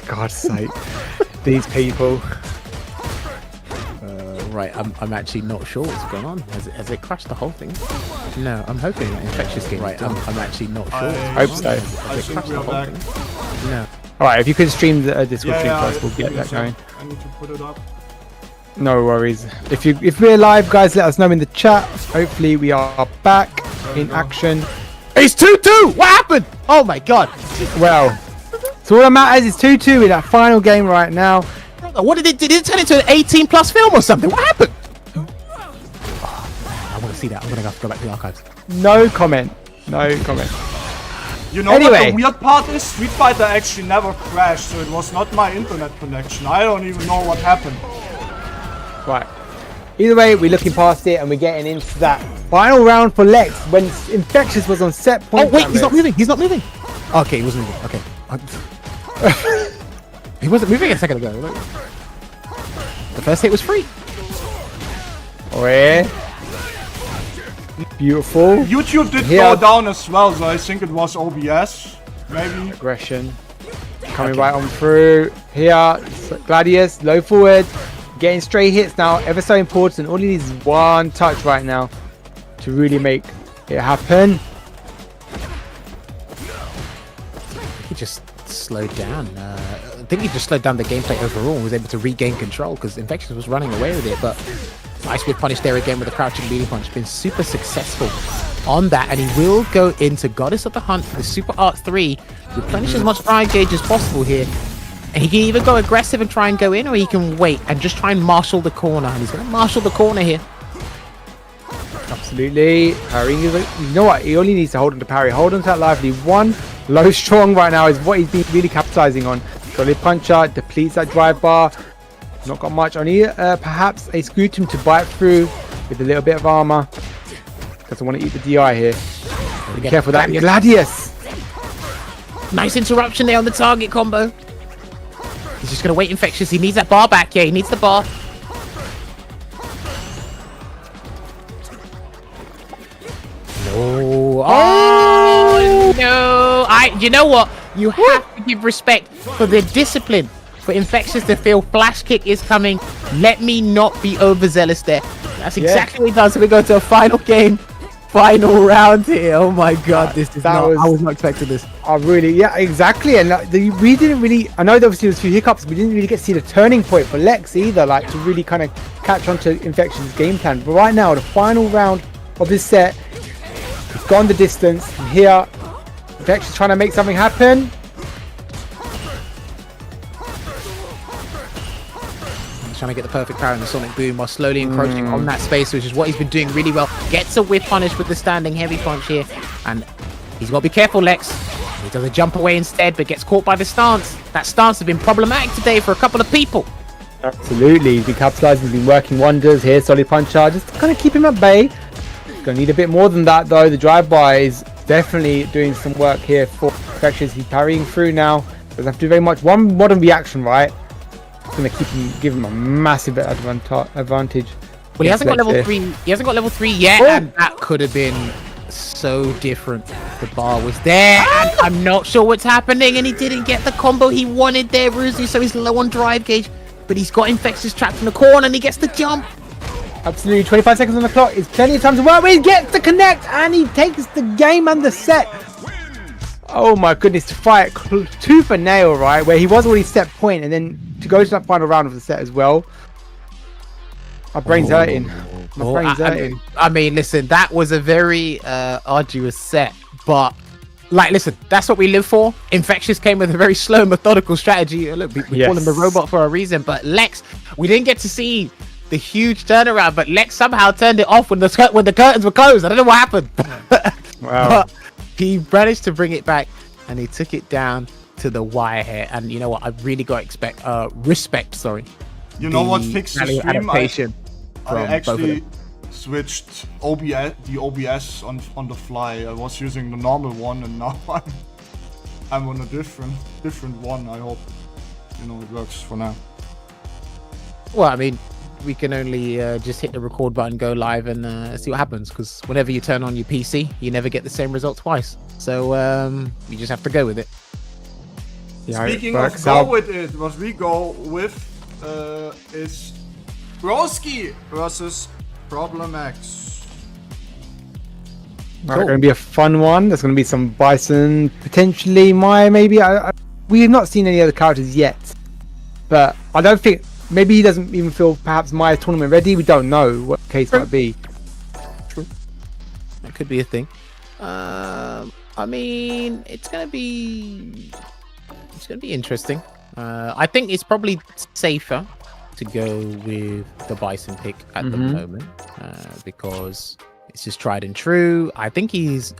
God's sake. These people. Right, I'm actually not sure what's going on. Has it crashed the whole thing? No, I'm hoping that Infectious game. Right, I'm actually not sure. I hope so. I think we are back. No. Alright, if you could stream the Discord stream Yeah, first, we'll get that going. I need to put it up. No worries. If we're live, guys, let us know in the chat. Hopefully we are back in action. It's 2-2! What happened? Oh my god. Well, so all that matters is 2-2 in that final game right now. What did it turn into an 18+ film or something? What happened? Oh, I want to see that. I'm gonna have to go back to the archives. No comment. No comment. You know what the weird part is? Street Fighter actually never crashed, so it was not my internet connection. I don't even know what happened. Right. Either way, we're looking past it and we're getting into that final round for Lex when Infectious was on set point. Oh wait, he's not moving. He's not moving. Okay, he wasn't moving. Okay. He wasn't moving a second ago. Look. The first hit was free. Oh yeah. Beautiful. YouTube did go down as well, so I think it was OBS. Maybe. Aggression. Coming right on through. Here, Gladius, low forward. Getting straight hits now. Ever so important. All he needs is one touch right now to really make it happen. He just slowed down. I think he just slowed down the gameplay overall and was able to regain control because Infectious was running away with it. But nice with punish there again with the crouching melee punch. Been super successful on that, and he will go into Goddess of the Hunt for the Super Art 3. Replenish as much fire gauge as possible here. And he can either go aggressive and try and go in, or he can wait and just try and marshal the corner. And he's going to marshal the corner here. Absolutely. Parrying. You know what? He only needs to hold on to parry. Hold on to that lively. One low strong right now is what he's been really capitalizing on. Solid puncher. Depletes that drive bar. Not got much. Only perhaps a Scrutum to bite through with a little bit of armor. Doesn't want to eat the DI here. Be careful of that. Gladius. Nice interruption there on the target combo. He's just going to wait Infectious. He needs that bar back. Yeah, he needs the bar. No. Oh, no. You know what? You have to give respect for the discipline. For Infectious to feel flash kick is coming. Let me not be overzealous there. That's exactly what he does. So we go to a final game. Final round here. Oh my god, this is I was not expecting this. Oh really? Yeah, exactly. And like, we didn't really, I know obviously there was a few hiccups, we didn't really get to see the turning point for Lex either, like to really kind of catch on to Infectious' game plan. But right now, the final round of this set, he's gone the distance. And here, Infectious trying to make something happen. Trying to get the perfect power in the Sonic Boom while slowly encroaching on that space, which is what he's been doing really well. Gets a whiff punish with the standing heavy punch here, and he's got to be careful, Lex. He does a jump away instead, but gets caught by the stance. That stance has been problematic today for a couple of people. Absolutely, he's been capitalizing, he's been working wonders here. Solid puncher, just to kind of keep him at bay. He's going to need a bit more than that though. The drive-by is definitely doing some work here for Infectious. He's parrying through now. Doesn't have to do very much. One modern reaction, right? Going to give him a massive advantage. Well, he hasn't got level 3. He hasn't got level 3 yet, and that could have been so different. The bar was there, and I'm not sure what's happening, and he didn't get the combo he wanted there, Ruzu, so he's low on drive gauge, but he's got Infectious trapped in the corner, and he gets the jump. Absolutely, 25 seconds on the clock is plenty of time to work with. He gets to connect, and he takes the game and the set. Oh my goodness, to fight tooth and nail, right? Where he was already set point, and then to go to that final round of the set as well. My brain's hurting. My brain's hurting. I mean, listen, that was a very arduous set, but like, listen, that's what we live for. Infectious came with a very slow, methodical strategy. Look, we call him a robot for a reason, but Lex, we didn't get to see the huge turnaround, but Lex somehow turned it off when the curtains were closed. I don't know what happened. Wow. But he managed to bring it back, and he took it down to the wire here. And you know what? I've really got to respect. Sorry. You know what fixed the stream? I actually switched the OBS on the fly. I was using the normal one, and now I'm on a different one. I hope it works for now. Well, I mean, we can only just hit the record button, go live, and see what happens. Because whenever you turn on your PC, you never get the same result twice. So you just have to go with it. Yeah, Speaking of go with it, what we go with is Broski versus Problem X. Cool. Going to be a fun one. There's going to be some Bison, potentially Maya, maybe. We have not seen any other characters yet, but I don't think. Maybe he doesn't even feel perhaps Maya's tournament ready. We don't know what the case might be. True. That could be a thing. I mean, it's gonna be interesting. I think it's probably safer to go with the Bison pick at the moment because it's just tried and true. I don't think he's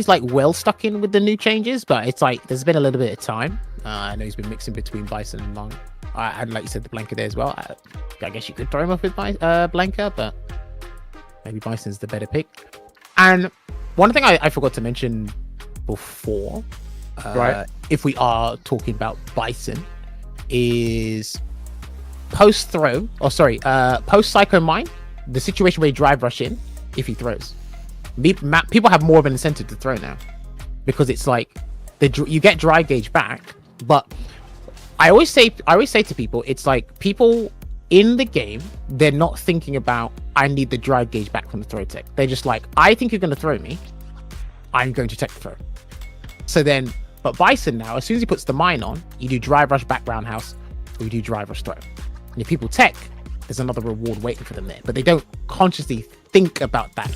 like well stuck in with the new changes, but it's like there's been a little bit of time. I know he's been mixing between Bison and Long. And like you said, the Blanca there as well. I guess you could throw him off with Blanca, but maybe Bison's the better pick. And one thing I forgot to mention before, if we are talking about Bison, is post Psycho Mine, the situation where you drive rush in if he throws. People have more of an incentive to throw now because it's like you get drive gauge back, but I always say to people, it's like people in the game, they're not thinking about I need the drive gauge back from the throw tech. They're just like, I think you're going to throw me, I'm going to tech the throw. So then, but Bison now, as soon as he puts the mine on, you do drive rush back roundhouse, or you do drive rush throw. And if people tech, there's another reward waiting for them there. But they don't consciously think about that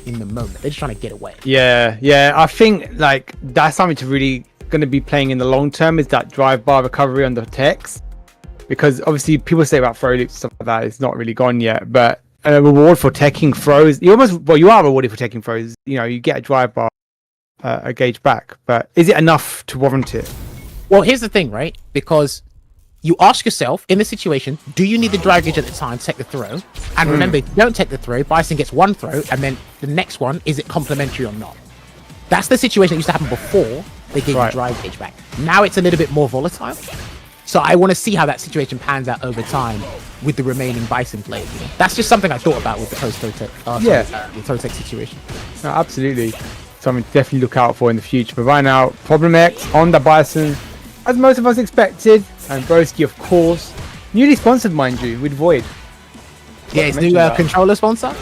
in the moment. They're just trying to get away. Yeah. I think like that's something to really going to be playing in the long term, is that drive bar recovery on the techs, because obviously people say about throw loops, stuff like that, it's not really gone yet, but a reward for teching throws, you are rewarded for teching throws. You get a drive bar a gauge back, but is it enough to warrant it? Well, here's the thing, right? Because you ask yourself in the situation, do you need the drive gauge at the time to take the throw? And remember, if you don't take the throw, Bison gets one throw, and then the next one, is it complementary or not? That's the situation that used to happen before they gave you drive gauge back. Now it's a little bit more volatile. So I want to see how that situation pans out over time with the remaining Bison players. That's just something I thought about with the the throw tech situation. No, absolutely. Something to definitely look out for in the future. But right now, Problem X on the Bison, as most of us expected, and Broski, of course, newly sponsored, mind you, with Void. Yeah, his new controller sponsor.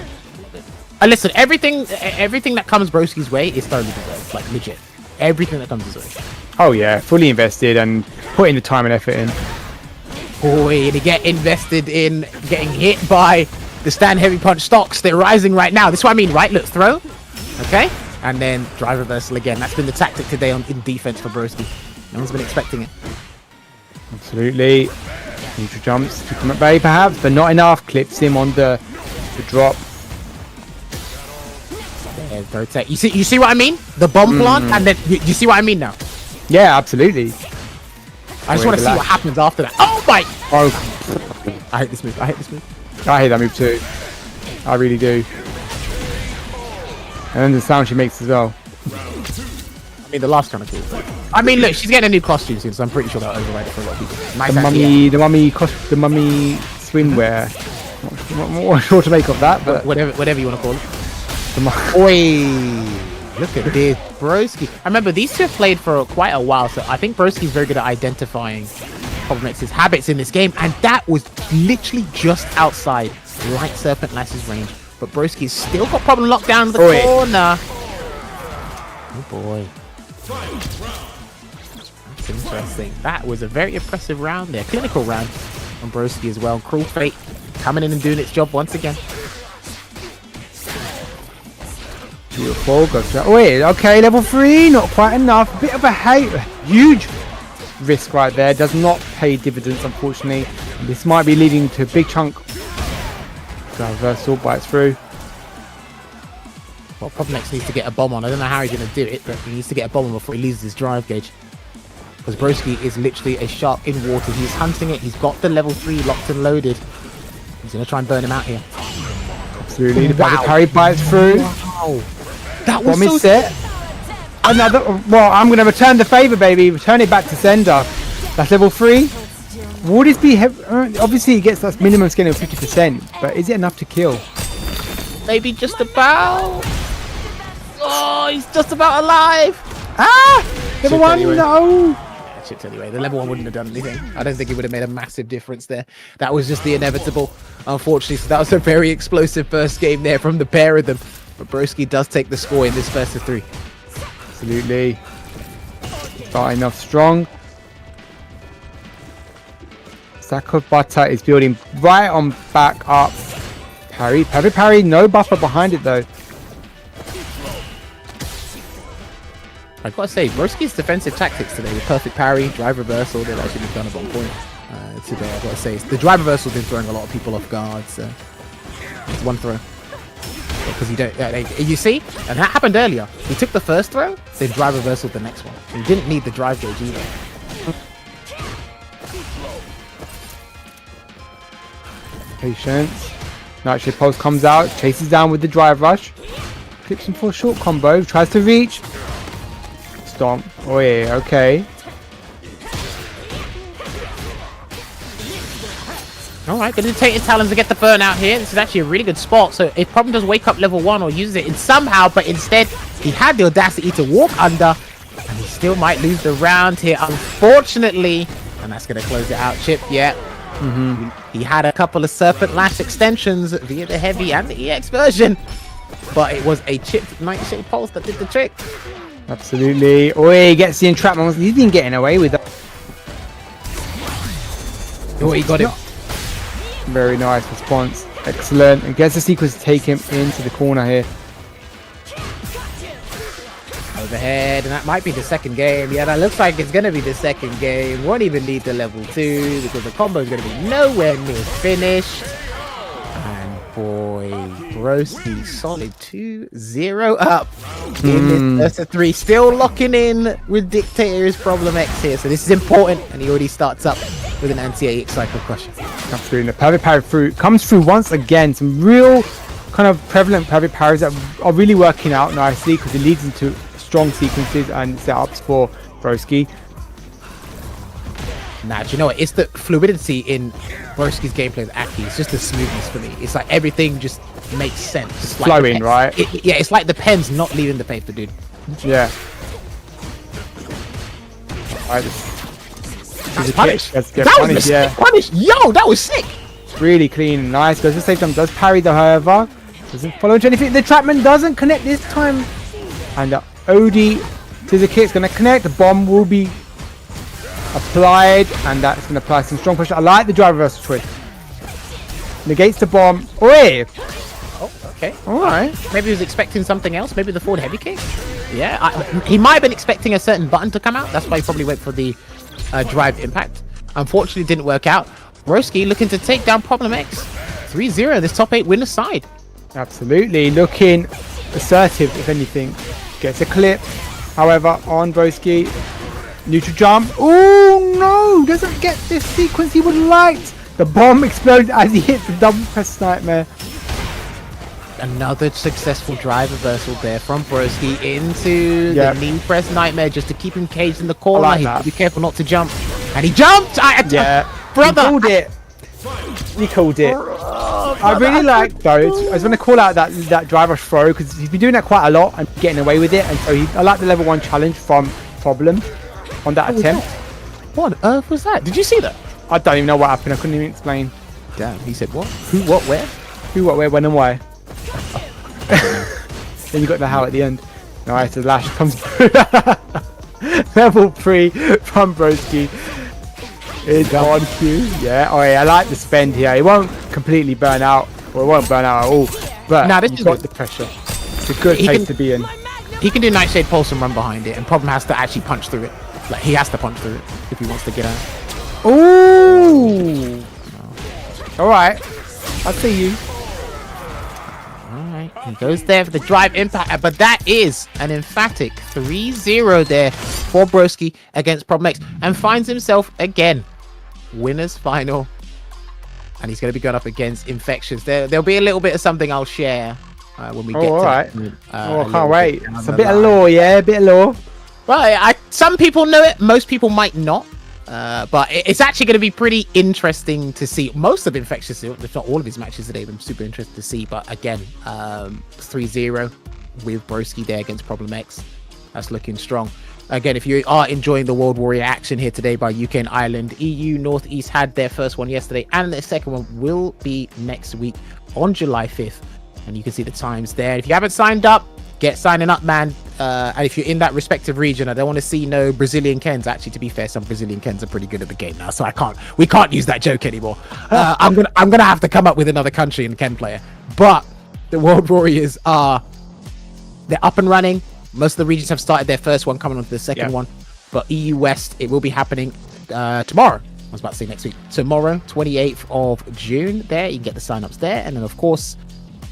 And listen, everything that comes Broski's way is thoroughly deserved, like legit. Everything that comes his way. Oh yeah, fully invested and putting the time and effort in. Boy, to get invested in getting hit by the stand heavy punch stocks, they're rising right now. This is what I mean, right? Look, throw, okay, and then drive reversal again. That's been the tactic today in defense for Broski. No one's been expecting it. Absolutely. Neutral jumps to come at bay perhaps, but not enough. Clips him on the drop. Yeah, you see what I mean? The bomb plant, and then you see what I mean now? Yeah, absolutely. I just want to see what happens after that. Oh my! Oh, I hate this move. I hate that move too. I really do. And then the sound she makes as well. I mean, the last kind of cool. I mean, look, she's getting a new costume soon, so I'm pretty sure that'll override it for a lot of people. Nice the mummy swimwear. Not sure to make of that, but whatever you want to call it. Oi! Look at this, Broski. I remember these two have played for quite a while, so I think Broski's very good at identifying Problem X's habits in this game, and that was literally just outside Light Serpent Lass's range. But Broski's still got Problem locked down in the corner. Oh boy. That's interesting. That was a very impressive round there. Clinical round on Broski as well. Cruel Fate coming in and doing its job once again. Beautiful. Wait, okay, level 3, not quite enough. Bit of a huge risk right there. Does not pay dividends, unfortunately. This might be leading to a big chunk. Reversal bites through. Well, Problem X needs to get a bomb on. I don't know how he's going to do it, but he needs to get a bomb on before he loses his drive gauge. Because Broski is literally a shark in water. He's hunting it. He's got the level 3 locked and loaded. He's going to try and burn him out here. Absolutely. The parry bites through. Wow. That was so set. Another. Well, I'm going to return the favor, baby. Return it back to sender. That's level 3. Would this be obviously he gets that minimum scaling of 50%, but is it enough to kill? Maybe just about. Oh, he's just about alive. Level 1, anyway. No. chips anyway. The level 1 wouldn't have done anything. I don't think it would have made a massive difference there. That was just the inevitable, unfortunately. So that was a very explosive first game there from the pair of them. But Broski does take the score in this first of 3. Absolutely. Starting off strong. Sack of butter is building right on back up. Parry, no buffer behind it though. I gotta say, Broski's defensive tactics today with perfect parry, drive reversal, they've actually been kind of on point today. I gotta say, the drive reversal been throwing a lot of people off guard. So it's one throw because you don't. You see, and that happened earlier. He took the first throw, then drive reversal the next one. He didn't need the drive gauge either. Patience. Nightshade Pulse comes out, chases down with the drive rush. Clips him for a short combo, tries to reach. Stomp. Oh yeah, okay. Alright, gonna take his talons to get the burnout here. This is actually a really good spot. So if Problem does wake up level 1 or uses it in somehow, but instead he had the audacity to walk under, and he still might lose the round here, unfortunately. And that's gonna close it out, Chip. Yeah. He had a couple of Serpent Lash extensions via the Heavy and the EX version, but it was a chipped Nightshade Pulse that did the trick. Absolutely. Oh, he gets the entrapment. He's been getting away with that. Oh, he got it. Very nice response. Excellent. And gets the sequence to take him into the corner here. Overhead, and that might be the second game. Yeah, that looks like it's going to be the second game. Won't even lead to level 2 because the combo is going to be nowhere near finished. And boy, Broski solid 2-0 up in this first of 3. Still locking in with Dictator's Problem X here. So this is important, and he already starts up with an anti-AX Cycle Crusher. Absolutely. The perfect parry through comes through once again. Some real kind of prevalent perfect parries that are really working out nicely because it leads into strong sequences and setups for Broski. Nah, do you know what? It's the fluidity in Broski's gameplay with Aki. It's just the smoothness for me. It's like everything just makes sense. It's flowing, like right? Yeah, it's like the pen's not leaving the paper, dude. Yeah. That's punished. That was sick punish. Yo, that was sick. Really clean and nice. Goes to save time. Does parry though, however. Doesn't follow into anything. The trapman doesn't connect this time. And the OD scissor kick's going to connect. The bomb will be applied. And that's going to apply some strong pressure. I like the drive reversal choice. Negates the bomb. Oi! Oh, okay. Alright. Maybe he was expecting something else. Maybe the forward heavy kick. Yeah, he might have been expecting a certain button to come out. That's why he probably went for the drive impact. Unfortunately, didn't work out. Broski looking to take down Problem X. 3-0, this top 8 winner side. Absolutely. Looking assertive, if anything. Gets a clip. However, on Broski. Neutral jump. Oh, no. Doesn't get this sequence he would like. The bomb explodes as he hits the double press nightmare. Another successful drive reversal there from Broski into the knee press nightmare just to keep him caged in the corner. Like he had to be careful not to jump. And he jumped! Brother! He called it. He called it. I really like, though, I was going to call out that drive rush throw because he's been doing that quite a lot and getting away with it. And so I like the level 1 challenge from Problem on that attempt. What on earth was that? Did you see that? I don't even know what happened. I couldn't even explain. Damn, he said what? Who, what, where? Who, what, where, when, and why. Then you got the how at the end. Nice, the lash comes through. Level 3 from Broski. It's on cue. Yeah, oh yeah, I like the spend here. It won't completely burn out, or it won't burn out at all. But now this you've got the pressure. It's a good place to be in. He can do Nightshade Pulse and run behind it, and Problem has to actually punch through it. Like, he has to punch through it if he wants to get out. Ooh! Alright, I see you. Alright, he goes there for the drive impact, but that is an emphatic 3-0 there for Broski against Problem X, and finds himself again winners final, and he's going to be going up against Infectious. There'll be a little bit of something I'll share when we get to right. I can't wait. It's a bit line. of lore, yeah, a bit of lore. Well, some people know it, most people might not. But it's actually going to be pretty interesting to see. Most of Infectious, if not all of his matches today, I'm super interested to see. But again, 3-0 with Broski there against Problem X. That's looking strong. Again, if you are enjoying the World Warrior action here today by UK and Ireland, EU Northeast had their first one yesterday, and their second one will be next week on July 5th. And you can see the times there. If you haven't signed up, get signing up, man. And if you're in that respective region, I don't want to see no Brazilian Kens. Actually, to be fair, some Brazilian Kens are pretty good at the game now, so we can't use that joke anymore. I'm gonna have to come up with another country and Ken player. But the World Warriors they're up and running. Most of the regions have started their first one, coming on to the second one. But EU West, it will be happening tomorrow. I was about to say next week. Tomorrow, 28th of June. There, you can get the sign-ups there. And then, of course,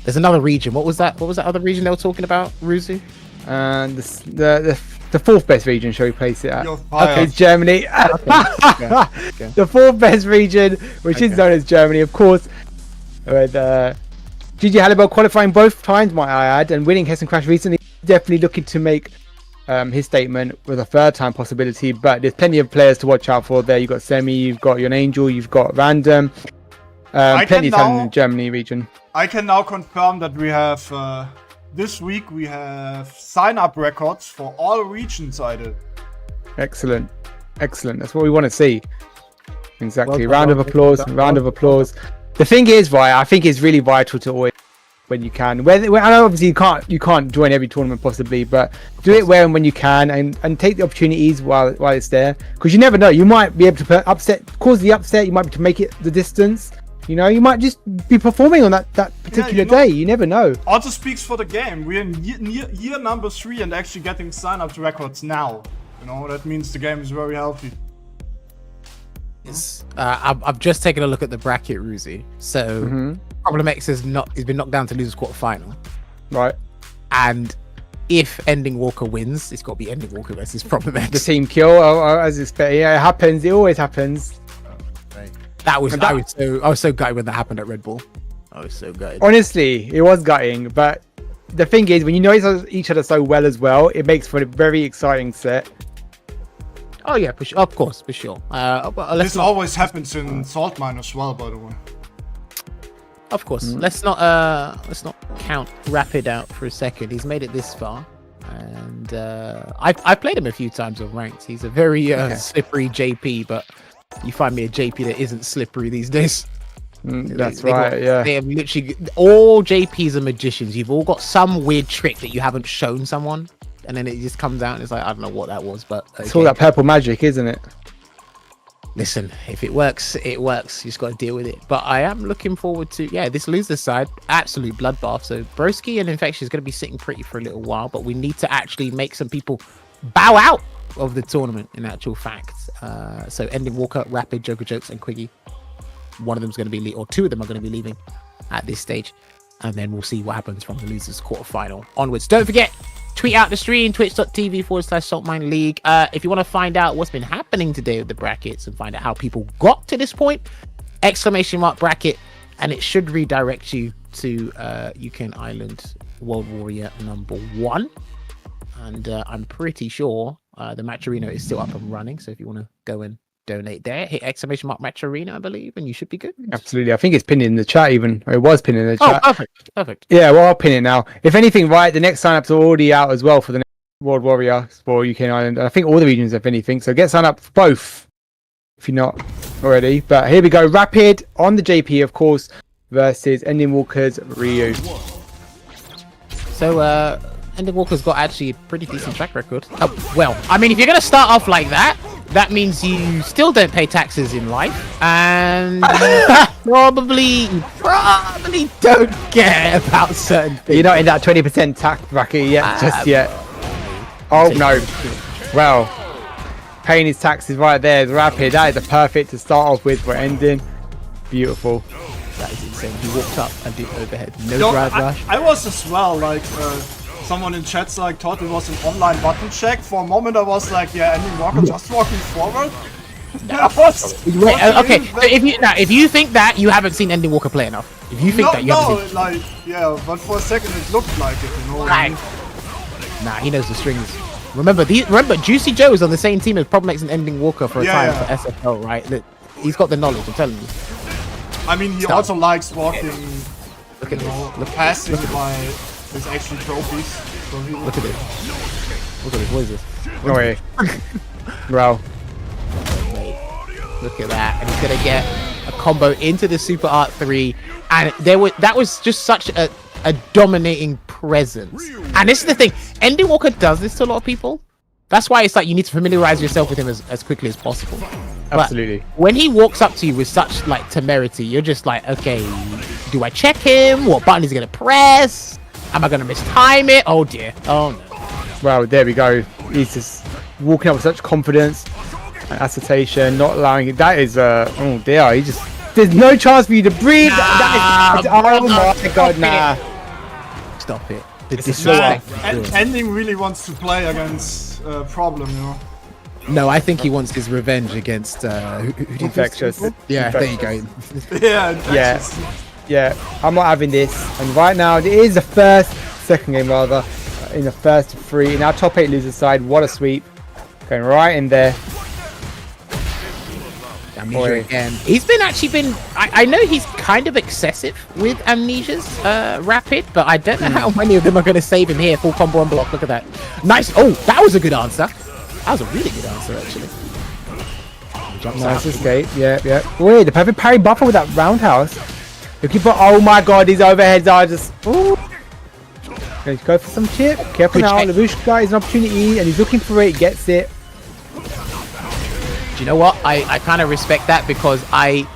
there's another region. What was that? What was that other region they were talking about, Ruzu? The fourth best region, shall we place it at? Okay, Germany. Okay. The fourth best region, which is known as Germany, of course. With Gigi Halliwell qualifying both times, might I add, and winning Hessen Crash recently. Definitely looking to make his statement with a third time possibility, but there's plenty of players to watch out for there. You've got Semi, you've got Yon Angel, you've got Random. Plenty of talent in the Germany region. I can now confirm that we have this week we have sign-up records for all regions I did. Excellent. That's what we want to see. Exactly. Round of applause. The thing is, right, I think it's really vital to always, when you can. I know obviously you can't join every tournament possibly, but do it where and when you can, and take the opportunities while it's there, because you never know. You might be able to cause the upset. You might be able to make it the distance. You know, you might just be performing on that particular day. You never know. Also speaks for the game. We're in year number 3 and actually getting sign-up records now. You know, that means the game is very healthy. I've just taken a look at the bracket, Ruzi. So Problem X he's been knocked down to losers quarterfinal. Right. And if Ending Walker wins, it's got to be Ending Walker versus Problem X. The team kill, as expected. Yeah, it happens. It always happens. I was so gutted when that happened at Red Bull. I was so gutted. Honestly, it was gutting. But the thing is, when you know each other so well as well, it makes for a very exciting set. Oh yeah, of course, for sure. This always happens in Saltmine as well, by the way. Of course. Let's not count Rapid out for a second. He's made it this far, and I've played him a few times on ranked. He's a very slippery JP, but you find me a JP that isn't slippery these days. That's right. Yeah. They have literally all JPs are magicians. You've all got some weird trick that you haven't shown someone, and then it just comes out and it's like, I don't know what that was, but okay. It's all that purple magic, isn't it? Listen, if it works, it works. You just got to deal with it. But I am looking forward to, this loser side, absolute bloodbath. So Broki and Infectious is going to be sitting pretty for a little while, but we need to actually make some people bow out of the tournament in actual fact. So Ending Walker, Rapid, Joker Jokes, and Quiggy. One of them's going to be, or two of them are going to be leaving at this stage. And then we'll see what happens from the losers quarterfinal onwards. Don't forget, tweet out the stream, twitch.tv/Saltmine League. If you want to find out what's been happening today with the brackets and find out how people got to this point, !bracket, and it should redirect you to UK and Ireland World Warrior #1. And I'm pretty sure the Match Arena is still up and running. So if you want to go and donate there, hit !Match Arena, I believe, and you should be good. Absolutely. I think it's pinned in the chat even. Or it was pinned in the chat. Oh, perfect. Yeah, well, I'll pin it now. If anything, right, the next sign-ups are already out as well for the next World Warrior for UK and Ireland. I think all the regions, if anything. So get signed up for both if you're not already. But here we go. Rapid on the JP, of course, versus Ending Walker's Ryu. So, Ending Walker's got actually a pretty decent track record. Oh, well, I mean, if you're going to start off like that, that means you still don't pay taxes in life, and you probably don't care about certain things. You're not in that 20% tax bracket yet, just yet. Oh no. Well, paying his taxes right there is Rapid. That is a perfect to start off with for Ending. Beautiful. That is insane. He walked up and did overhead. No drive rush. I was as well, like, someone in chat's like thought it was an online button check. For a moment I was like, yeah, Ending Walker just walking forward. Wait, okay, if you think that, you haven't seen Ending Walker play enough. If you think that, you haven't seen... like, yeah, but for a second it looked like it, you know. Right. Nah, he knows the strings. Remember, Juicy Joe is on the same team as Problem X and Ending Walker for a time for SFL, right? He's got the knowledge, I'm telling you. I mean, he also likes walking, look at this. passing by his actual trophies. So look at this. What is this? No way. Bro. Look at that, and he's gonna get a combo into the Super Art 3, and that was just such a dominating presence. And this is the thing, Ending Walker does this to a lot of people. That's why it's like you need to familiarize yourself with him as quickly as possible. Absolutely. But when he walks up to you with such like temerity, you're just like, okay, do I check him? What button is he gonna press? Am I gonna mistime it? Oh dear. Oh no. Well, there we go. He's just walking up with such confidence and agitation, not allowing it. That is oh dear. He just, there's no chance for you to breathe. Nah, oh my god, nah. Stop it. Ending really wants to play against Problem, you know. No, I think he wants his revenge against Infectious. Yeah, there you go. Yeah, Infectious. Yeah, I'm not having this. And right now, it is the second game rather, in the first of 3. In our top 8 loser side, what a sweep. Going right in there. Amnesia again. He's been I know he's kind of excessive with Amnesia's Rapid, but I don't know how many of them are going to save him here. Full combo and block. Look at that. Nice. Oh, that was a good answer. That was a really good answer, actually. Nice escape. Yeah. Wait, the perfect parry buffer with that roundhouse. Looking for, oh my god, these overheads are just, ooh. Let's go for some chip. Careful now, Lavushka is an opportunity and he's looking for it, gets it. Do you know what? I kind of respect that because I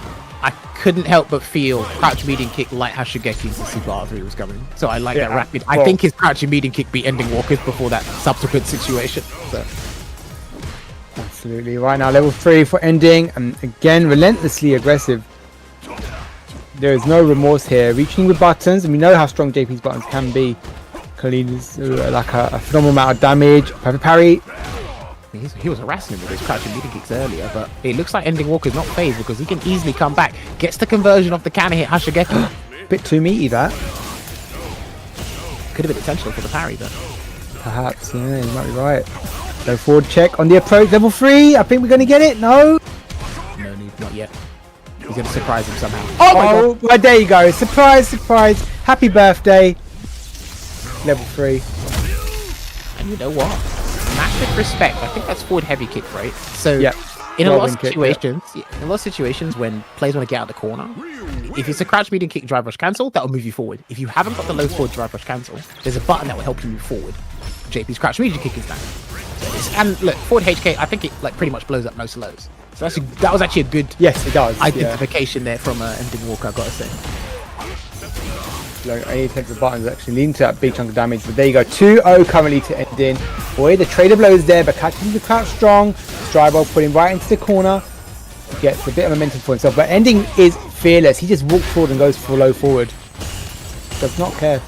couldn't help but feel crouch medium kick like how Shigeki's Super R3 was coming. So I like that Rapid. I think his crouch medium kick beat Ending Walkers before that subsequent situation. So. Absolutely. Right now, level 3 for Ending, and again, relentlessly aggressive. There is no remorse here. Reaching with buttons, and we know how strong JP's buttons can be. Khalid is like a phenomenal amount of damage. Perfect parry. He was harassing him with his crouch and medium kicks earlier, but it looks like Ending Walker's not phased because he can easily come back. Gets the conversion off the counter hit Hashigeki. Bit too meaty that. Could have been intentional for the parry, but perhaps, yeah, you might be right. Go forward check on the approach. Level 3. I think we're going to get it. No. No need, not yet. He's going to surprise him somehow. Oh my god. Well, there you go. Surprise, surprise. Happy birthday. Level 3. And you know what? Massive respect. I think that's forward heavy kick, right? So in a lot of situations, when players want to get out of the corner, if it's a crouch medium kick drive rush cancel, that will move you forward. If you haven't got the low forward drive rush cancel, there's a button that will help you move forward. JP's crouch medium kick is down. And look, forward HK, I think it like pretty much blows up most lows. So that was actually a good identification there from Ending Walker, I've got to say. Like, any attempt at buttons actually leading to that big chunk of damage, but there you go. 2-0 currently to Ending. Boy, the trader blows there, but catching the crouch strong. Stribo putting right into the corner. Gets a bit of momentum for himself, but Ending is fearless. He just walks forward and goes for low forward. Does not care.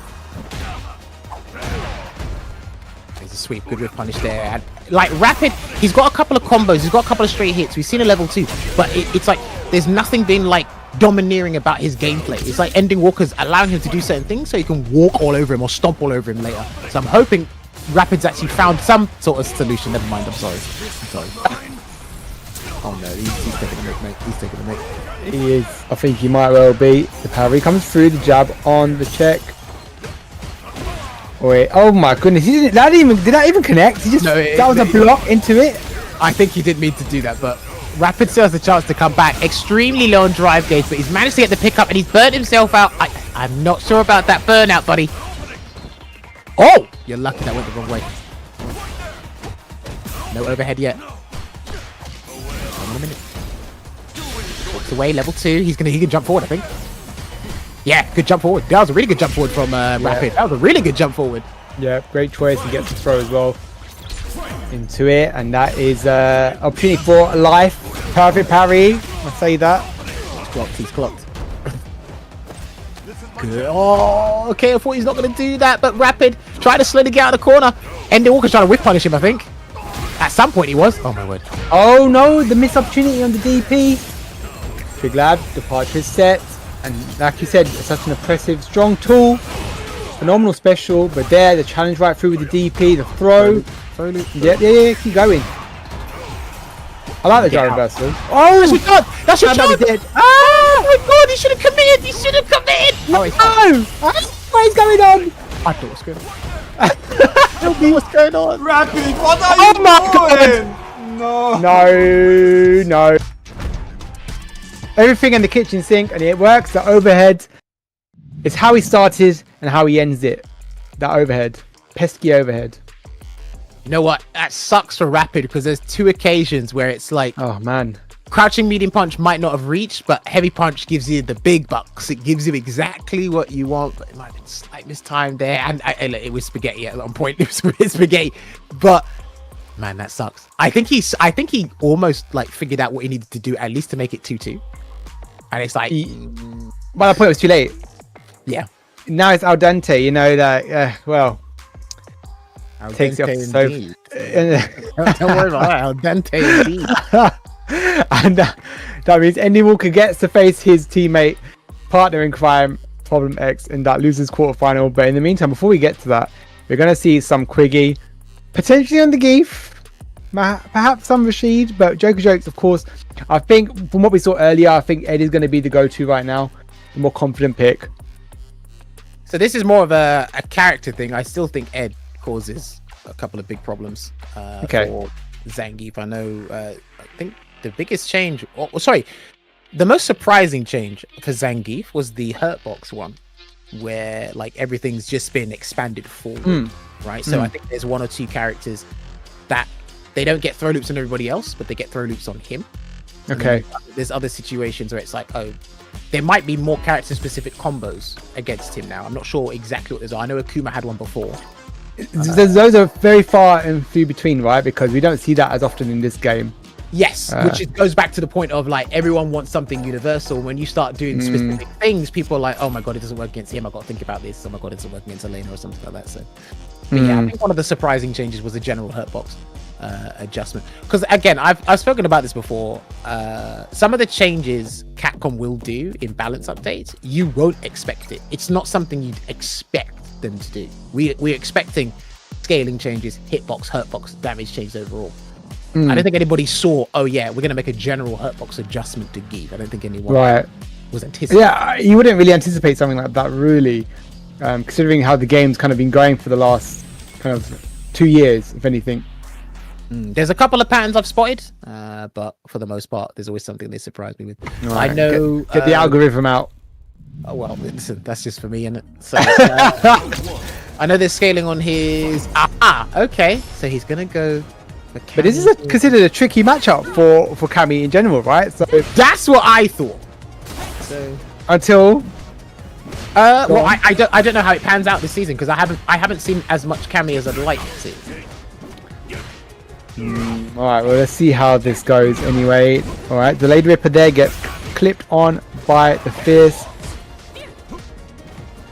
There's a sweep, good whip punish there. And, like Rapid, he's got a couple of combos, he's got a couple of straight hits. We've seen a level 2, but it's like there's nothing been like domineering about his gameplay. It's like Ending Walker's allowing him to do certain things so he can walk all over him or stomp all over him later. So I'm hoping Rapid's actually found some sort of solution. Never mind, I'm sorry. Oh no, he's taking the mic, mate. He's taking the mic. He is. I think he might well be. The parry comes through, the jab on the check. Wait, oh my goodness, did that even connect? He just, that was a block into it? I think he didn't mean to do that, but Rapid still has a chance to come back. Extremely low on drive gauge, but he's managed to get the pickup and he's burnt himself out. I'm not sure about that burnout, buddy. Oh! You're lucky that went the wrong way. No overhead yet. 1 minute. Walks away, level 2. He can jump forward, I think. Yeah, good jump forward. That was a really good jump forward from Rapid. That was a really good jump forward. Yeah, great choice. He gets the throw as well into it, and that is opportunity for life. Perfect parry. I say that. He's clocked. Good. Oh, okay. I thought he's not going to do that, but Rapid trying to slowly get out of the corner. Ending Walker's trying to whip punish him, I think. At some point he was. Oh my word. Oh no, the missed opportunity on the DP. Big Lab, departure is set. And like you said, it's such an impressive, strong tool. Phenomenal special, but there, the challenge right through with the DP, the throw. Yeah, keep going. I like the gyro reversal. Oh, that's your shot! That's your shot! Oh my god, he should have committed! He should have committed! No! What is going on? I thought it was good. What's going on? Rapid, what are you doing? No. No. Everything in the kitchen sink, and it works. The overhead is how he started and how he ends it. That overhead. Pesky overhead. You know what? That sucks for Rapid because there's 2 occasions where it's like, oh man, crouching medium punch might not have reached, but heavy punch gives you the big bucks. It gives you exactly what you want, but it might have been slight mistime there. And it was spaghetti at one point. It was spaghetti, but man, that sucks. I think he almost like figured out what he needed to do at least to make it 2-2. And it's like, by that point, it was too late. Yeah. Now it's al dente. You know that. Well. Al takes it off so. Don't worry about that. Al dente indeed. And that means Andy Walker gets to face his teammate, partner in crime, Problem X, in that losers quarterfinal. But in the meantime, before we get to that, we're going to see some Quiggy, potentially on the Geef, perhaps some Rashid, but Joker Jokes, of course. I think from what we saw earlier, I think Ed is going to be the go-to right now, the more confident pick. So this is more of a character thing. I still think Ed causes a couple of big problems for Zangief. I know, I think the biggest change, the most surprising change for Zangief was the Hurtbox one, where like everything's just been expanded forward, right? So I think there's 1 or 2 characters that they don't get throw loops on everybody else, but they get throw loops on him. Okay. There's other situations where it's like, oh, there might be more character specific combos against him now. I'm not sure exactly what those are. I know Akuma had one before. Those are very far and few between, right? Because we don't see that as often in this game. Yes, which goes back to the point of like everyone wants something universal. When you start doing specific things, people are like, oh my god, it doesn't work against him. I got to think about this. Oh my god, it doesn't work against Elena or something like that. So but yeah, I think one of the surprising changes was the general Hurtbox adjustment. Because again, I've spoken about this before. Some of the changes Capcom will do in balance updates, you won't expect it. It's not something you'd expect them to do. We're expecting scaling changes, hitbox, hurtbox, damage changes overall. I don't think anybody saw, oh yeah, we're going to make a general hurtbox adjustment to Geef. I don't think anyone was anticipating. Yeah, you wouldn't really anticipate something like that, really, considering how the game's kind of been going for the last kind of 2 years, if anything. There's a couple of patterns I've spotted, but for the most part, there's always something they surprise me with. Right, I know. Get the algorithm out. Oh well, listen, that's just for me, isn't it? So I know they're scaling on his. Okay, so he's gonna go. But this is considered a tricky matchup for Cammy in general, right? So that's what I thought. So until well, I don't know how it pans out this season because I haven't seen as much Cammy as I'd like to see. All right, well, let's see how this goes anyway. All right, delayed Ripper there gets clipped on by the Fierce.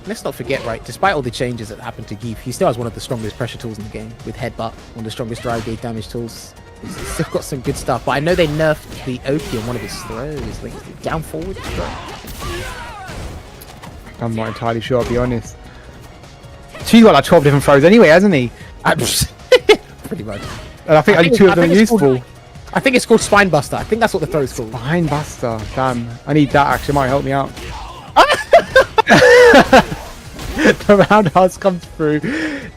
Let's not forget, right, despite all the changes that happened to Geef, he still has one of the strongest pressure tools in the game with Headbutt, one of the strongest drive gauge damage tools. He's still got some good stuff, but I know they nerfed the Oki on one of his throws, like down forward throw. I'm not entirely sure, I'll be honest. He's got like 12 different throws anyway, hasn't he? Pretty much. And I think only 2 of them are useful. I think it's called Spine Buster. I think that's what the throw's called. Spine Buster. Damn. I need that actually. It might help me out. The roundhouse comes through.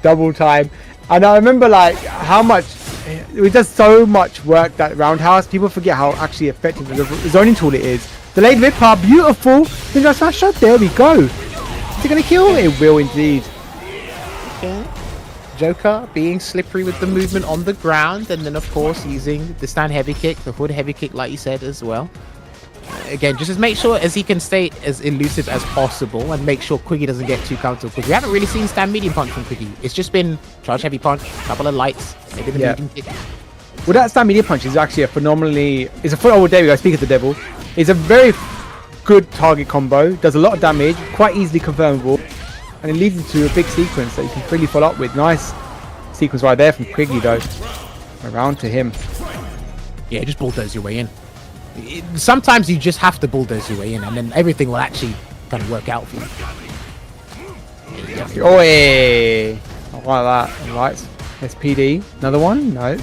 Double time. And I remember like how much... It does so much work, that roundhouse. People forget how actually effective the zoning tool it is. Delayed Ripper. Beautiful. Ninja smash shot. There we go. Is it going to kill? It will indeed. Okay. Joker being slippery with the movement on the ground, and then of course using the stand heavy kick, the hood heavy kick like you said as well. Again, just make sure as he can stay as elusive as possible and make sure Quiggy doesn't get too counter, because we haven't really seen stand medium punch from Quiggy. It's just been charge heavy punch, couple of lights, maybe the medium kick. Well, that stand medium punch is actually a phenomenally... Oh, there we go, speak of the devil. It's a very good target combo, does a lot of damage, quite easily confirmable. And it leads into a big sequence that you can freely follow up with. Nice sequence right there from Quiggy though. Around to him. Yeah, just bulldoze your way in. Sometimes you just have to bulldoze your way in, and then everything will actually kind of work out for you. Oi! I like that. Right. SPD. Another one? No.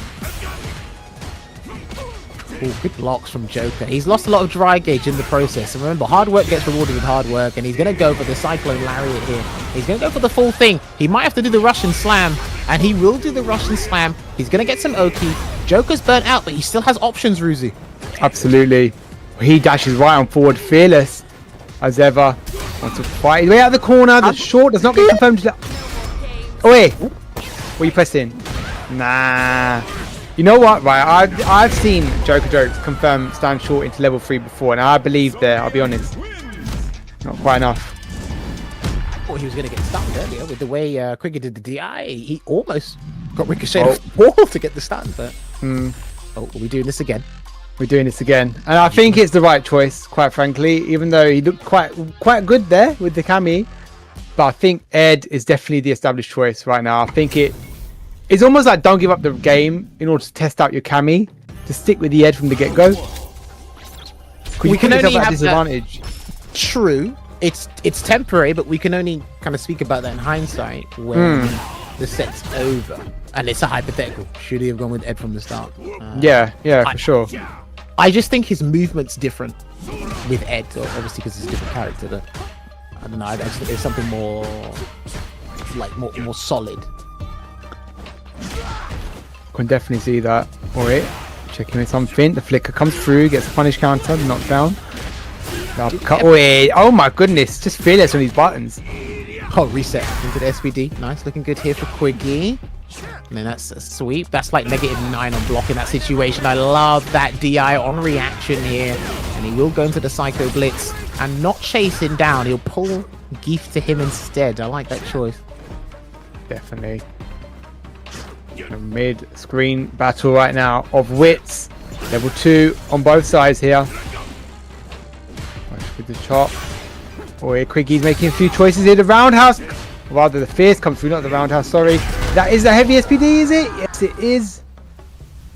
Ooh, good blocks from Joker. He's lost a lot of dry gauge in the process. And remember, hard work gets rewarded with hard work. And he's going to go for the Cyclone Lariat here. He's going to go for the full thing. He might have to do the Russian Slam. And he will do the Russian Slam. He's going to get some Oki. Joker's burnt out, but he still has options, Ruzi. Absolutely. He dashes right on forward, fearless as ever. Wants to fight his way out of the corner. The short does not get confirmed. Oh, wait. What are you pressing? Nah. You know what, right? I've seen Joker Jokes confirm stand short into level 3 before, and I believe there, I'll be honest. Not quite enough. I thought he was going to get stunned earlier with the way Quiggy did the DI. He almost got ricocheted off the wall to get the stun, but... Oh, are we doing this again? We're doing this again. And I think it's the right choice, quite frankly, even though he looked quite good there with the Cami. But I think Ed is definitely the established choice right now. I think it's almost like don't give up the game in order to test out your Cami. To stick with the Ed from the get-go. We can only have disadvantage. True. It's temporary, but we can only kind of speak about that in hindsight when the set's over. And it's a hypothetical. Should he have gone with Ed from the start? Yeah, for sure. I just think his movement's different with Ed, obviously because he's a different character. But I don't know. I just think there's something more, like more solid. Can definitely see that. Alright, checking with something. The flicker comes through, gets a punish counter, knocked down. Oh my goodness, just fearless on these buttons. Oh, reset into the SPD. Nice, looking good here for Quiggy. And then that's a sweep. That's like -9 on block in that situation. I love that DI on reaction here. And he will go into the Psycho Blitz and not chase him down. He'll pull Geef to him instead. I like that choice. Definitely. A mid-screen battle right now of wits. Level 2 on both sides here. With the chop. Oh, here Quiggy's making a few choices here. The roundhouse. Rather, the fierce comes through, not the roundhouse. Sorry. That is the heavy SPD, is it? Yes, it is.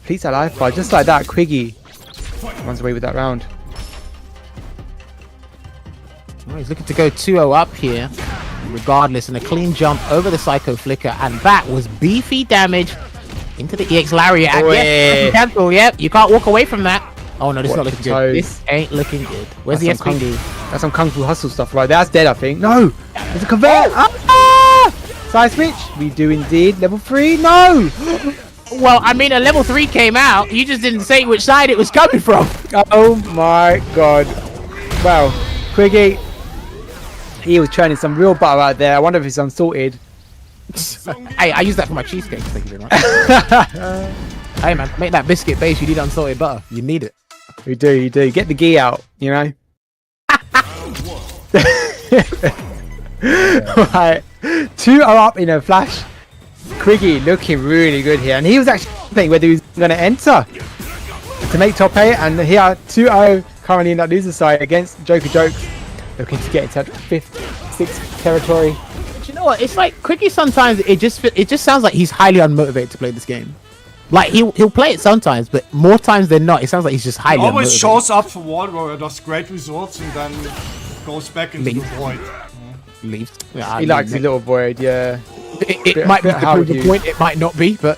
Please, that life bar. Just like that, Quiggy runs away with that round. Oh, he's looking to go 2-0 up here. Regardless, and a clean jump over the Psycho Flicker. And that was beefy damage into the EX Lariat. And yes, cancel. Yep, you can't walk away from that. Oh no, this is not looking good. This ain't looking good. Where's the SPD? That's some Kung Fu Hustle stuff right there. That's dead, I think. No! There's a convert! Side switch? We do indeed. Level 3? No! Well, I mean, a level 3 came out. You just didn't say which side it was coming from. Oh my god. Well, Quiggy, he was churning some real butter out there. I wonder if it's unsalted. Hey, I use that for my cheesecake. Thank you very much. Hey man, make that biscuit base. You need unsalted butter. You need it. You do, you do. Get the ghee out, you know? Right. 2-0 up in a flash. Quiggy looking really good here. And he was actually thinking whether he was going to enter to make top 8. And here, 2-0 currently in that loser side against Joker Jokes. Looking to get into 5th, 6th territory. But you know what? It's like Quiggy sometimes it just sounds like he's highly unmotivated to play this game. Like he'll play it sometimes, but more times than not, it sounds like he's just highly unmotivated. Always shows up for World Warrior, does great results, and then goes back into the void. Leaves. Yeah, he likes his little void, yeah. It might be to prove the point, it might not be, but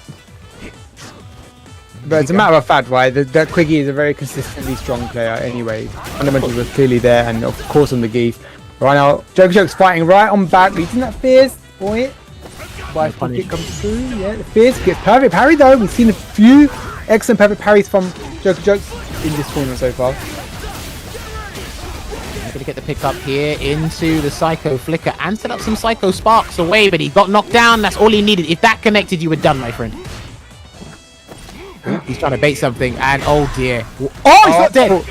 as a matter of fact, right, that Quiggy is a very consistently strong player anyway. Fundamentals were clearly there, and of course on the Geef. Right now, Joker Joke's fighting right on back, leading that fierce, boy. By pocket comes through, yeah, the fierce gets perfect parry though. We've seen a few excellent perfect parries from Joker Jokes in this tournament so far. I'm gonna get the pick up here into the Psycho Flicker and set up some Psycho Sparks away, but he got knocked down. That's all he needed. If that connected, you were done, my friend. He's trying to bait something, and oh dear. Oh, he's not dead.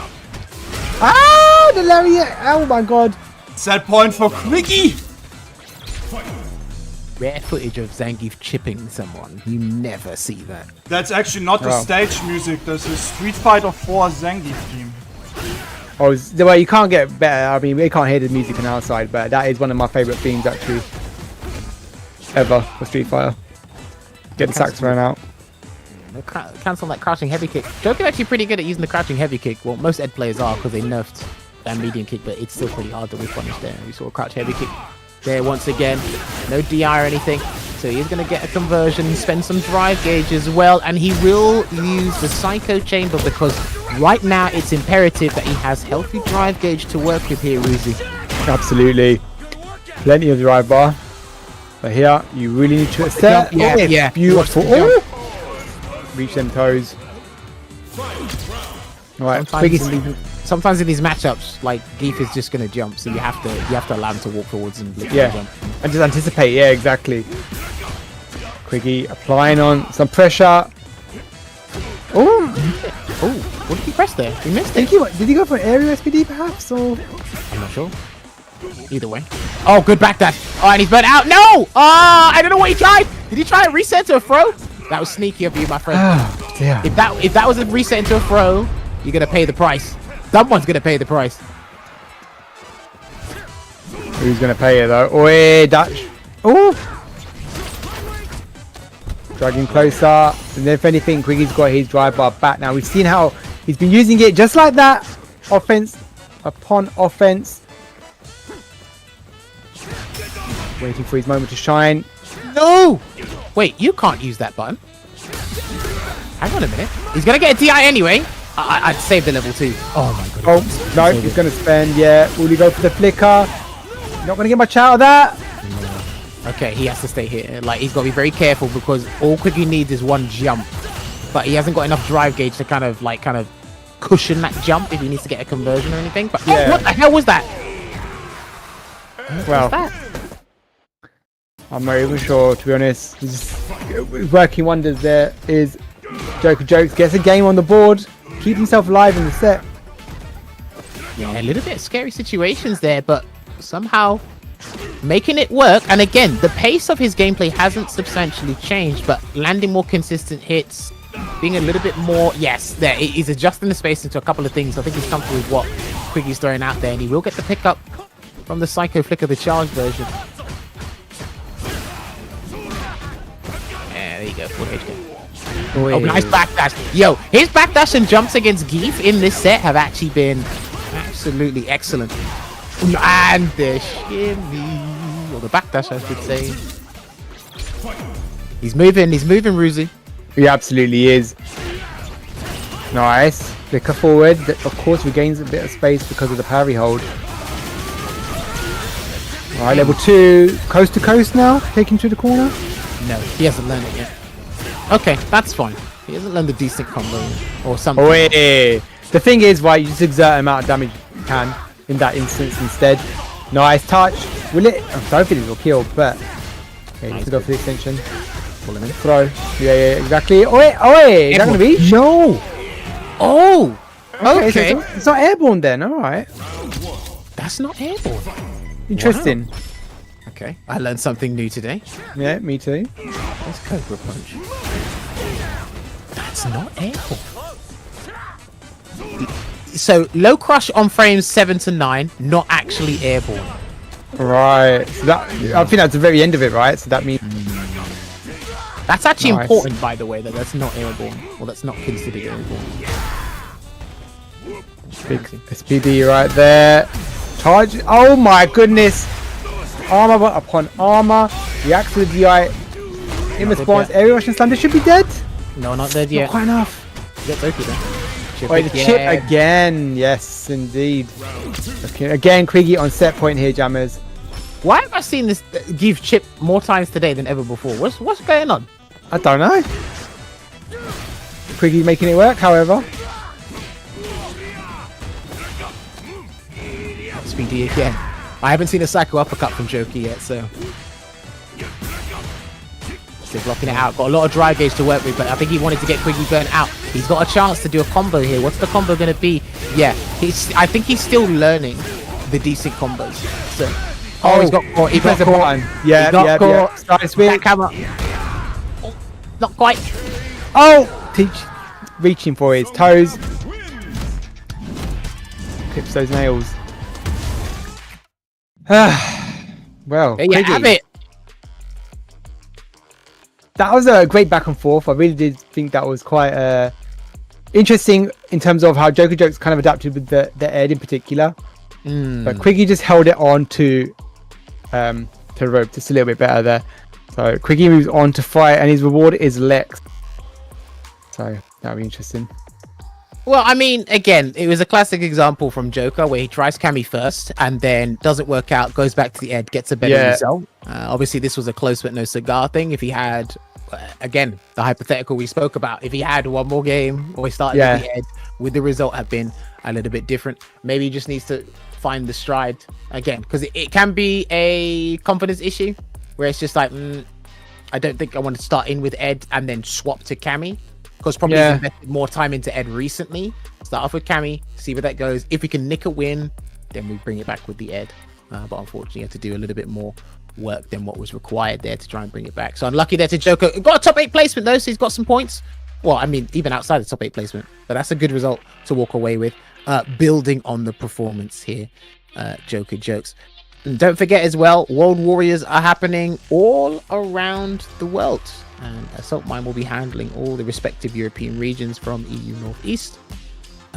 Ah, the lariat. Oh my god. Set point for Quiggy. Rare footage of Zangief chipping someone. You never see that. That's actually not the stage music. That's the Street Fighter 4 Zangief theme. Oh, well, you can't get better. I mean, we can't hear the music on our side, but that is one of my favourite themes actually ever for Street Fighter. Get the saxophone out. Cancel that crouching heavy kick. Joker's actually pretty good at using the crouching heavy kick. Well, most Ed players are because they nerfed that medium kick, but it's still pretty hard to whiff punish there. We saw a crouch heavy kick there once again. No DI or anything. So he's going to get a conversion, spend some drive gauge as well, and he will use the Psycho Chamber because right now it's imperative that he has healthy drive gauge to work with here, Ruzi. Absolutely. Plenty of drive bar. But here, you really need to accept. Yeah. Beautiful. Oh. Reach them toes. Alright, sometimes in these matchups, like Geef is just gonna jump, so you have to allow him to walk forwards and jump. And just anticipate. Yeah, exactly. Quiggy applying on some pressure. Oh, what did he press there? He missed it. Did he go for an aerial SPD perhaps? Or I'm not sure. Either way. Oh, good backdash. Oh, and he's burnt out. No! I don't know what he tried. Did he try a reset to a throw? That was sneaky of you, my friend. Oh, dear. If that was a reset into a throw, you're gonna pay the price. Someone's gonna pay the price. Who's gonna pay it though? Oh, dash. Oh! Dragging closer. And if anything, Quiggy's got his drive bar back now. We've seen how he's been using it just like that. Offense upon offense. Waiting for his moment to shine. No! Wait, you can't use that button. Hang on a minute. He's gonna get a DI anyway. I'd save the level 2. Oh my god. Oh, no, he's gonna spend, yeah. Will he go for the flicker? Not gonna get much out of that. Okay, he has to stay here. Like, he's got to be very careful because all Quiggy needs is one jump. But he hasn't got enough drive gauge to kind of cushion that jump if he needs to get a conversion or anything. But yeah. Oh, what the hell was that? Well, that? I'm not even sure, to be honest. He's just working wonders there. Is Joker Jokes gets a game on the board, keeps himself alive in the set. Yeah, a little bit of scary situations there, but somehow making it work. And again, the pace of his gameplay hasn't substantially changed, but landing more consistent hits, being a little bit more, yes, there, he's adjusting the space into a couple of things. I think he's comfortable with what Quiggy's throwing out there, and he will get the pickup from the Psycho Flicker, the charge version. Yeah, there you go, 4 HP. Oh, nice backdash. Yo, his backdash and jumps against Geef in this set have actually been absolutely excellent. And the shimmy, or the backdash, I should say. He's moving, Ruzi. He absolutely is. Nice. Flicker forward. Of course, regains a bit of space because of the parry hold. Alright, level 2. Coast to coast now. Taking to the corner. No, he hasn't learned it yet. Okay, that's fine. He hasn't learned the decent combo or something. Oh, yeah. The thing is, right, you just exert the amount of damage you can in that instance instead. Nice touch. Will it? I don't think it will kill, but okay, nice. To go for the extension. Pull him in. Throw. Yeah, exactly. Oh, is that gonna be? No. Oh. Okay. So it's not airborne then. All right. That's not airborne. Interesting. Wow. Okay, I learned something new today. Yeah, me too. Let's Cobra Punch. That's not airborne. So low crush on frames 7 to 9, not actually airborne. Right. So that, I think that's the very end of it, right? So that means that's actually important, by the way, that that's not airborne, or that's not considered airborne. Big SPD right there. Charge. Oh my goodness. Armor upon armor. Reacts to the DI. In response, aerial rush and thunder should be dead. No, not dead yet. Not quite enough. Get Broki there. Wait, the chip again. Yes, indeed. Okay, again, Quiggy on set point here, jammers. Why have I seen this give chip more times today than ever before? What's going on? I don't know. Quiggy making it work, however. Speedy again. I haven't seen a Psycho Uppercut from Jokey yet, so still blocking it out. Got a lot of drive gauge to work with, but I think he wanted to get Quiggy burnt out. He's got a chance to do a combo here. What's the combo going to be? Yeah, I think he's still learning the decent combos. So, he's got caught. He got caught. Yeah, got caught. Back camera. Oh, not quite. Oh, reaching for his toes. Clips those nails. Well, there you have it. That was a great back and forth. I really did think that was quite interesting in terms of how Joker Jokes kind of adapted with the Ed in particular. But Quiggy just held it on to the rope just a little bit better there. So Quiggy moves on to fight, and his reward is Lex. So that'll be interesting. Well, I mean, again, it was a classic example from Joker where he tries Cammy first and then doesn't work out, goes back to the Ed, gets a better result. Obviously, this was a close but no cigar thing. If he had, again, the hypothetical we spoke about, if he had one more game or he started with the Ed, would the result have been a little bit different? Maybe he just needs to find the stride again, because it can be a confidence issue where it's just like, I don't think I want to start in with Ed and then swap to Cammy. Because probably he's invested more time into Ed recently. Start off with Cammy, see where that goes. If we can nick a win, then we bring it back with the Ed. But unfortunately, you have to do a little bit more work than what was required there to try and bring it back. So unlucky there to Joker. Got a top 8 placement though, so he's got some points. Well, I mean, even outside the top 8 placement. But that's a good result to walk away with. Building on the performance here, Joker jokes. And don't forget as well, World Warriors are happening all around the world. And Saltmine will be handling all the respective European regions from EU Northeast,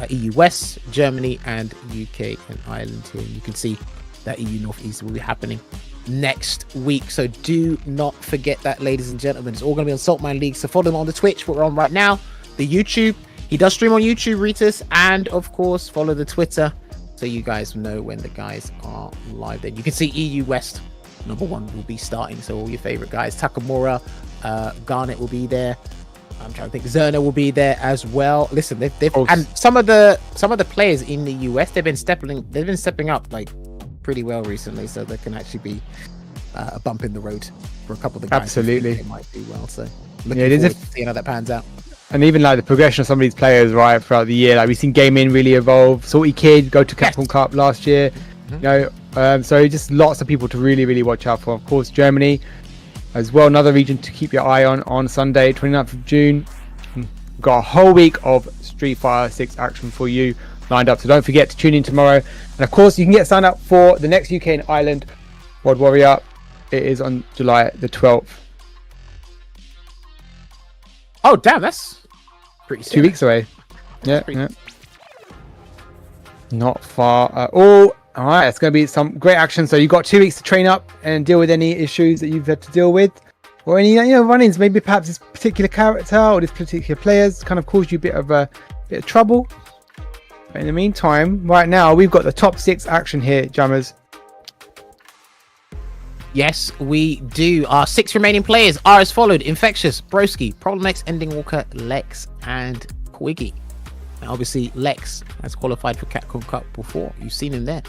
EU West, Germany, and UK and Ireland here. You can see that EU Northeast will be happening next week. So do not forget that, ladies and gentlemen. It's all going to be on Saltmine League. So follow them on the Twitch, what we're on right now, the YouTube. He does stream on YouTube, Ritus, and of course, follow the Twitter so you guys know when the guys are live. Then you can see EU West #1 will be starting. So all your favorite guys, Takamura, Garnet will be there. I'm trying to think. Zerna will be there as well. Listen, they've and some of the players in the US, they've been stepping up like pretty well recently, so there can actually be a bump in the road for a couple of the guys. Absolutely, they might do well. So looking forward to seeing how that pans out. And even like the progression of some of these players, right, throughout the year. Like we've seen Gaming really evolve. Salty Kid go to Capcom Cup last year. You know, so just lots of people to really watch out for. Of course, Germany as well, another region to keep your eye on Sunday, 29th of June. We've got a whole week of Street Fighter 6 action for you lined up. So don't forget to tune in tomorrow. And of course, you can get signed up for the next UK and Ireland World Warrior. It is on July the 12th. Oh, damn, that's pretty soon. 2 weeks away. Yeah. Not far at all. All right, it's going to be some great action. So you've got 2 weeks to train up and deal with any issues that you've had to deal with, or any run-ins. Maybe perhaps this particular character or this particular players kind of caused you a bit of trouble. But in the meantime, right now we've got the top 6 action here, Jammers. Yes, we do. Our 6 remaining players are as followed: Infectious, Broki, Problem X, Ending Walker, Lex, and Quiggy. Now, obviously, Lex has qualified for Capcom Cup before. You've seen him there.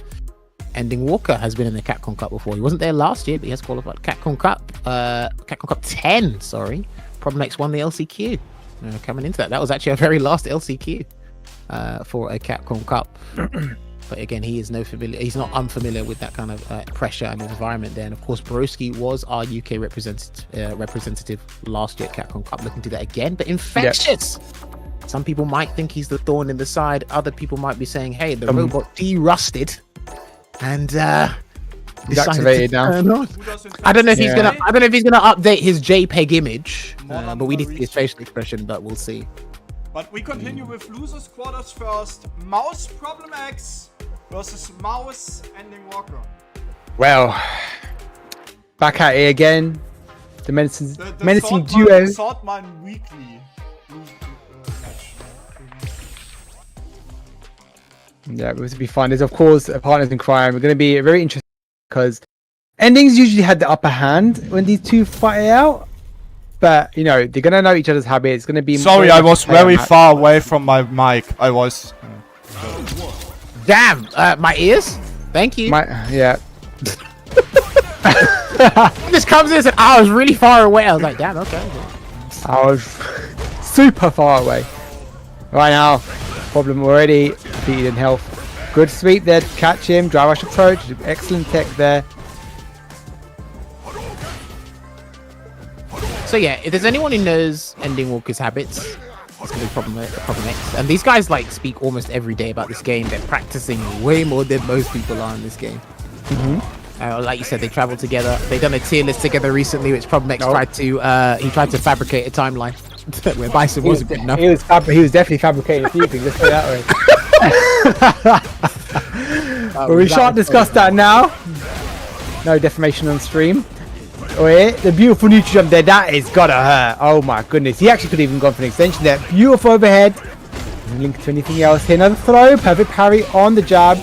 Ending Walker has been in the Capcom Cup before. He wasn't there last year, but he has qualified. Capcom Cup 10, sorry. Problem X won the LCQ. Coming into that was actually our very last LCQ for a Capcom Cup. But again, he is he's not unfamiliar with that kind of pressure and environment there. And of course, Broki was our UK representative last year at Capcom Cup. Looking to do that again, but Infectious. Yep. Some people might think he's the thorn in the side. Other people might be saying, hey, the robot de-rusted and deactivated now. I don't know if he's gonna update his JPEG image, but we need to see his facial expression, but we'll see. But we continue with losers quarters first. Mouse Problem X versus Mouse Ending Walker. Well, back at it again. The menacing duo. Saltmine weekly match. Yeah, it would be fun. There's of course partners in crime. We're going to be very interesting because endings usually had the upper hand when these two fight it out. But you know they're gonna know each other's habits. It's gonna be. Sorry, I was very far away from my mic. I was. Damn, my ears. Thank you. Yeah. This comes in and said, I was really far away. I was like, damn, okay. I was super far away. Right now, Problem already defeated in health. Good sweep there to catch him. Dry rush approach. Excellent tech there. So yeah, if there's anyone who knows Ending Walker's habits, it's gonna be Problem X. And these guys like speak almost every day about this game. They're practicing way more than most people are in this game. Like you said, they travel together. They've done a tier list together recently, which Problem X tried to fabricate a timeline where Bison wasn't good enough. He was definitely fabricating a few things. Let's put it that way. But we shan't discuss that now. No defamation on stream. Wait, the beautiful neutral jump there, that is gotta hurt. Oh my goodness, he actually could have even gone for an extension there. Beautiful overhead, link to anything else here. Another throw. Perfect parry on the jab.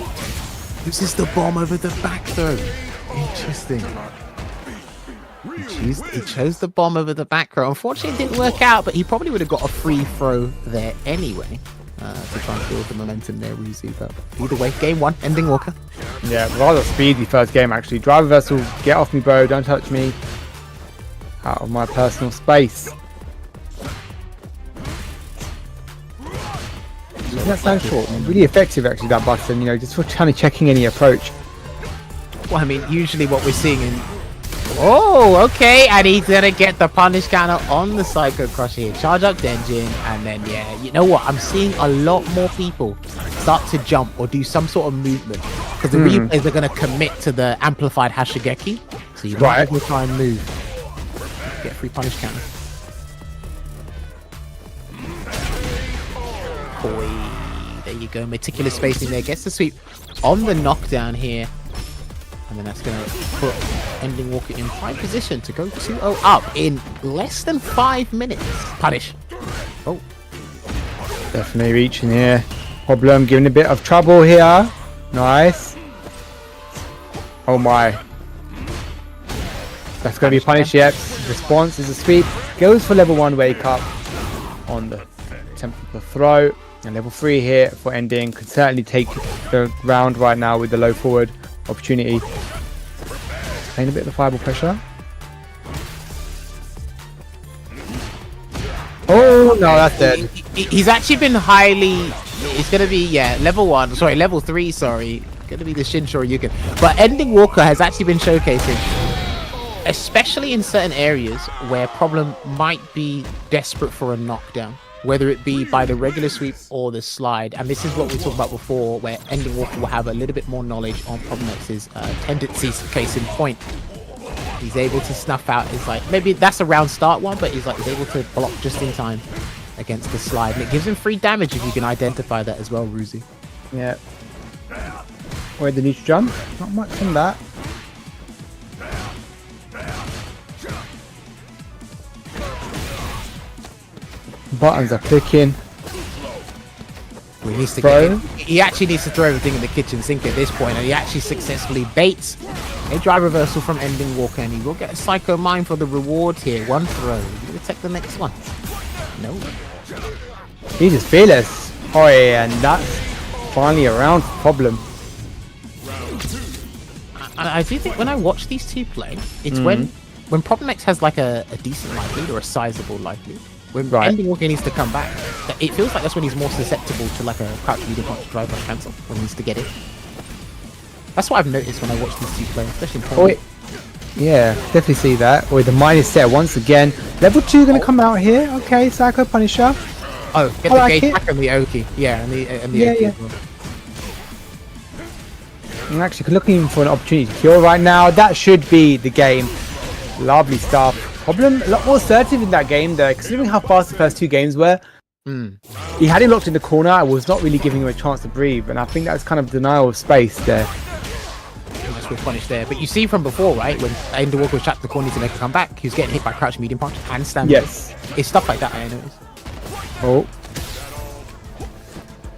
Uses the bomb over the back throw. Interesting. He chose the bomb over the back throw. Unfortunately, it didn't work out, but he probably would have got a free throw there anyway. To try and build the momentum there, Ruzi. But either way, game 1, ending Walker. Yeah, rather speedy first game actually. Drive reversal, get off me, bro. Don't touch me. Out of my personal space. Doesn't that sound short? Really effective actually, that Bison, you know, just for kind of checking any approach. Well, I mean, usually what we're seeing in... Oh, okay, and he's gonna get the punish counter on the Psycho Crusher here. Charge up Denjin, and then, yeah, you know what? I'm seeing a lot more people start to jump or do some sort of movement. Because the replays are gonna commit to the amplified Hashigeki. So you might have to try and move. Get a free punish counter. Boy, there you go. Meticulous spacing there. Gets the sweep on the knockdown here. And then that's going to put Ending Walker in prime position to go 2-0 up in less than 5 minutes. Punish. Oh. Definitely reaching here. Problem, giving a bit of trouble here. Nice. Oh my. That's going to be punished, yep. Response is a sweep. Goes for level 1 wake up on the attempt of the throw. And level 3 here for Ending. Could certainly take the round right now with the low forward opportunity. Playing a bit of the fireball pressure. Oh no, that's dead. He's actually been highly... It's going to be, yeah, level 3, sorry. Going to be the Shin Shoryuken. But Ending Walker has actually been showcasing, especially in certain areas where Problem might be desperate for a knockdown, whether it be by the regular sweep or the slide. And this is what we talked about before, where Ending Walker will have a little bit more knowledge on Problem X's tendencies. Case in point, he's able to snuff out his, like, maybe that's a round start one, but he's able to block just in time against the slide, and it gives him free damage if you can identify that as well, Ruzi. Yeah. Where'd the neutral jump? Not much on that. Buttons are clicking. He needs to he actually needs to throw everything in the kitchen sink at this point, and he actually successfully baits a drive reversal from Ending Walker, and he will get a Psycho Mine for the reward here. One throw. Will he take the next one? No. He's just fearless. Oh yeah, and that's finally a round Problem. I do think when I watch these two play, it's when Problem X has like a decent life lead or a sizable life lead. When Ending Walker needs to come back, it feels like that's when he's more susceptible to like a crouch medium punch drive rush cancel when he needs to get it. That's what I've noticed when I watch these two play, especially in tournament. Yeah, definitely see that. Or the mine is set once again. Level 2 going to come out here. Okay, Psycho Punisher. Oh, get the gauge back on the Oki. Yeah, and the Oki as well. I'm actually looking for an opportunity to kill right now. That should be the game. Lovely stuff. Problem, a lot more assertive in that game there, considering how fast the first 2 games were. He had him locked in the corner. I was not really giving him a chance to breathe, and I think that's kind of denial of space there. Nice with punish there, but you see from before, right, when Ending Walker was trapped in the corner to make a comeback, he was getting hit by crouch medium punch and stand. Yes, it's stuff like that I noticed. Oh,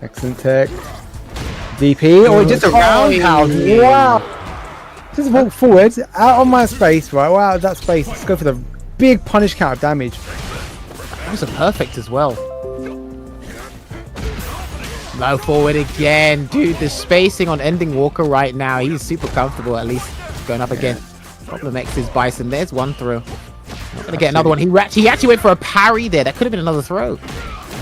excellent tech. DP, or just a roundhouse. Wow. Just walk forward, out of my space, right? Wow, that space. Let's go for the big punish count of damage. That was a perfect as well. Low forward again. Dude, the spacing on Ending Walker right now, he's super comfortable, at least going up again. Problem X is Bison. There's one throw. Not gonna get another one. He actually went for a parry there. That could have been another throw.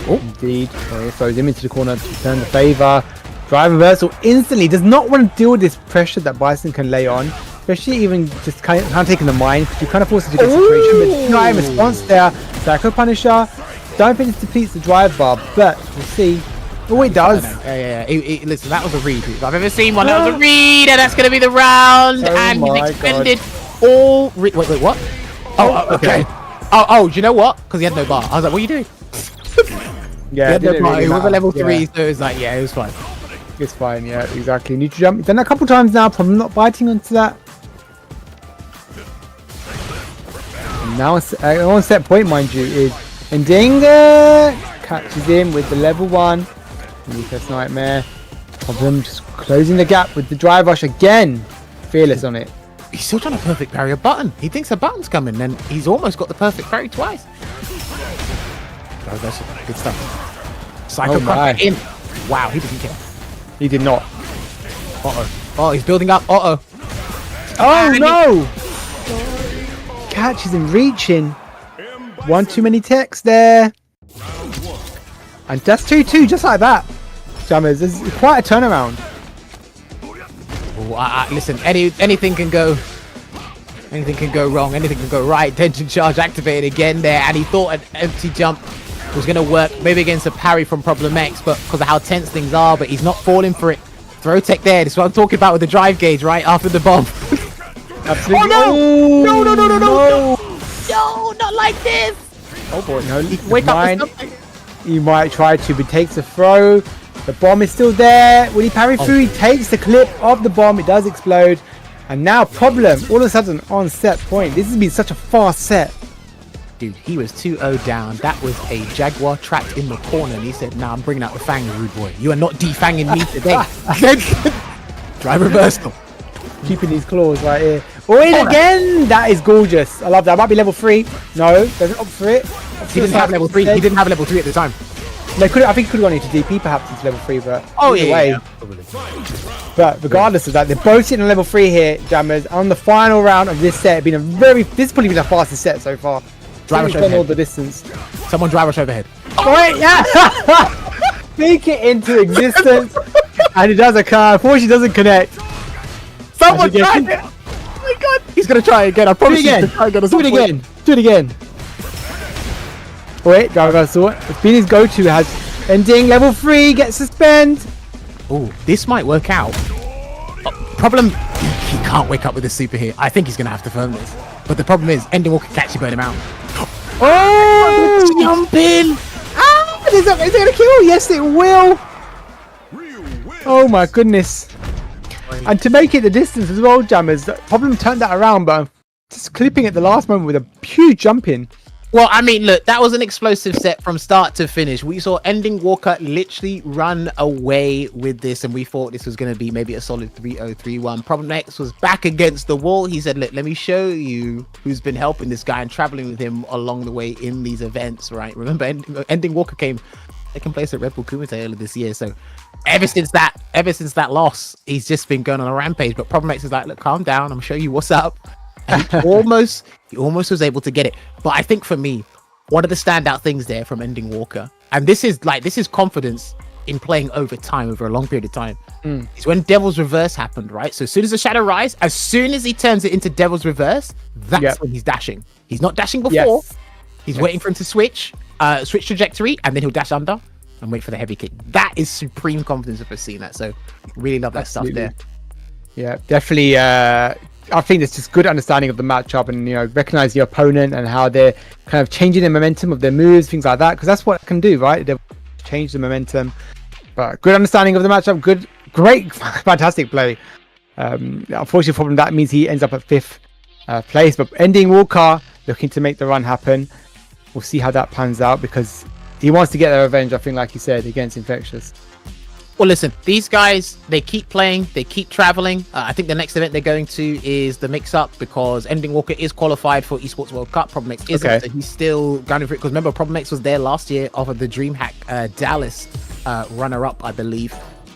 Oh, indeed. He throws him into the corner to return the favor. Drive reversal instantly. Does not want to deal with this pressure that Bison can lay on, especially even just kind of taking the mine, because you kind of force it to get situation. But not in response there. Psycho Punisher. Don't think this depletes the drive bar, but we'll see. Oh, it does. Yeah. Listen, that was a read. If I've ever seen one, that was a read, and that's going to be the round. And he's expended all. Wait, what? Oh, okay. Oh, do you know what? Because he had no bar. I was like, what are you doing? Yeah, it was a level 3, so it was like, yeah, it was fine. It's fine, yeah, exactly. Neutral jump. Done that a couple times now. Problem not biting onto that. And now on set point, mind you, is Ending catches him with the level 1. Test Nightmare. Problem just closing the gap with the drive rush again. Fearless on it. He's still trying to perfect parry a button. He thinks a button's coming, and he's almost got the perfect parry twice. That's good stuff. Psycho Crunch in. Wow, he didn't kill. He did not. Oh, he's building up. Oh no! Catches him reaching. One too many techs there. And that's 2-2 just like that. Jammers, this is quite a turnaround. Listen, anything can go. Anything can go wrong. Anything can go right. Tension charge activated again there, and he thought an empty jump was going to work, maybe against a parry from Problem X, but because of how tense things are, but he's not falling for it. Throw tech there. This is what I'm talking about with the drive gauge, right after the bomb. Absolutely. Oh no! No, not like this. Oh boy, no. Wake up with something. He might try to, but takes a throw. The bomb is still there. Will he parry through? He takes the clip of the bomb. It does explode. And now Problem, all of a sudden, on set point. This has been such a fast set. Dude, he was 2-0 down. That was a Jaguar trapped in the corner. And he said, nah, I'm bringing out the fangs, rude boy. You are not defanging me today. Drive reversal. Keeping these claws right here. Oh, in again! That is gorgeous. I love that. Might be level 3. No, doesn't opt for it. He didn't have level 3. He didn't have level 3 at the time. No, I think he could have gone into DP perhaps into level 3, but yeah. But regardless of that, they're both sitting on level 3 here, Jammers. On the final round of this set, this has probably been the fastest set so far. Drive rush overhead. All the distance. Someone drive rush overhead. Oh wait, yeah! Speak it into existence, and it does occur. Unfortunately, it doesn't connect. Someone tried it! Oh my god! He's gonna try again. I promise you. Do it again. Wait, drive reversal. It's been his go-to. Has ending level 3. Get suspend. Oh, this might work out. Problem. He can't wake up with a super here. I think he's gonna have to firm this. But the problem is, ending walk can catch you, burn him out. Oh! Jump in! Ah! Is it gonna kill? Yes, it will. Oh my goodness! And to make it the distance as well, Jammers. Problem turned that around, but just clipping at the last moment with a huge jump in. Well, I mean, look, that was an explosive set from start to finish. We saw Ending Walker literally run away with this, and we thought this was going to be maybe a solid 3-0, 3-1. Problem X was back against the wall. He said, look, let me show you who's been helping this guy and traveling with him along the way in these events, right? Remember, Ending Walker came second place at Red Bull Kumite earlier this year. So ever since that loss, he's just been going on a rampage. But Problem X is like, look, calm down. I'm showing you what's up. And he almost was able to get it. But I think for me, one of the standout things there from Ending Walker, and this is confidence in playing over time, over a long period of time, is when Devil's Reverse happened, right? So as soon as the Shadow Rise, as soon as he turns it into Devil's Reverse, that's when he's dashing. He's not dashing before. Yes. He's waiting for him to switch trajectory, and then he'll dash under and wait for the heavy kick. That is supreme confidence if I've seen that. So really love that stuff there. Yeah, definitely. I think it's just good understanding of the matchup and, recognize the opponent and how they're kind of changing the momentum of their moves, things like that, because that's what it can do, right? They change the momentum. But good understanding of the matchup, great, fantastic play. Unfortunately for him, that means he ends up at 5th place. But Ending Walker looking to make the run happen. We'll see how that pans out because he wants to get their revenge, I think, like you said, against Infectious. Well, listen, these guys, they keep playing, they keep traveling. I think the next event they're going to is the mix-up because Ending Walker is qualified for Esports World Cup. Problem X isn't, so he's still going for it. Because remember, Problem X was there last year off of the DreamHack Dallas runner-up, I believe.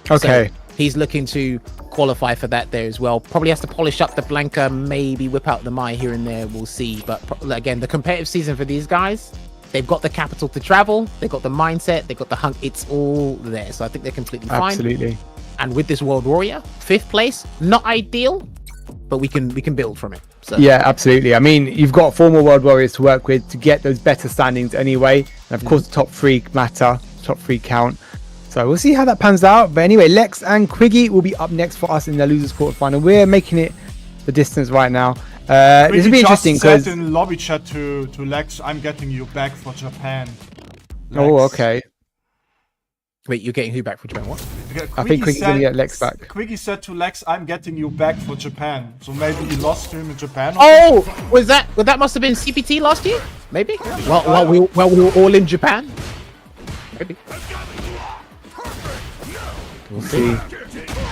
Okay. So he's looking to qualify for that there as well. Probably has to polish up the Blanca, maybe whip out the Mai here and there. We'll see. But again, the competitive season for these guys, they've got the capital to travel, they've got the mindset, they've got the hunt, it's all there. So I think they're completely fine. Absolutely. And with this World Warrior, 5th place, not ideal, but we can build from it. So yeah, absolutely. I mean, you've got 4 more World Warriors to work with to get those better standings anyway. And of course, the top 3 matter, top 3 count. So we'll see how that pans out. But anyway, Lex and Quiggy will be up next for us in the losers quarterfinal. We're making it the distance right now. This will be interesting because in lobby chat to Lex, I'm getting you back for Japan. Lex. Oh, okay. Wait, you're getting who back for Japan? What? I think Quiggy's gonna get Lex back. Quiggy said to Lex, I'm getting you back for Japan. So maybe he lost to him in Japan. Oh, was that must have been CPT last year? Maybe. Well, we were all in Japan. Maybe. We'll see.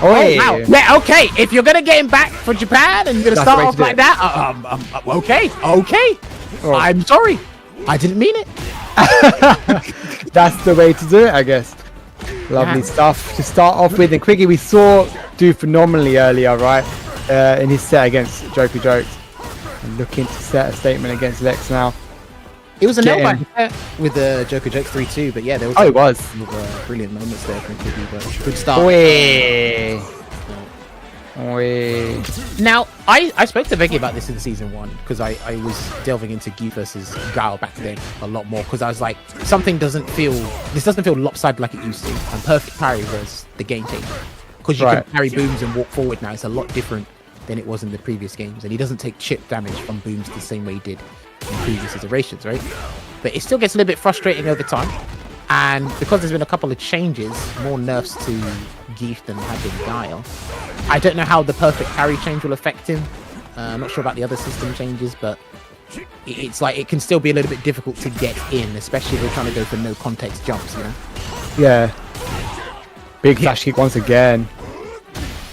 Oh, wow. Yeah, okay. If you're gonna get him back for Japan and you're gonna start off like that, okay. Oh. I'm sorry. I didn't mean it. That's the way to do it, I guess. Lovely stuff to start off with. And Quiggy, we saw do phenomenally earlier, right? In his set against Joker Jokes. And looking to set a statement against Lex now. It was a nail biter with the Joker Jokes 3-2, but yeah, there was it was brilliant moments there from Quiggy, but good start. Now, I spoke to Becky about this in season 1 because I was delving into Guile versus Guile back then a lot more because I was like, this doesn't feel lopsided like it used to. And perfect parry was the game changer because you can parry booms and walk forward now. It's a lot different than it was in the previous games, and he doesn't take chip damage from booms the same way he did in previous iterations, right? But it still gets a little bit frustrating over time, and because there's been a couple of changes, more nerfs to Zangief than had been Guile. I don't know how the perfect parry change will affect him. I'm not sure about the other system changes, but it's like it can still be a little bit difficult to get in, especially if you're trying to go for no context jumps, you know? Yeah. Big flash kick once again.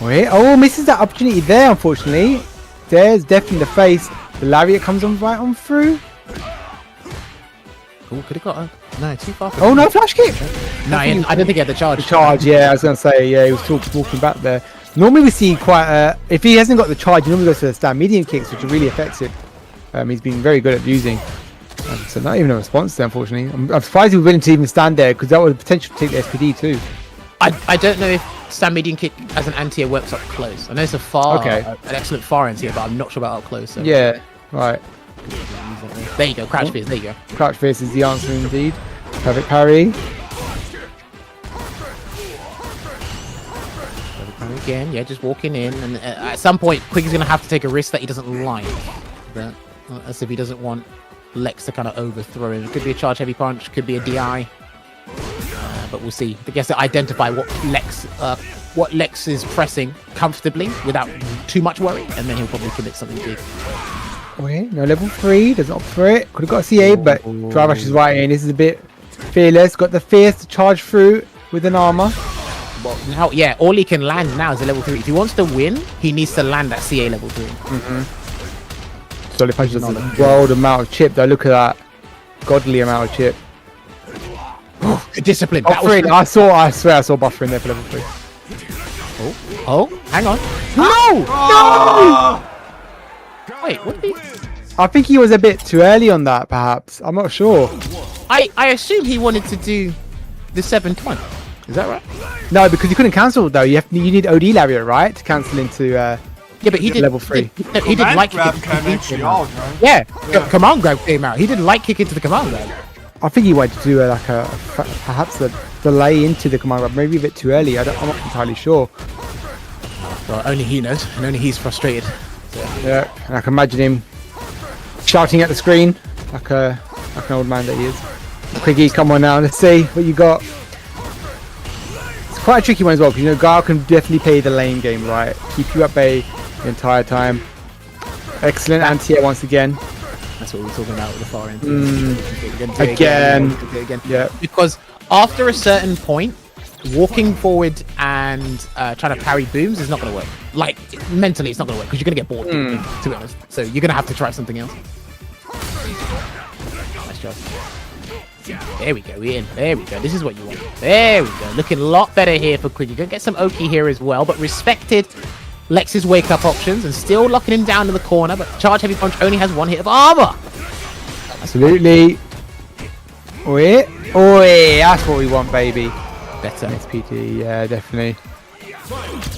Misses that opportunity there, unfortunately. There's definitely the face. The lariat comes on right on through. Oh, could have got a... No, too far. Oh, no flash kick. No, I don't think he had the charge. Yeah, I was going to say, yeah, he was walking back there. Normally we see quite if he hasn't got the charge, he normally goes for the stand medium kicks, which are really effective. He's been very good at using. So not even a response there, unfortunately. I'm surprised he was willing to even stand there, because that would have potential to take the SPD too. I don't know if stand medium kick as an anti-air works up close. I know it's an excellent far anti-air, but I'm not sure about up close. So. Yeah, right. There you go, crouch fierce, there you go. Crouch fierce is the answer indeed. Perfect parry. Again, yeah, just walking in, and at some point, Quiggy's going to have to take a risk that he doesn't like. But, as if he doesn't want Lex to kind of overthrow him. It could be a charge heavy punch, could be a DI. But we'll see. I guess to identify what Lex is pressing comfortably without too much worry, and then he'll probably commit something big. Okay, no level 3, doesn't opt for it. Could have got a CA, but Drive Rush is right in. This is a bit fearless. Got the fierce to charge through with an armor. Well, now, yeah, all he can land now is a level 3. If he wants to win, he needs to land at CA level 3. Solid punch does a world amount of chip, though. Look at that. Godly amount of chip. Discipline. I swear I saw buffer in there for level 3. Oh, hang on. No! Wait, what did he... I think he was a bit too early on that, perhaps. I'm not sure. I assume he wanted to do the 720. Is that right? No, because you couldn't cancel though. You need OD Lariat, right, to cancel into yeah, but he did level 3. He did like grab came actually out, right? Yeah, command grab came out. He didn't like kick into the command grab. I think he wanted to do perhaps a delay into the command grab, maybe a bit too early. I'm not entirely sure. Well, only he knows, and only he's frustrated. So. Yeah, and I can imagine him shouting at the screen like an old man that he is. Quiggy, come on now, let's see what you got. It's quite a tricky one as well, because Guile can definitely play the lane game, right? Keep you at bay the entire time. Excellent anti-air once again. That's what we're talking about with the far end. Again. Yeah. Because after a certain point, walking forward and trying to parry booms is not going to work. Like, mentally, it's not going to work, because you're going to get bored, to be honest. So you're going to have to try something else. Nice job. There we go, Ian. There we go. This is what you want. There we go. Looking a lot better here for Quiggy. Gonna get some Oki here as well, but respected Lex's wake-up options and still locking him down in the corner, but Charge Heavy Punch only has 1 hit of armor. Absolutely. Oi, that's what we want, baby. Better. SPD, yeah, definitely.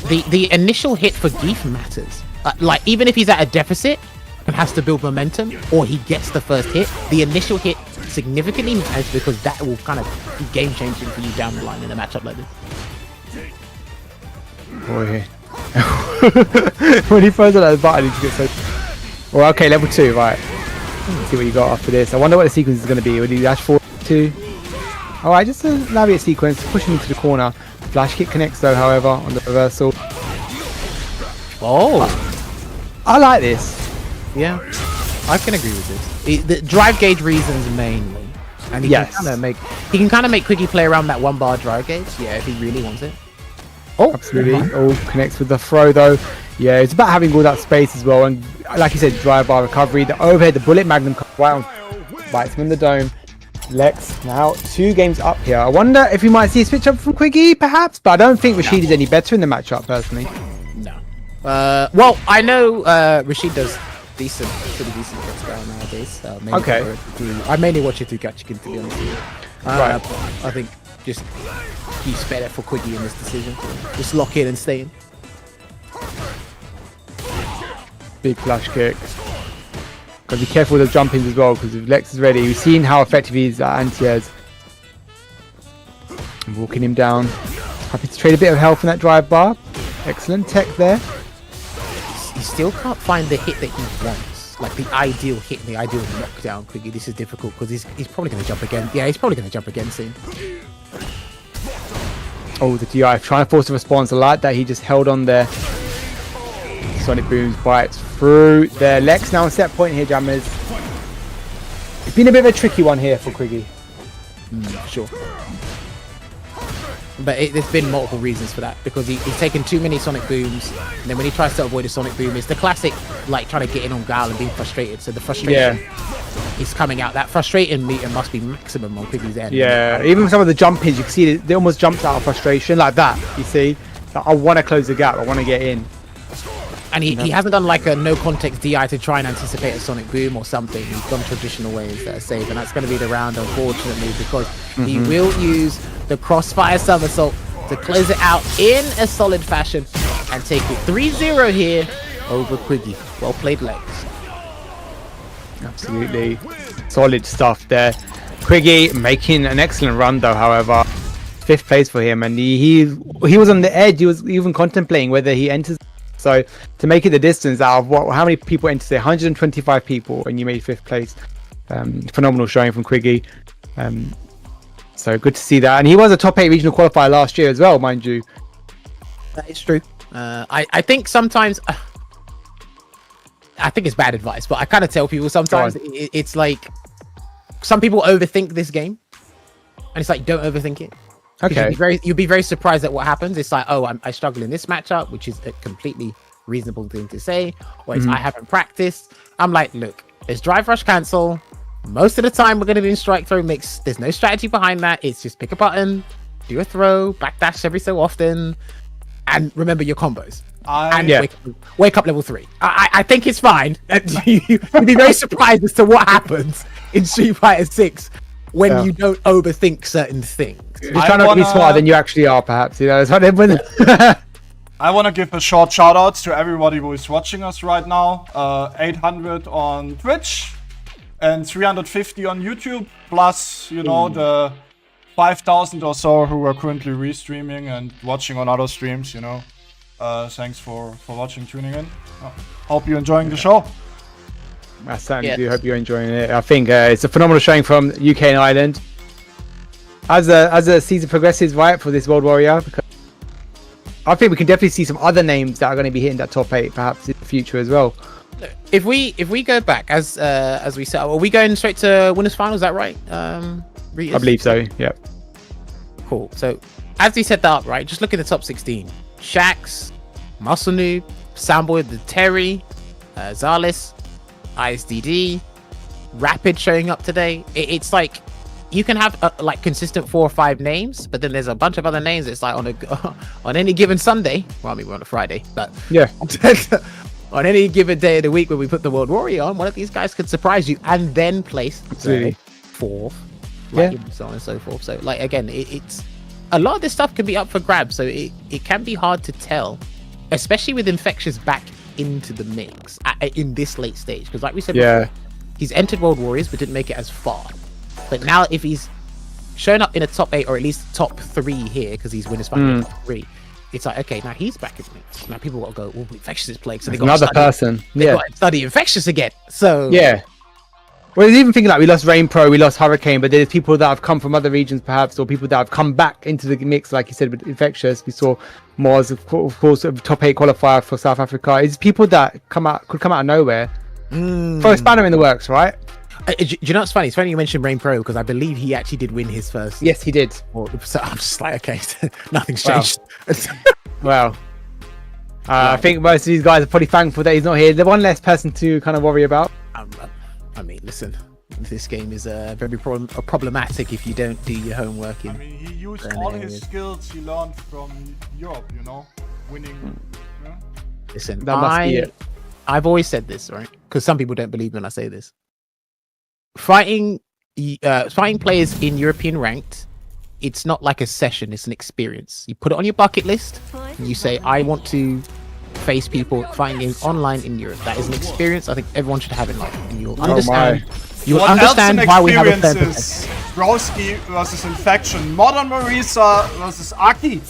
The initial hit for Zangief matters. Like, even if he's at a deficit and has to build momentum, or he gets the first hit, the initial hit significantly matters, because that will kind of be game-changing for you down the line in a matchup like this. Boy. When he throws on that button, he gets so... Well, okay, level 2, right. Let's see what you got after this. I wonder what the sequence is going to be. Will he dash forward 2? Alright, just a lariat sequence, pushing into the corner. Flash kick connects though, however, on the reversal. Oh! I like this. Yeah, I can agree with this. The drive gauge reasons mainly, and he can kind of make Quiggy play around that 1 bar drive gauge. Yeah, if he really wants it. Oh, absolutely. Oh, connects with the throw though. Yeah, it's about having all that space as well. And like you said, drive bar recovery, the overhead, the bullet magnum comes right on, bites him in the dome. Lex now 2 games up here. I wonder if we might see a switch up from Quiggy, perhaps, but I don't think Rashid is any better in the matchup personally. No. Well, I know Rashid does pretty decent against Guile nowadays. Okay. I mainly watch it through Gachikin, to be honest with you. Right. I think just he's better for Quiggy in this decision. Just lock in and stay in. Big flash kick. Gotta be careful with the jump-ins as well, because if Lex is ready, we've seen how effective he is at anti-airs. Walking him down. Happy to trade a bit of health in that drive bar. Excellent tech there. He still can't find the hit that he wants. Like the ideal hit and the ideal knockdown. Quiggy, this is difficult because he's probably going to jump again. Yeah, he's probably going to jump again soon. Oh, the DI trying to force a response. I like that he just held on there. Sonic Booms bites through there. Lex now on set point here, Jammers. It's been a bit of a tricky one here for Quiggy. Sure. But there's been multiple reasons for that, because he's taken too many Sonic Booms, and then when he tries to avoid a Sonic Boom, it's the classic, like, trying to get in on Guile and being frustrated. So the frustration is coming out. That frustrating meter must be maximum on Quiggy's end. Yeah, even some of the jump-ins, you can see they almost jumped out of frustration, like that, you see? Like, I want to close the gap, I want to get in. And he hasn't done like a no context DI to try and anticipate a Sonic Boom or something. He's gone traditional ways that are safe, and that's going to be the round, unfortunately, because he will use the crossfire somersault to close it out in a solid fashion and take it 3-0 here over Quiggy. Well played, Lex. Absolutely solid stuff there. Quiggy making an excellent run though, however. 5th place for him, and he was on the edge. He was even contemplating whether he enters. So to make it the distance out of how many people entered there? 125 people, and you made 5th place. Phenomenal showing from Quiggy. So good to see that, and he was a top 8 regional qualifier last year as well, mind you. That is true. I think sometimes I think it's bad advice, but I kind of tell people sometimes it's like some people overthink this game, and it's like, don't overthink it. Okay. You'd be very surprised at what happens. It's like, oh, I struggle in this matchup, which is a completely reasonable thing to say, or it's I haven't practiced. I'm like, look, there's drive rush cancel. Most of the time we're going to be in strike throw mix. There's no strategy behind that. It's just pick a button, do a throw, backdash every so often, and remember your combos. Wake up level 3. I think it's fine. You'd be very surprised as to what happens in Street Fighter 6 when you don't overthink certain things. You're trying to be smarter than you actually are, perhaps. You know, that's what I want to give a short shout out to everybody who is watching us right now. 800 on Twitch and 350 on YouTube, plus, you know, the 5,000 or so who are currently restreaming and watching on other streams, you know. Thanks for watching, tuning in. Hope you're enjoying the show. I certainly do hope you're enjoying it. I think it's a phenomenal showing from UK and Ireland. As the season progresses, right, for this World Warrior, because I think we can definitely see some other names that are going to be hitting that top 8 perhaps in the future as well. If we go back as we said, are we going straight to winners final? Is that right? I believe so. Yep. Cool. So as we set that up, right, just look at the top 16. Shax, Muscle Noob, Soundboy, the Terry, Zalis, ISDD, Rapid showing up today. It's like you can have like consistent 4 or 5 names, but then there's a bunch of other names. It's like on any given Sunday. Well, I mean, we're on a Friday, but yeah, on any given day of the week when we put the World Warrior on, one of these guys could surprise you and then place 4th, so on and so forth. So, like, again, it's a lot of this stuff can be up for grabs. So it can be hard to tell, especially with Infectious back into the mix in this late stage, because like we said before, he's entered World Warriors but didn't make it as far. But now if he's shown up in a top 8 or at least top 3 here, because he's winners final top 3, it's like, okay, now he's back in the mix. Now people got to go, well, Infectious is playing, so they got another person. They got to study Infectious again. So well, there's even thinking like we lost Rain Pro, we lost Hurricane, but there's people that have come from other regions perhaps, or people that have come back into the mix, like you said, with Infectious. We saw Moz, of course, a top 8 qualifier for South Africa. It's people that could come out of nowhere. Throw a spanner in the works, right? Do you know what's funny? It's funny you mentioned Rain Pro, because I believe he actually did win his first. Yes, he did. So I'm just like, okay, nothing's changed. Well, I think most of these guys are probably thankful that he's not here. They're one less person to kind of worry about. I mean, listen, this game is very problematic if you don't do your homework. I mean, he used all his skills he learned from Europe, you know, winning. Yeah? Listen, That must be it. I've always said this, right? Because some people don't believe me when I say this. Fighting players in European ranked, it's not like a session, it's an experience. You put it on your bucket list, and you say, I want to face people fighting games online in Europe. That is an experience I think everyone should have in life. And you'll understand, why we have a fair is Broki versus Infection, Modern Marisa versus Aki.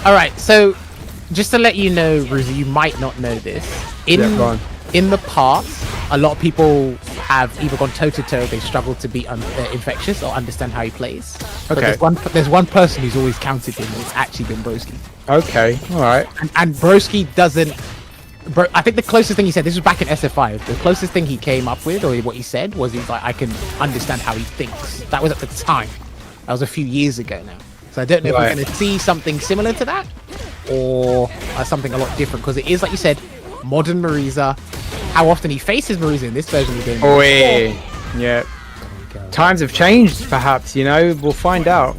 Alright, so just to let you know, Ruzi, you might not know this. In the past, a lot of people have either gone toe-to-toe, they struggle to beat Infectious or understand how he plays. Okay. But there's one person who's always counted him, and it's actually been Broki. Okay, alright. And Broki doesn't... I think the closest thing he said, this was back in SF5, the closest thing he came up with, or what he said, was he's like, I can understand how he thinks. That was at the time. That was a few years ago now. So I don't know if we're going to see something similar to that, or something a lot different, because it is, like you said, modern Marisa. How often he faces Marisa in this version of the game. Oh, yeah. Times have changed, perhaps, you know, we'll find out.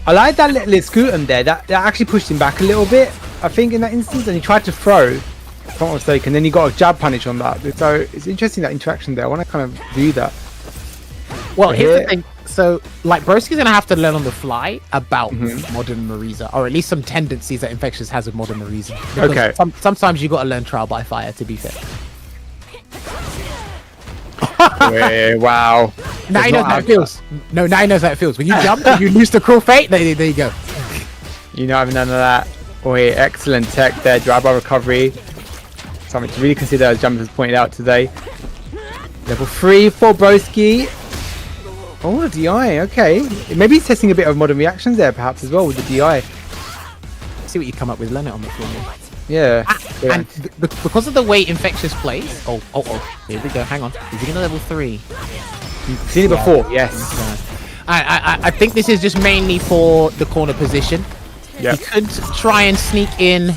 I like that little Scutum there, that actually pushed him back a little bit, I think, in that instance, and he tried to throw, if I'm not mistaken, then he got a jab punish on that. So it's interesting, that interaction there. I want to kind of do that. Well, here's the thing. So, like, Broski's gonna have to learn on the fly about modern Marisa, or at least some tendencies that Infectious has with modern Marisa. Okay. Sometimes you gotta learn trial by fire, to be fair. Wow. Now he knows how it feels. No, now he knows how it feels. When you jump, you lose to cruel fate. There you go. You know, having none of that. Excellent tech there. Drive by recovery. Something to really consider, as Jumpers has pointed out today. Level 3 for Broki. Oh, the DI. Okay. Maybe he's testing a bit of modern reactions there, perhaps, as well, with the DI. See what you come up with. Learn it on the floor. Yeah. And because of the way Infectious plays... Oh. Here we go. Hang on. Is he going to level 3? You've seen it before, yes. I think this is just mainly for the corner position. Yep. He could try and sneak in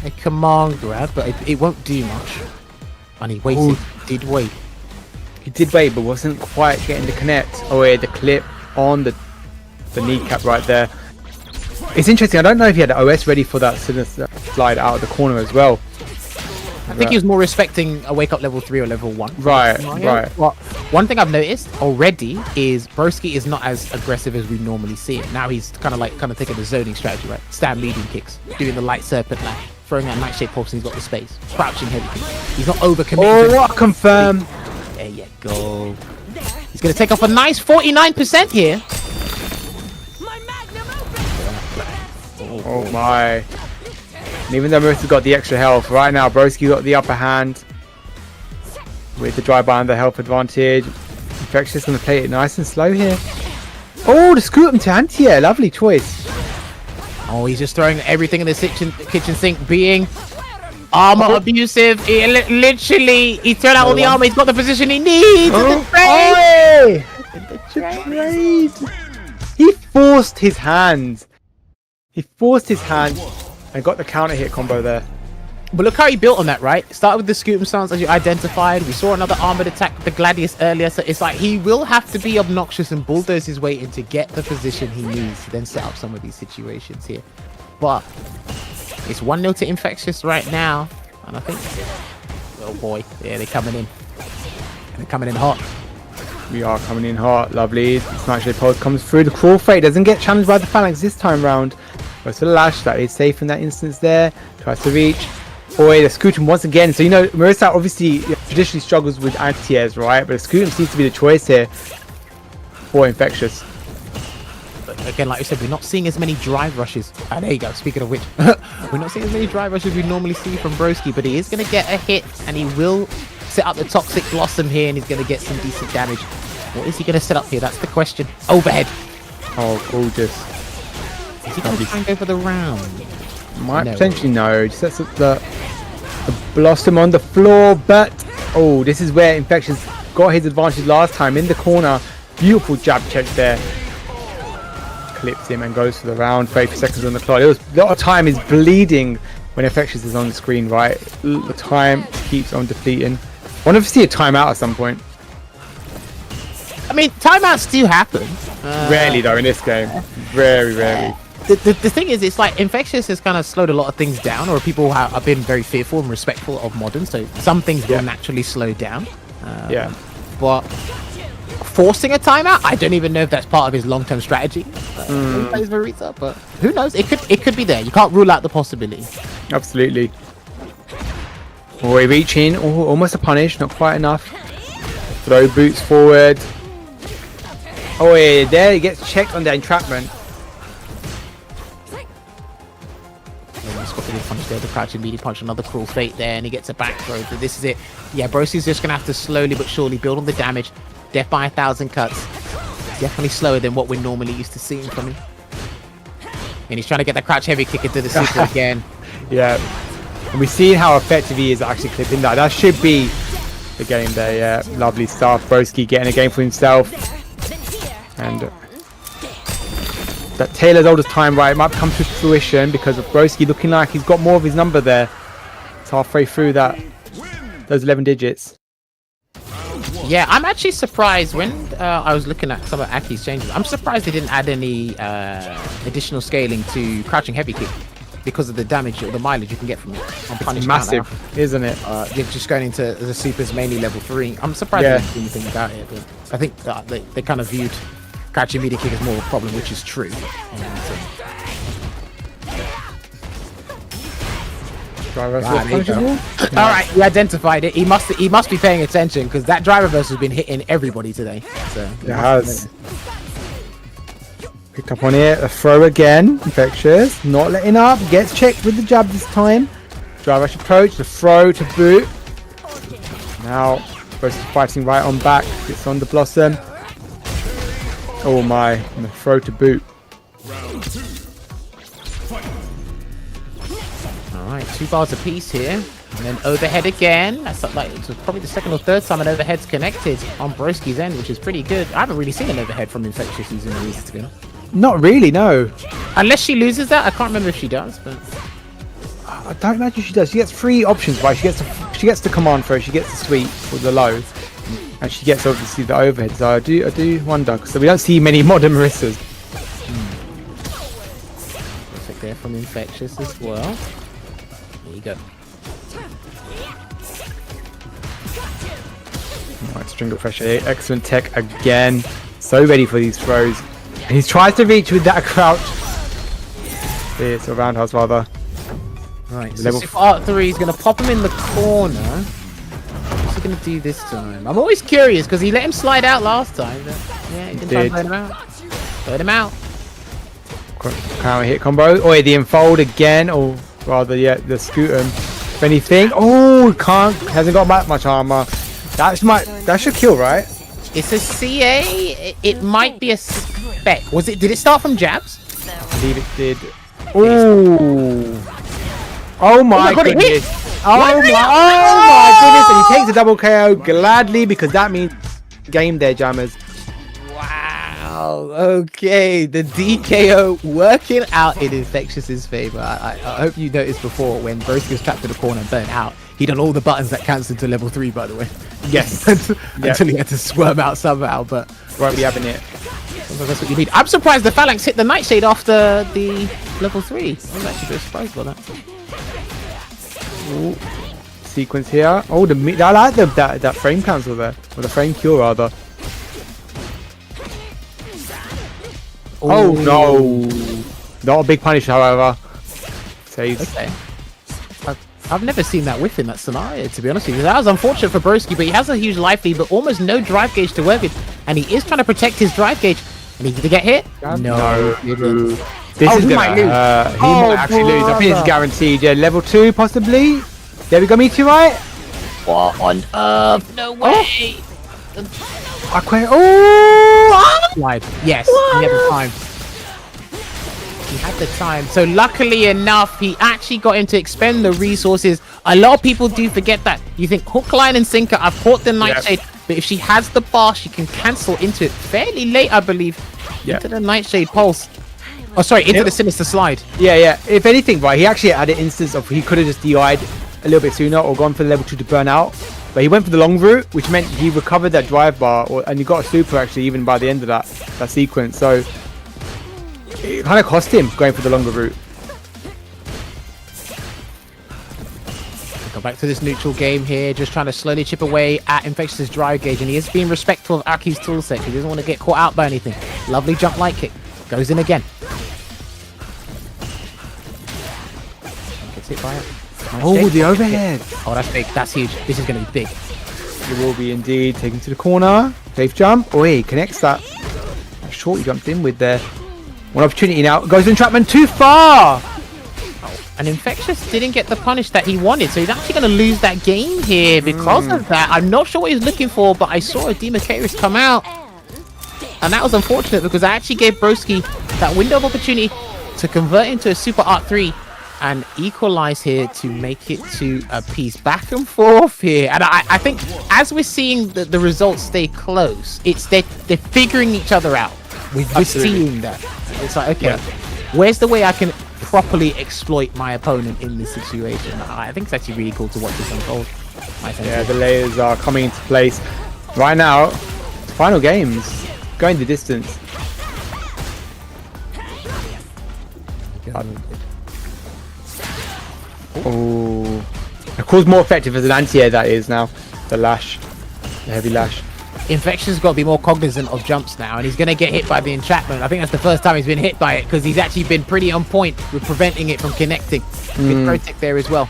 a command grab, but it won't do much. And he waited. Ooh. Did wait. He did wait, but wasn't quite getting the connect. The clip on the kneecap right there. It's interesting. I don't know if he had the OS ready for that slide out of the corner as well. I think he was more respecting a wake up level 3 or level 1. Right. Well, one thing I've noticed already is Broki is not as aggressive as we normally see it. Now he's kind of taking the zoning strategy, right? Stand leading kicks, doing the light serpent lash, throwing that nightshade pulse, and he's got the space, crouching heavy kicks. He's not overcommitting. Oh, what confirm! There you go. He's gonna take off a nice 49% here. Oh my. And even though Marisa's got the extra health, right now Broski got the upper hand with the drive-by and the health advantage. Infectious going to play it nice and slow here. Oh, the Scutum to anti-air. Lovely choice. Oh, he's just throwing everything in the kitchen sink, being armor abusive. Literally, he's thrown out all the armor. He's got the position he needs. He forced his hand. And got the counter hit combo there. But look how he built on that, right? Started with the Scutum stance, as you identified. We saw another armored attack with the Gladius earlier. So it's like he will have to be obnoxious and bulldoze his way in to get the position he needs to then set up some of these situations here. But it's 1-0 to Infectious right now. And I think... Oh boy. Yeah, they're coming in. They're coming in hot. We are coming in hot. Lovely. Nightshade pulse comes through. The cruel fate doesn't get challenged by the phalanx this time round. Goes to the lash. That is safe in that instance there. Tries to reach. Boy, the Scutum once again. So, you know, Marisa obviously traditionally struggles with anti-airs, right? But the Scutum seems to be the choice here for Infectious. But again, like I said, we're not seeing as many drive rushes. Ah, there you go. Speaking of which, we're not seeing as many drive rushes we normally see from Broki, but he is going to get a hit, and he will set up the Toxic Blossom here, and he's going to get some decent damage. What is he going to set up here? That's the question. Overhead. Oh, gorgeous. Is he going to try and go for the round? Might potentially no. Just sets up the Blossom on the floor, but oh, this is where Infectious got his advantage last time in the corner. Beautiful jab check there. clips him and goes for the round. 30 seconds on the clock. A lot of time is bleeding when Infectious is on the screen, right? The time keeps on depleting. I wonder if we see a timeout at some point. I mean, timeouts do happen. Rarely though in this game. Very rarely. The thing is, it's like Infectious has kind of slowed a lot of things down, or people have been very fearful and respectful of modern, so some things will naturally slow down. But forcing a timeout, I don't even know if that's part of his long-term strategy. He plays Marita, but who knows? It could be there. You can't rule out the possibility. Absolutely. Oh, we reach in. Oh, almost a punish, not quite enough. Throw boots forward. Oh yeah, there he gets checked on the entrapment. Punch there, the crouching meaty punch, another cruel fate there, and he gets a back throw. So this is it. Yeah, Broski's just gonna have to slowly but surely build on the damage. Death by 1,000 cuts. Definitely slower than what we're normally used to seeing from him. And he's trying to get the crouch heavy kick into the super again. Yeah, and we see how effective he is at actually clipping that. That should be the game there. Yeah, lovely stuff. Broski getting a game for himself, and that Taylor's oldest time right might come to fruition because of Broski looking like he's got more of his number there. It's halfway through those 11 digits. Yeah, I'm actually surprised when I was looking at some of Aki's changes. I'm surprised they didn't add any additional scaling to crouching heavy kick because of the damage or the mileage you can get from it. It's massive, isn't it? You're just going into the supers mainly level 3. I'm surprised they didn't do anything about it, but I think they kind of viewed crouching media kick is more of a problem, which is true. Alright, he identified it. He must be paying attention because that driver verse has been hitting everybody today. So it has. Picked up on it, a throw again. Infectious, not letting up, gets checked with the jab this time. Driver approach, the throw to boot. Now, Broski fighting right on back, gets on the Blossom. Oh my, and the throw to boot. Alright, 2 bars apiece here. And then overhead again. That's like it's probably the second or third time an overhead's connected on Broski's end, which is pretty good. I haven't really seen an overhead from Infectious using Marisa, to be honest. Not really, no. Unless she loses that. I can't remember if she does, but I don't imagine she does. She gets 3 options, right? She gets the command throw, she gets the sweep or the low. And she gets obviously the overhead, so I do wonder. So we don't see many modern Marissas. Perfect there from Infectious as well. There you go. Alright, string of pressure here. Excellent tech again. So ready for these throws. And he tries to reach with that crouch. It's a roundhouse rather. Right, so Art 3 is going to pop him in the corner. What's he going to do this time? I'm always curious because he let him slide out last time. But yeah, he didn't try to let him out. Let him out. Counter hit combo. Oh, yeah, the enfold again. Or rather, yeah, the scooter. If anything. Oh, hasn't got that much armor. That should kill, right? It's a CA. It might be a spec. Did it start from jabs? I believe it did. Oh my goodness. Oh my goodness. And he takes a double KO gladly because that means game there, Jammers. Wow. Okay. The DKO working out in Infectious's favor. I hope you noticed before when Broki was trapped in the corner and burnt out. He done all the buttons that cancelled to level 3, by the way. Yes. Until he had to squirm out somehow, but right, we having it. Sometimes that's what you need. I'm surprised the Phalanx hit the Nightshade after the level 3. I was actually a bit surprised by that. Ooh. Sequence here. Oh, I like that frame cancel there. Or the frame cure, rather. Oh, no. Not a big punish, however. Saves. Okay. I've never seen that whiff in that scenario, to be honest with you. That was unfortunate for Broski, but he has a huge life lead, but almost no drive gauge to work with. And he is trying to protect his drive gauge. And he did get hit? No. This is gonna he might actually lose. I think it's guaranteed. Yeah, level 2 possibly. There we go, Meteorite. What on earth? No way. Slide. Yes, he had the time. He had the time. So luckily enough, he actually got him to expend the resources. A lot of people do forget that. You think hook, line, and sinker. I've caught the Nightshade, but if she has the bar, she can cancel into it fairly late, I believe. Into the Nightshade pulse. Oh, sorry, into the sinister slide. Yeah. If anything, right, he actually had an instance of he could have just DI'd a little bit sooner or gone for the level 2 to burn out. But he went for the long route, which meant he recovered that drive bar, and he got a super actually even by the end of that sequence. So it kind of cost him going for the longer route. Go back to this neutral game here, just trying to slowly chip away at Infectious' drive gauge, and he is being respectful of Aki's toolset. He doesn't want to get caught out by anything. Lovely jump light kick. Goes in again. Gets hit by it. Oh, the overhead. Oh, that's big. That's huge. This is going to be big. It will be indeed. Taken to the corner. Safe jump. Oh, he connects that. Short he jumped in with there. One opportunity now. Goes entrapment too far. And Infectious didn't get the punish that he wanted, so he's actually going to lose that game here because of that. I'm not sure what he's looking for, but I saw a Democaris come out. And that was unfortunate because I actually gave Broski that window of opportunity to convert into a Super Art 3 and equalize here to make it to a piece back and forth here. And I think as we're seeing the results stay close, it's they're figuring each other out. We're seeing that. It's like, okay, where's the way I can properly exploit my opponent in this situation? I think it's actually really cool to watch this unfold. Yeah, the layers are coming into place right now. Final games going the distance. Oh, of course, more effective as an anti-air that is now. The lash, the heavy lash. Infectious got to be more cognizant of jumps now, and he's going to get hit by the entrapment. I think that's the first time he's been hit by it because he's actually been pretty on point with preventing it from connecting. Big protect there as well.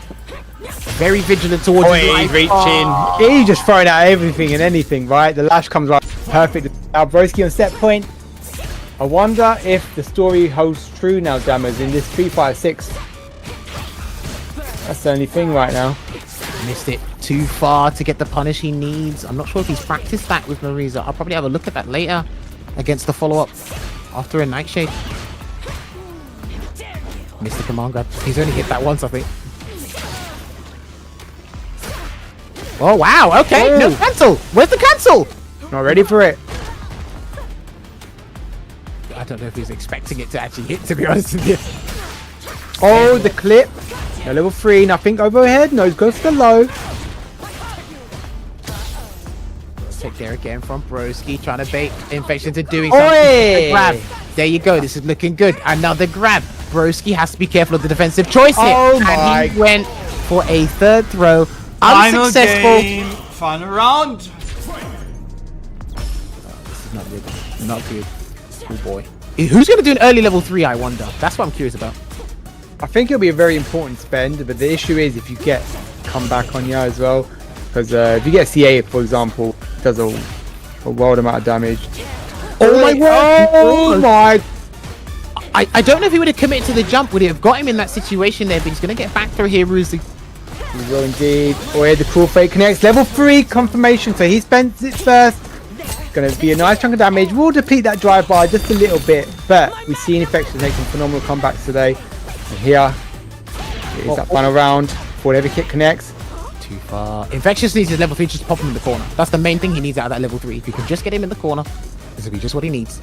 Very vigilant towards his life. Reaching. He's just throwing out everything and anything, right? The lash comes right perfect. Now Broski on set point. I wonder if the story holds true now, Dammers, in this 3-5-6. That's the only thing right now. Missed it too far to get the punish he needs. I'm not sure if he's practiced that with Marisa. I'll probably have a look at that later against the follow-up after a Nightshade. Missed the command grab. He's only hit that once, I think. Oh, wow. Okay. Oh. No cancel. Where's the cancel? Not ready for it. I don't know if he's expecting it to actually hit, to be honest with you. Oh, the clip. No, level 3, nothing overhead. No, goes for the low. Take there again from Broski, trying to bait Infection to doing something. Grab. There you go. This is looking good. Another grab. Broski has to be careful of the defensive choice here. Oh and he went for a third throw. Unsuccessful. Game. Final round. This is not good. Not good. Oh boy. Who's going to do an early level 3, I wonder? That's what I'm curious about. I think it'll be a very important spend, but the issue is if you get comeback on you as well. Because if you get CA, for example, it does a world amount of damage. Oh my word! Oh my! I don't know if he would have committed to the jump. Would he have got him in that situation there? But he's going to get back through here, Ruzi. He will indeed. Oh, yeah, the cool fake connects. Level 3 confirmation. So he spends it first. Going to be a nice chunk of damage. We'll deplete that drive bar just a little bit. But we see Infectious make some phenomenal comebacks today. And here is that final round. Before every kick connects. Too far. Infectious needs his level 3, just pop him in the corner. That's the main thing he needs out of that level 3. If you can just get him in the corner, this will be just what he needs.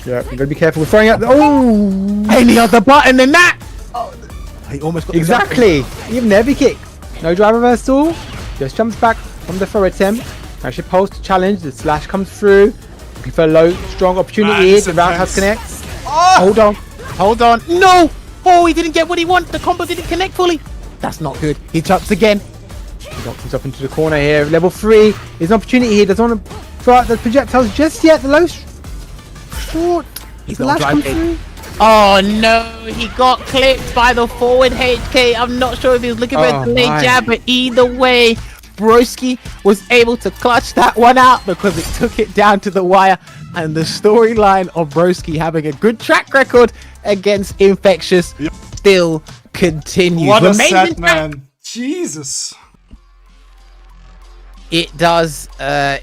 Yeah, you gotta be careful with throwing out the. Oh! Any other button than that? Oh, he almost got exactly. Even the heavy kick. No drive reversal. Just jumps back from the throw attempt. Actually pulls to challenge. The slash comes through. Looking for a low, strong opportunity here. The roundhouse connects. Oh! Hold on. Hold on. No! Oh, he didn't get what he wanted. The combo didn't connect fully. That's not good. He jumps again. He knocks himself into the corner here. Level 3. There's an opportunity here. Doesn't want to throw out the projectiles just yet. The low short. He's the lash comes through. Oh no, he got clipped by the forward HK. I'm not sure if he was looking for a delayed jab, but either way, Broski was able to clutch that one out because it took it down to the wire. And the storyline of Broski having a good track record against Infectious still continues. What a set, man. Jesus. It does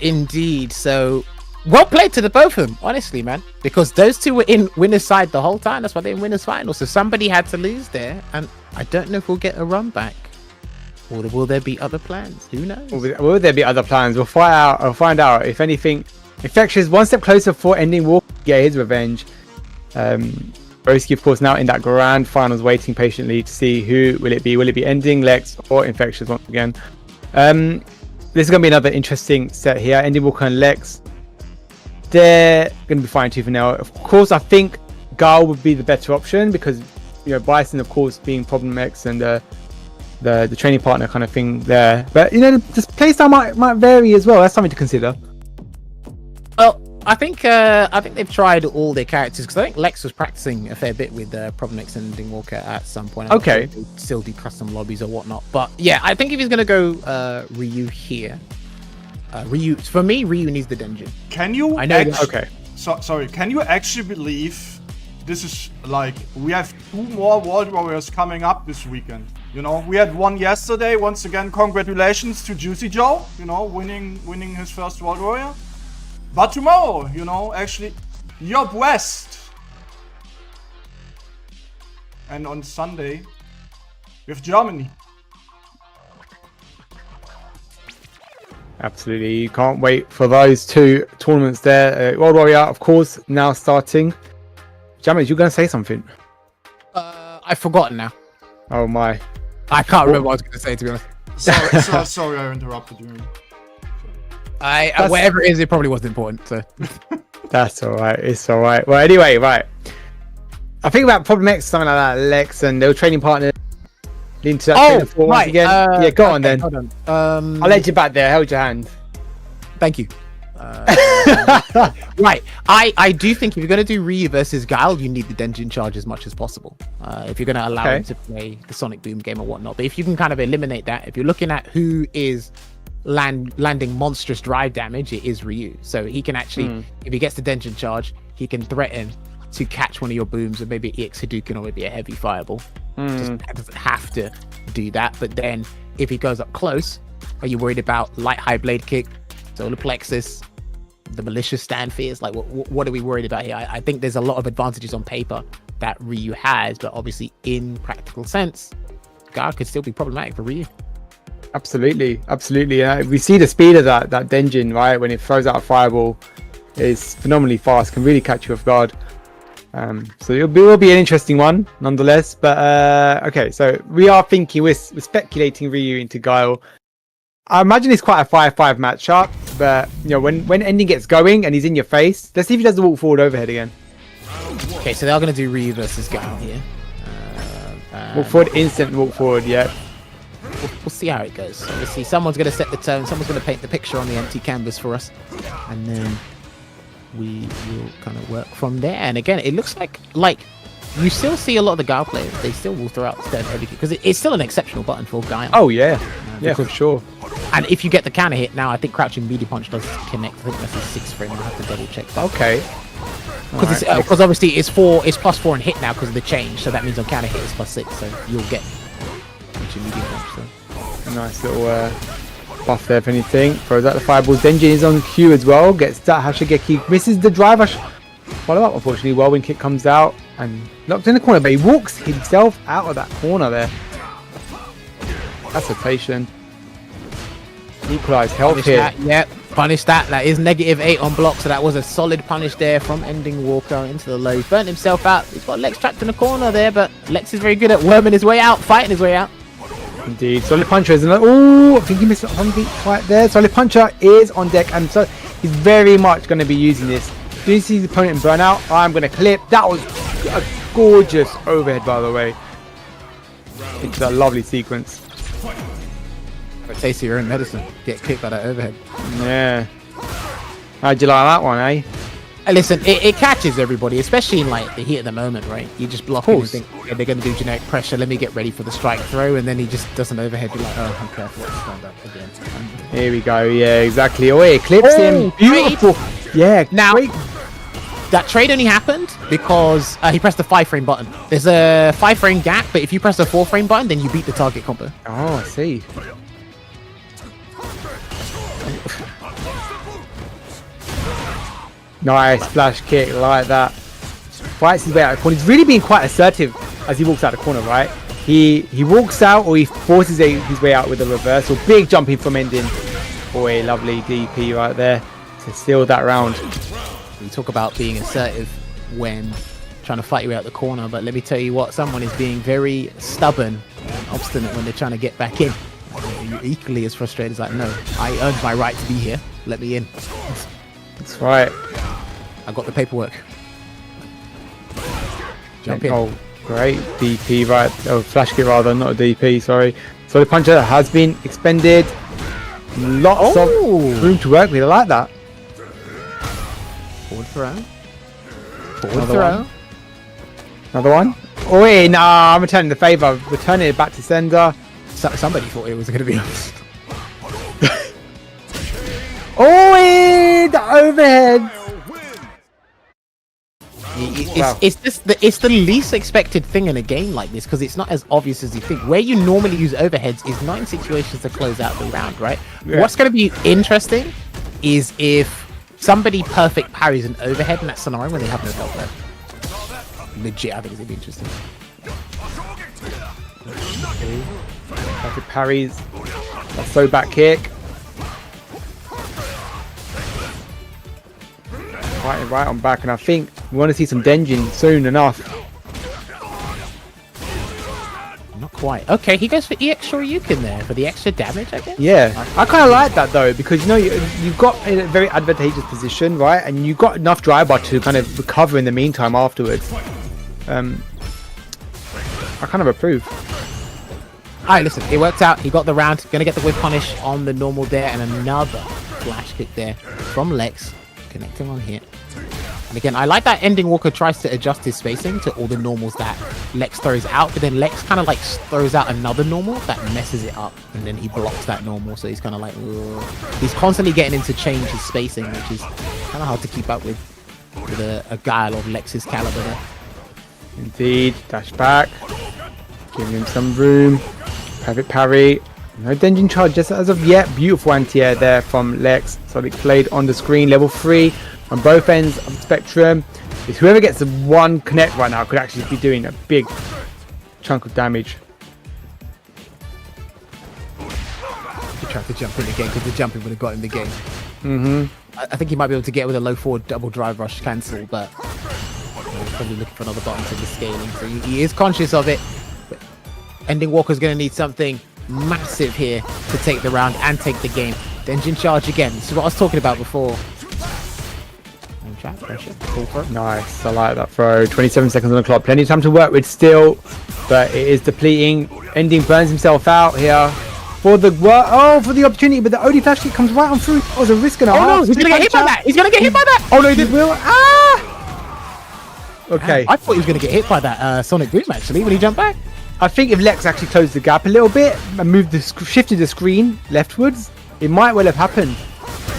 indeed. So well played to the both of them, honestly, man. Because those two were in winner's side the whole time. That's why they're in winner's final. So somebody had to lose there. And I don't know if we'll get a run back. Or will there be other plans? Who knows? Will there be other plans? We'll find out. If anything, Infectious one step closer for ending war, get his revenge. Broki, of course, now in that grand finals, waiting patiently to see who will it be. Will it be Ending, Lex, or Infectious once again? This is going to be another interesting set here. Ending, Walker, and Lex. They're going to be fine tooth and nail. Of course, I think Guile would be the better option because, you know, Bison, of course, being Problem X and the training partner kind of thing there. But, you know, the playstyle might vary as well. That's something to consider. Well, I think they've tried all their characters because I think Lex was practicing a fair bit with Problem X and Ending Walker at some point. Okay. Sure still do custom lobbies or whatnot. But yeah, I think if he's going to go Ryu here, Ryu, for me, Ryu needs the dungeon. Can you? I know. Okay. Sorry. Can you actually believe this is like we have 2 more World Warriors coming up this weekend? You know, we had one yesterday. Once again, congratulations to Juicy Joe. You know, winning his first World Warrior. But tomorrow, you know, actually, Job West. And on Sunday, we have Germany. Absolutely, you can't wait for those 2 tournaments there. World Warrior, of course, now starting. Jammers, you're going to say something? I've forgotten now. Oh my. I can't remember what I was going to say, to be honest. Sorry, I interrupted you. Whatever it is, it probably wasn't important. So that's all right. It's all right. Well, anyway, right. I think about Problem X, something like that. Lex and they were training partners. Into that once again. Yeah, go on then. Hold on. I'll let you back there. Held your hand. Thank you. Right. I do think if you're going to do Ryu versus Guile, you need the Denjin charge as much as possible. If you're going to allow him to play the Sonic Boom game or whatnot. But if you can kind of eliminate that, if you're looking at who is landing monstrous drive damage, it is Ryu. So he can actually, if he gets the Denjin charge, he can threaten to catch one of your booms, or maybe EX Hadouken, or maybe a heavy fireball. Just doesn't have to do that. But then if he goes up close, are you worried about light high blade kick, solar plexus, the malicious stand fears? Like what are we worried about here? I think there's a lot of advantages on paper that Ryu has, but obviously in practical sense, Guile could still be problematic for Ryu. Absolutely. We see the speed of that Denjin, right? When it throws out a fireball, is phenomenally fast, can really catch you off guard. So it will be an interesting one nonetheless. But okay, so we are thinking, we're speculating Ryu into Guile. I imagine it's quite a 5-5 matchup, but you know, when Ending gets going and he's in your face, let's see if he does the walk forward overhead again. Okay, so they are going to do Ryu versus Guile here. Walk forward, instant walk forward, yeah. We'll see how it goes. Obviously, someone's going to set the tone, someone's going to paint the picture on the empty canvas for us, and then we will kind of work from there. And again, it looks like you still see a lot of the Guile players, they still will throw out stand heavy kick because it's still an exceptional button for Guile. Oh yeah, yeah, for sure. And if you get the counter hit now, I think crouching melee punch does connect. I think that's a 6 frame. I'll have to double check that. Okay. Because obviously it's +4 in hit now because of the change, so that means on counter hit it's +6, so you'll get crouching melee punch. So nice little buff there if anything. Throws out the fireballs. Denjin is on cue as well. Gets that Hashigeki. Misses the drive. Follow up, unfortunately. Whirlwind kick comes out and locked in the corner, but he walks himself out of that corner there. That's a patient. Equalised health here. Yep, punish that. That is -8 on block, so that was a solid punish there from Ending Walker into the low. He's burnt himself out. He's got Lex trapped in the corner there, but Lex is very good at worming his way out, fighting his way out. Indeed. Solid Puncher is oh, I think he missed one beat right there. Solid Puncher is on deck, and so he's very much going to be using this. Do you see the opponent in burnout? I'm going to clip. That was a gorgeous overhead, by the way. It's a lovely sequence. Taste your own medicine. Get kicked by that overhead. Yeah. How'd you like that one, eh? Listen, it catches everybody, especially in like the heat of the moment, right? You just block and think, okay, they're going to do generic pressure. Let me get ready for the strike throw, and then he just does an overhead. You're like, oh, I'm careful. Let's stand up again. Here we go. Yeah, exactly. Oh, it clips him. Beautiful. Yeah. Now, that trade only happened because he pressed the 5-frame button. There's a 5-frame gap, but if you press the 4-frame button, then you beat the target combo. Oh, I see. Nice splash kick like that. Fights his way out of the corner. He's really being quite assertive as he walks out the corner, right? He walks out or he forces his way out with a reversal. Big jumping from Ending. Boy, lovely DP right there to steal that round. We talk about being assertive when trying to fight your way out the corner. But let me tell you what, someone is being very stubborn and obstinate when they're trying to get back in. You're equally as frustrated as like, no, I earned my right to be here. Let me in. That's right. I got the paperwork. Jump in. Oh, great. DP, right? Oh, flash kick rather, not a DP, sorry. So the puncher has been expended. Lots of room to work with. I like that. Forward throw. Forward Another throw. one. Another one. Oh, wait, nah, I'm returning the favour. Returning it back to sender. Somebody thought it was going to be us. Oh, the overhead. It's the least expected thing in a game like this because it's not as obvious as you think. Where you normally use overheads is not in situations to close out the round, right? Yeah. What's going to be interesting is if somebody perfect parries an overhead in that scenario when they have no health left. Legit, I think it's going to be interesting. Perfect parries. That's so back kick. Right on back, and I think we want to see some Denjin soon enough. Not quite. Okay, he goes for EX Shoryuken there for the extra damage, I guess? Yeah, I kind of like that though, because you know you've got in a very advantageous position, right? And you've got enough drive bar to kind of recover in the meantime afterwards. I kind of approve. Alright, listen, it worked out. He got the round. Gonna get the whip punish on the normal there, and another flash kick there from Lex. Connecting on hit. And again, I like that Ending Walker tries to adjust his spacing to all the normals that Lex throws out, but then Lex kind of like throws out another normal that messes it up, and then he blocks that normal, so he's kind of like, ugh. He's constantly getting him to change his spacing, which is kind of hard to keep up with a Guile of Lex's caliber there. Indeed, dash back, giving him some room. Perfect parry. No Denjin charge just as of yet. Beautiful anti-air there from Lex. Solid played on the screen. Level 3 on both ends of the spectrum. It's whoever gets the one connect right now could actually be doing a big chunk of damage. He tried to jump in again because the jumping would have got him the game. I think he might be able to get with a low forward double drive rush cancel, but he's probably looking for another button to the scaling. So he is conscious of it. But Ending Walker's going to need something massive here to take the round and take the game. Denjin charge again. This is what I was talking about before. Trap pressure. Cool throw. Nice, I like that throw. 27 seconds on the clock. Plenty of time to work with still, but it is depleting. Ending burns himself out here for the for the opportunity, but the OD flash kick comes right on through. Oh, it's a risk and a half. No, he's gonna get hit by that. He's gonna get hit by that. Oh no, he did. Will. Okay. I thought he was gonna get hit by that Sonic Boom actually when he jumped back. I think if Lex actually closed the gap a little bit and shifted the screen leftwards, it might well have happened.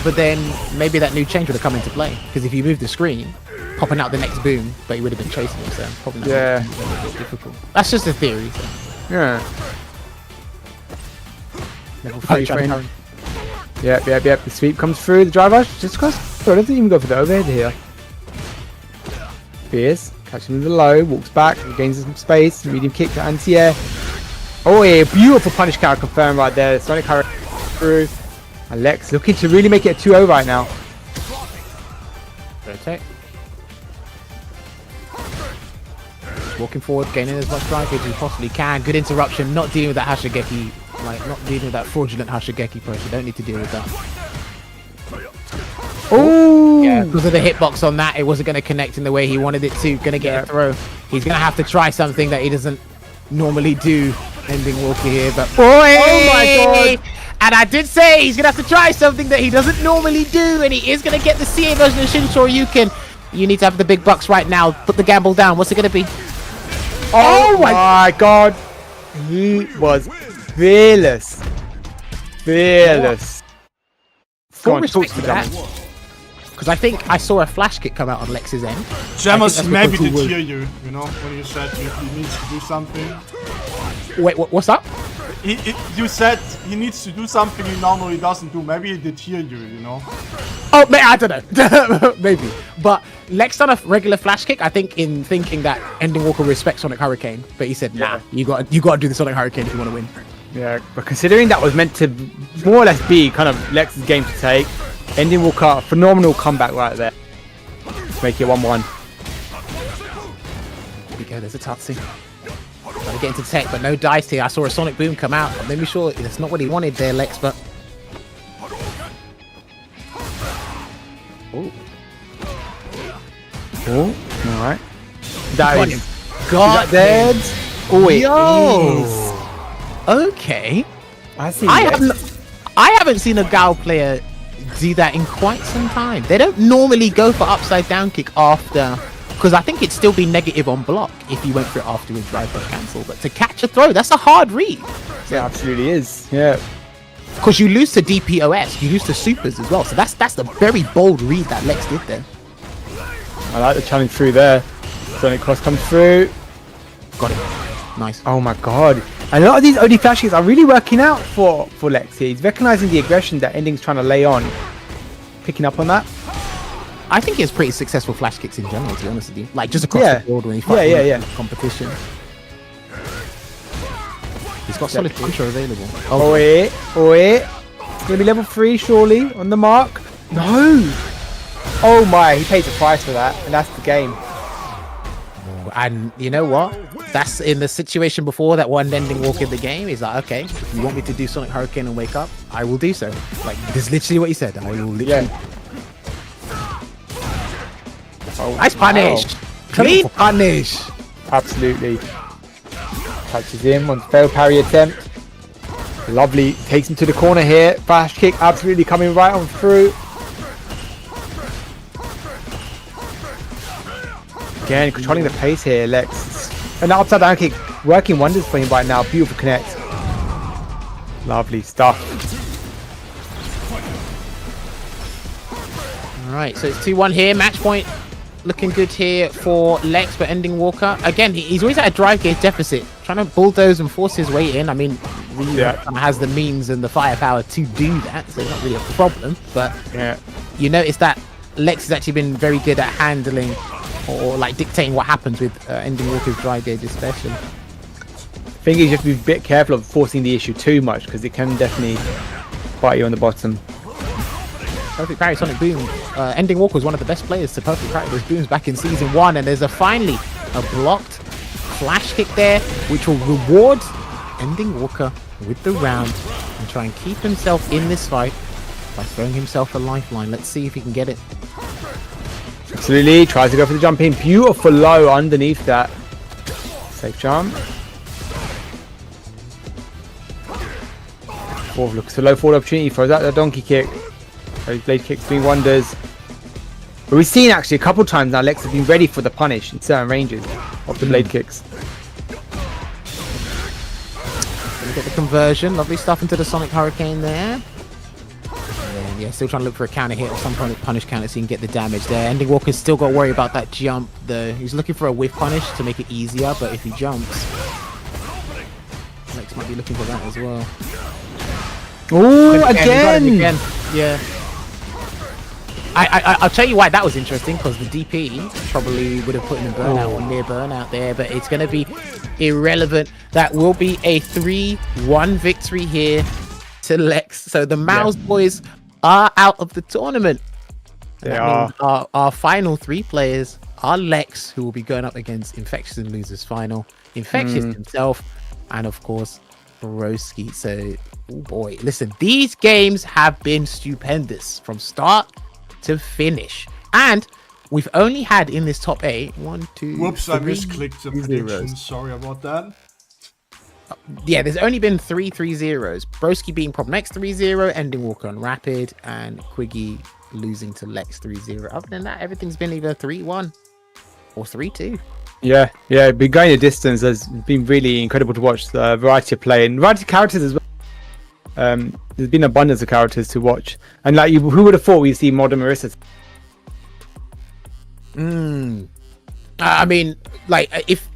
But then maybe that new change would have come into play because if you move the screen, popping out the next boom, but he would have been chasing him, so probably not a bit difficult. That's just a theory. So. Yeah. Level 3 train. Yep. The sweep comes through the drive rush just because. I don't even go for the overhead here. Fierce. Catches him with the low, walks back, gains some space, medium kick to anti-air. Oh yeah, beautiful punish counter confirmed right there. Sonic Hurricane through. And Lex looking to really make it a 2-0 right now. Rotate. Walking forward, gaining as much drive as he possibly can. Good interruption, not dealing with that Hashigeki, not dealing with that fraudulent Hashigeki pressure. Don't need to deal with that. Oh! Yeah, because of the hitbox on that, it wasn't going to connect in the way he wanted it to. Going to get a throw. He's going to have to try something that he doesn't normally do. Ending Walker here, but oh my god! And I did say he's going to have to try something that he doesn't normally do, and he is going to get the CA version of Shin Shoryuken. You need to have the big bucks right now. Put the gamble down. What's it going to be? Oh my god! He was fearless. Fearless. Full respect for that. Because I think I saw a flash kick come out on Lex's end. Jammers maybe did hear you, you know, when you said he needs to do something. Wait, what's up? You said he needs to do something he normally doesn't do. Maybe he did hear you, you know? Oh, I don't know. Maybe. But Lex done a regular flash kick, I think, in thinking that Ending Walker respects Sonic Hurricane. But he said, nah, you got to do the Sonic Hurricane if you want to win. Yeah, but considering that was meant to more or less be kind of Lex's game to take, Ending Walker, phenomenal comeback right there. Let's make it 1-1. we go. There's a Tatsu. Trying to get into tech, but no dice here. I saw a Sonic Boom come out. I'm maybe sure that's not what he wanted there, Lex, but... Oh. Oh, alright. That is... God, dead. Oh, it Yo. is. Okay. I haven't seen a Guile player do that in quite some time. They don't normally go for upside down kick after, because I think it'd still be negative on block if you went for it after his drive was cancelled. But to catch a throw, that's a hard read. It absolutely is. Yeah. Because you lose to DPOS, you lose to supers as well. So that's a very bold read that Lex did there. I like the challenge through there. Sonic Cross comes through. Got it. Nice. Oh my god. And a lot of these OD flash kicks are really working out for Lex here. He's recognizing the aggression that Ending's trying to lay on. Picking up on that. I think he has pretty successful flash kicks in general, to be honest with you. Like just across the board when he fights competition. He's got solid puncher available. Oh wait. It's gonna be level 3 surely on the mark. No. Oh my, he pays a price for that, and that's the game. And you know what? That's in the situation before that one ending walk in the game. He's like, okay, if you want me to do Sonic Hurricane and wake up, I will do so. Like, this is literally what he said. I will literally. Oh, nice punish. Wow. Clean punish. Absolutely. Touches him on the failed parry attempt. Lovely. Takes him to the corner here. Flash kick absolutely coming right on through. Again, controlling the pace here, Lex. And the upside down kick working wonders for him right now. Beautiful connect. Lovely stuff. Alright, so it's 2-1 here. Match point looking good here for Lex, but ending Walker. Again, he's always at a drive gauge deficit. Trying to bulldoze and force his way in. I mean, he has the means and the firepower to do that, so it's not really a problem. But you notice that Lex has actually been very good at handling or like dictating what happens with ending Walker's drive gauge especially. I think you have to be a bit careful of forcing the issue too much because it can definitely bite you on the bottom. Perfect parry Sonic Boom. Ending Walker was one of the best players to perfect parry those booms back in season 1, and there's finally a blocked flash kick there which will reward Ending Walker with the round and try and keep himself in this fight by throwing himself a lifeline. Let's see if he can get it. Absolutely, tries to go for the jump in. Beautiful low underneath that. Safe jump. Looks for low forward opportunity. Throws out the donkey kick. Those blade kicks doing wonders. But we've seen actually a couple times now Lex has been ready for the punish in certain ranges of the blade kicks. Gonna get the conversion. Lovely stuff into the Sonic Hurricane there. Yeah, still trying to look for a counter hit or some kind of punish counter so he can get the damage there. Ending Walker's still got to worry about that jump though. He's looking for a whiff punish to make it easier, but if he jumps, Lex might be looking for that as well. Oh, again! Yeah. I'll tell you why that was interesting, because the DP probably would have put him in burnout or near burnout there, but it's going to be irrelevant. That will be a 3-1 victory here to Lex. So the Mouse boys are out of the tournament. They are. Our final 3 players are Lex, who will be going up against Infectious in losers final, Infectious himself, and of course Broki. So, oh boy, listen, these games have been stupendous from start to finish, and we've only had in this top 8 1, 2. Whoops, I misclicked the prediction. Sorry about that. Yeah, there's only been 3 3-0s. Broki being Problem X 3-0, Ending Walker on Rapid, and Quiggy losing to Lex 3-0. Other than that, everything's been either 3-1 or 3-2. Yeah, been going the distance. Has been really incredible to watch the variety of play and variety of characters as well. There's been abundance of characters to watch, and like, who would have thought we'd see Modern Marissa? I mean, like, if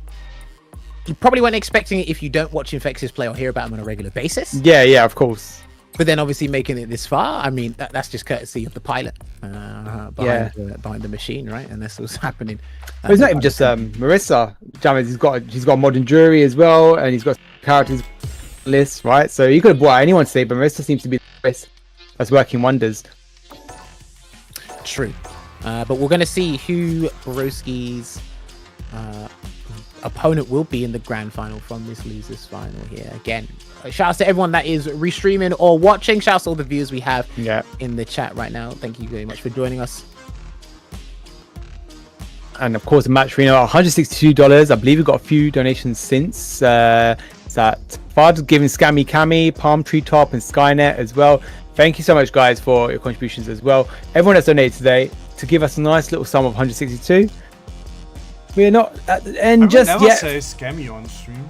you probably weren't expecting it if you don't watch Infectious play or hear about him on a regular basis. Yeah, of course. But then obviously making it this far, I mean, that's just courtesy of the pilot behind the machine, right? And that's what's happening. But it's not even just Marissa. He's got Modern Jury as well, and he's got characters list, right? So you could have bought anyone today, but Marissa seems to be the best that's working wonders. True. But we're going to see who Broski's opponent will be in the grand final from this losers final here. Again, shout out to everyone that is restreaming or watching. Shout out to all the viewers we have in the chat right now. Thank you very much for joining us. And of course, the match arena, $162. I believe we've got a few donations since. That Fad's giving Scammy Cammy, Palm Tree Top, and Skynet as well. Thank you so much, guys, for your contributions as well. Everyone that's donated today to give us a nice little sum of 162. We're not at the end just never yet. Say Scammy on stream.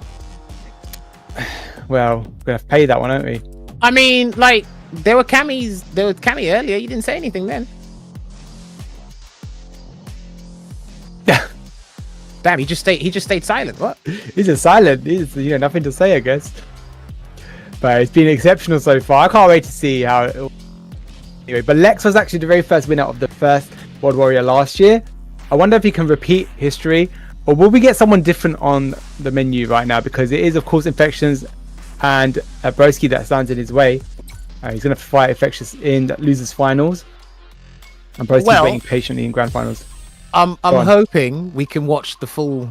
Well, we're gonna have to pay that one, aren't we? I mean, like, there were Cammy earlier. You didn't say anything then. Damn, he just stayed silent. What? He's just silent. He's nothing to say, I guess. But it's been exceptional so far. I can't wait to see how it will. Anyway, but Lex was actually the very first winner of the first World Warrior last year. I wonder if he can repeat history, or will we get someone different on the menu right now? Because it is, of course, Infections and Broki that stands in his way. He's going to fight Infectious in the losers finals, and Broki's waiting patiently in grand finals. I'm hoping we can watch the full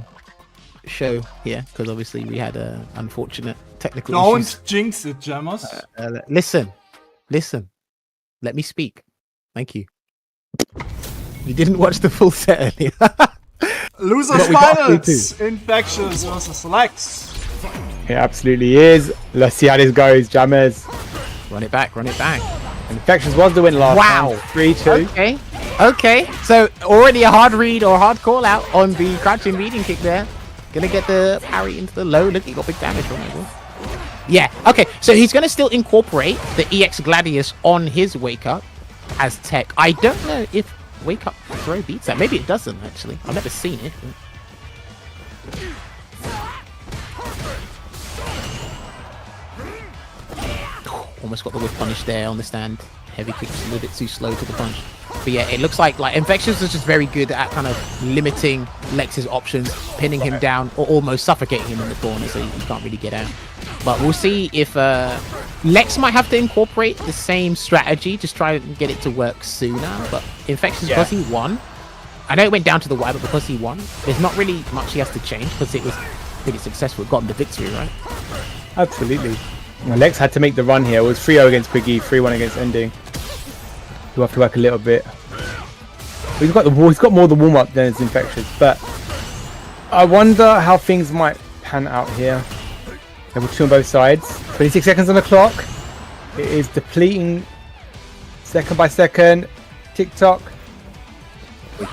show here, because obviously we had an unfortunate technical issues. Don't jinx it, Jammers. Listen. Let me speak. Thank you. You didn't watch the full set earlier. Losers finals! Infectious versus Lex. It absolutely is. Let's see how this goes, Jammers. Run it back. Infectious was the win last time. 3-2. Okay. So already a hard read or hard call out on the crouching leading kick there. Gonna get the parry into the low. Look, he got big damage from it. Yeah, okay. So he's gonna still incorporate the EX Gladius on his wake up as tech. I don't know if wake up throw beats that. Maybe it doesn't actually. I've never seen it. Almost got the whiff punish there on the stand. Heavy kick just a little bit too slow to the punch. But yeah, it looks like Infectious is just very good at kind of limiting Lex's options, pinning him down, or almost suffocating him in the corner so he can't really get out. But we'll see if Lex might have to incorporate the same strategy, just try and get it to work sooner. But Infectious, because he won, I know it went down to the wire, but because he won, there's not really much he has to change because it was pretty successful. It got him the victory, right? Absolutely. Lex had to make the run here. It was 3-0 against Quiggy, 3-1 against Ending. He'll have to work a little bit. He's got more of the warm-up than his Infectious, but I wonder how things might pan out here. Level 2 on both sides. 26 seconds on the clock. It is depleting second by second. Tick-tock. You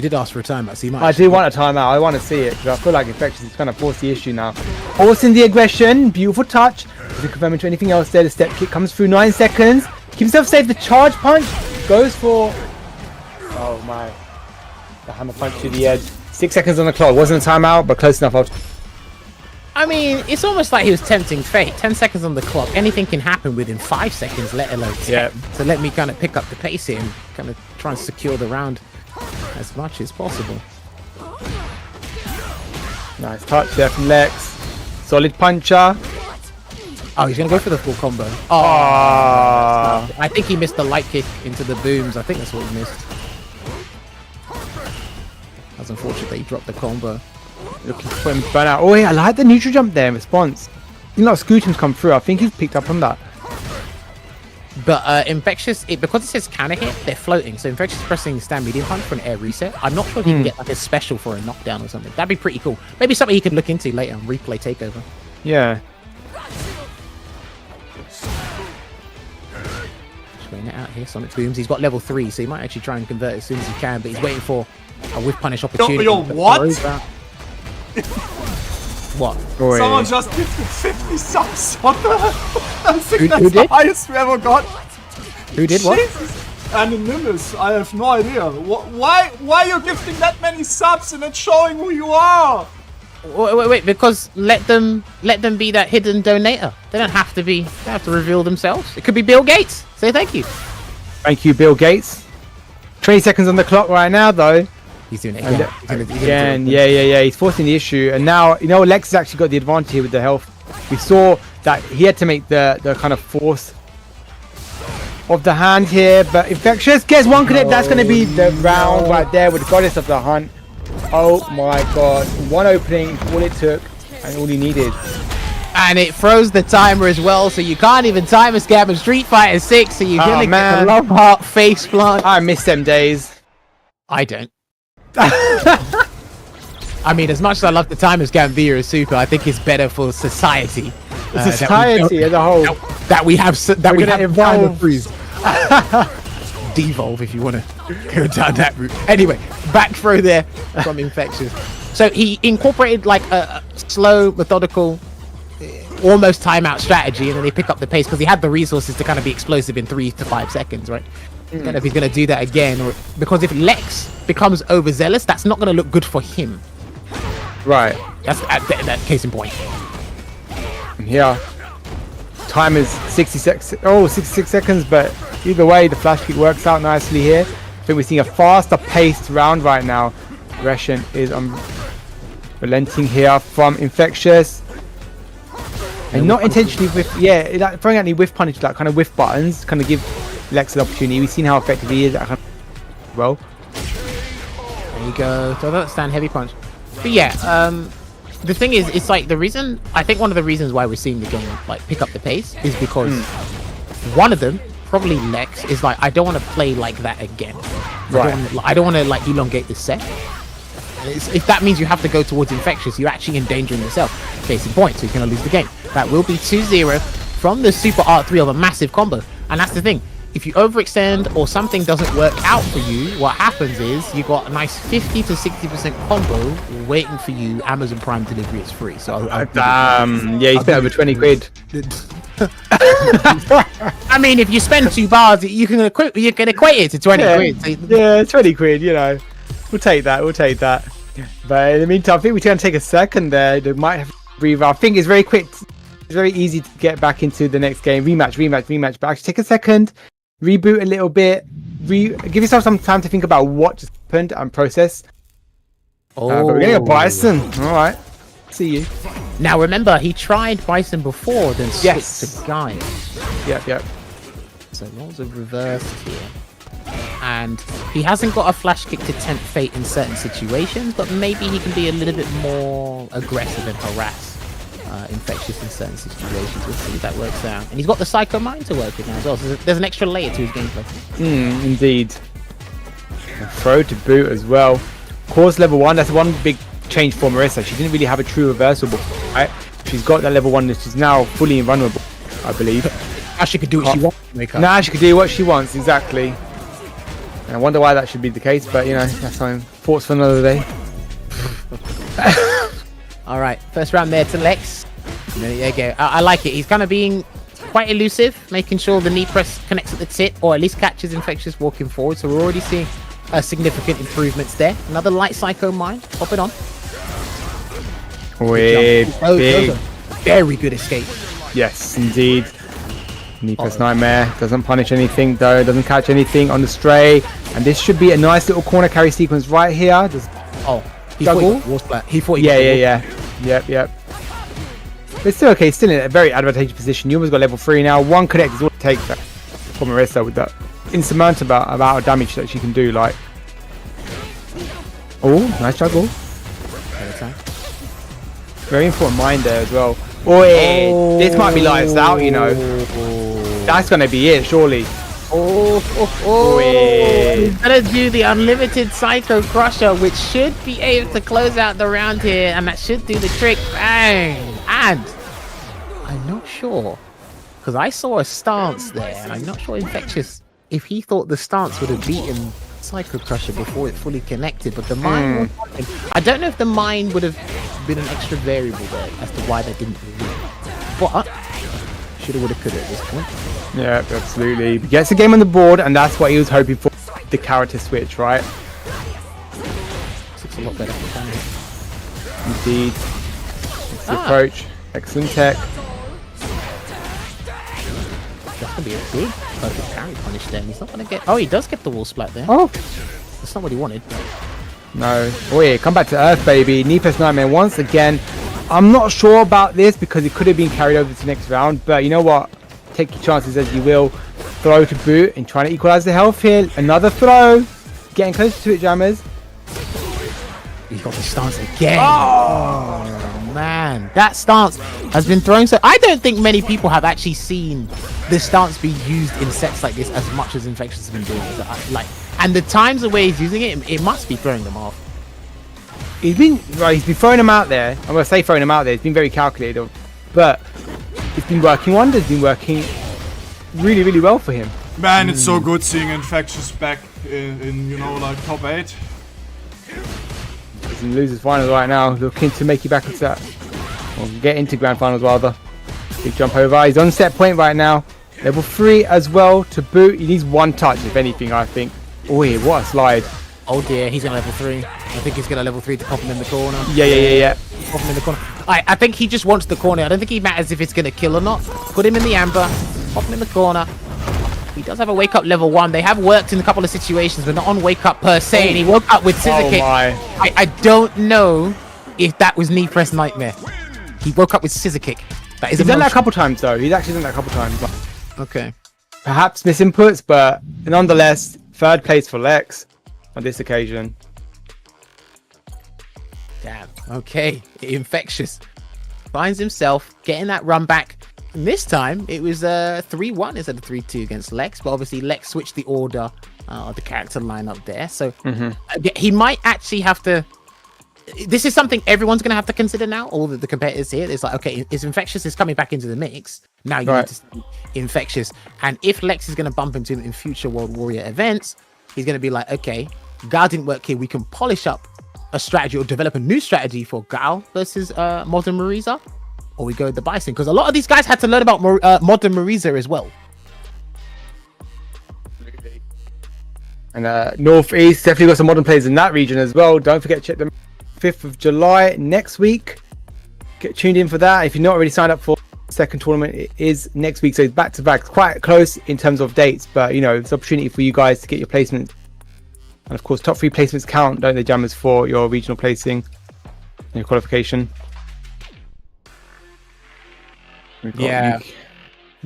did ask for a timeout. So you might. I do want a timeout. I want to see it because I feel like Infectious is trying to force the issue now. Forcing the aggression. Beautiful touch. Doesn't confirm into anything else there. The step kick comes through. 9 seconds. Keeps himself safe. The charge punch goes for. Oh my. The hammer punch to the edge. 6 seconds on the clock. Wasn't a timeout, but close enough. I mean, it's almost like he was tempting fate. 10 seconds on the clock. Anything can happen within 5 seconds, let alone 10. Yeah. So let me kind of pick up the pace here and kind of try and secure the round as much as possible. Nice touch there from Lex. Solid puncher. Oh, he's going to go for the full combo. Oh, I think he missed the light kick into the booms. I think that's what he missed. That's unfortunate that he dropped the combo. Looking for him to burn out. Oh yeah, I like the neutral jump there in response. He's not scooting come through. I think he's picked up on that. But Infectious, because it says counter hit, they're floating. So Infectious pressing stand medium punch for an air reset. I'm not sure if he can get like a special for a knockdown or something. That'd be pretty cool. Maybe something he could look into later on replay takeover. Yeah. Just it out here. Sonic booms. He's got level 3, so he might actually try and convert as soon as he can. But he's waiting for a whiff punish opportunity. Yo, what? What? Someone just gifted 50 subs. What the hell? I think that's who the did? highest we ever got. Who did what? Jesus. Anonymous. I have no idea. Why are you gifting that many subs and it's showing who you are? Wait, because let them be that hidden donator. They don't have to be. They don't have to reveal themselves. It could be Bill Gates. Say thank you. Thank you, Bill Gates. 20 seconds on the clock right now, though. He's doing it again. Again, yeah. He's forcing the issue, and now Lex has actually got the advantage here with the health. We saw that he had to make the kind of force of the hand here, but Infectious gets one connect. That's going to be the round right there with the Goddess of the Hunt. Oh my god. One opening, all it took, and all he needed. And it throws the timer as well, so you can't even time a scam in Street Fighter 6, so you're gonna get a love heart face plant. I miss them days. I don't. I mean, as much as I love the timer scam via Super, I think it's better for society. Society as a whole. That we have evolve. Devolve if you want to go down that route. Anyway, back throw there from Infectious. So he incorporated like a slow, methodical, almost timeout strategy, and then they pick up the pace because he had the resources to kind of be explosive in 3 to 5 seconds, right? I don't know if he's going to do that again, or because if Lex becomes overzealous, that's not going to look good for him. Right. That's that case in point. Yeah. Time is 66 seconds, but either way, the flash kick works out nicely here. I think we're seeing a faster paced round right now. Aggression is relenting here from Infectious. And not intentionally like throwing out any whiff punish, like kind of whiff buttons, kind of give Lex an opportunity. We've seen how effective he is at kind of well. There you go. So that's stand heavy punch. But yeah, the thing is, it's like I think one of the reasons why we're seeing the game like pick up the pace is because one of them, probably Lex, is like, I don't want to play like that again. Right. I don't want to like elongate the set. If that means you have to go towards Infectious, you're actually endangering yourself. Case in point, so you're going to lose the game. That will be 2-0 from the Super Art 3 of a massive combo. And that's the thing. If you overextend or something doesn't work out for you, what happens is you got a nice 50 to 60% combo waiting for you. Amazon Prime delivery is free. So yeah, you spent over 20 quid. I mean, if you spend 2 bars, you can equate it to 20 quid. Yeah, 20 quid, you know. We'll take that. But in the meantime, I think we're going to take a second there. They might have to breathe. I think it's very quick. It's very easy to get back into the next game. Rematch. But actually take a second, reboot a little bit, give yourself some time to think about what just happened and process. But we're going to go Bison. All right. See you. Now remember, he tried Bison before, then switched to Guile. Yep. So roles are reversed here. And he hasn't got a flash kick to tempt fate in certain situations, but maybe he can be a little bit more aggressive and harass Infectious in certain situations. We'll see if that works out. And he's got the Psycho Mind to work with now as well, so there's an extra layer to his gameplay. Indeed. A throw to boot as well. Course level 1, that's one big change for Marissa. She didn't really have a true reversal before, right? She's got that level 1 that she's now fully invulnerable, I believe. Now she could do what she wants. Now she could do what she wants, exactly. And I wonder why that should be the case, but you know, that's fine. Thoughts for another day. Alright, first round there to Lex. There you go. I like it. He's kind of being quite elusive, making sure the knee press connects at the tip, or at least catches Infectious walking forward. So we're already seeing significant improvements there. Another light Psycho Mind. Pop it on. Big. Very good escape. Yes, indeed. Nipa's Nightmare doesn't punish anything though, doesn't catch anything on the stray, and this should be a nice little corner carry sequence right here. He thought he was Yep. But it's still okay, still in a very advantageous position. You almost got level 3 now. One connect is all it takes for Marissa with that insurmountable amount of damage that she can do. Like, oh, nice juggle. Very important mind there as well. This might be lights out, you know. That's gonna be it, surely. He's gonna do the unlimited Psycho Crusher, which should be able to close out the round here, and that should do the trick. Bang! And I'm not sure, because I saw a stance there, and I'm not sure Infectious, if he thought the stance would have beaten Psycho Crusher before it fully connected, but the mine was, I don't know if the mine would have been an extra variable there as to why they didn't win. But shoulda, woulda, coulda at this point. Yeah, absolutely. He gets the game on the board, and that's what he was hoping for. The character switch, right? Looks a lot better for Danny. Indeed. That's the approach. Excellent tech. That's gonna be a good perfect parry punish there. He's not gonna get. Oh, he does get the wall splat there. Oh, that's not what he wanted. No. Oh yeah, come back to earth, baby. Nipa's Nightmare once again. I'm not sure about this because it could have been carried over to the next round, but you know what? Take your chances as you will. Throw to boot and trying to equalize the health here. Another throw. Getting closer to it, Jammers. He got the stance again. Oh man, that stance has been thrown. So I don't think many people have actually seen this stance be used in sets like this as much as Infectious has been doing. Like, and the times the way he's using it, it must be throwing them off. He's been throwing them out there. I'm gonna say throwing them out there. He's been very calculated, but it's been working wonders. It's been working really, really well for him. Man, it's so good seeing Infectious back in you know, like top 8. He's in losers finals right now, looking to make it back into that, or get into grand finals rather. Big jump over. He's on set point right now. Level 3 as well to boot. He needs one touch, if anything, I think. Oh, what a slide. Oh dear, he's gonna level 3. I think he's gonna level 3 to pop him in the corner. Yeah. Pop him in the corner. I think he just wants the corner. I don't think he matters if it's gonna kill or not. Put him in the amber. Pop him in the corner. He does have a wake up level 1. They have worked in a couple of situations, but not on wake up per se. And he woke up with scissor kick. I don't know if that was knee press nightmare. He woke up with scissor kick. That is He's done that a couple times though. He's actually done that a couple times. Okay. Perhaps misinputs, but nonetheless, 3rd place for Lex on this occasion. Damn. Okay. Infectious finds himself getting that run back. And this time it was 3-1 instead of 3-2 against Lex, but obviously Lex switched the order of the character lineup there. So he might actually have to. This is something everyone's going to have to consider now. All the competitors here, it's like, okay, is Infectious is coming back into the mix now? You need to see Infectious, and if Lex is going to bump into him in future World Warrior events, he's going to be like, okay, Guile didn't work here. We can polish up a strategy or develop a new strategy for Guile versus Modern Marisa. Or we go with the Bison, because a lot of these guys had to learn about Modern Marisa as well. And Northeast definitely got some modern players in that region as well. Don't forget to check them 5th of July next week. Get tuned in for that. If you're not already signed up for the 2nd tournament, it is next week, so it's back to back. Quite close in terms of dates, but you know, it's an opportunity for you guys to get your placements. And of course, top 3 placements count, don't they, Jammers, for your regional placing and your qualification. We've got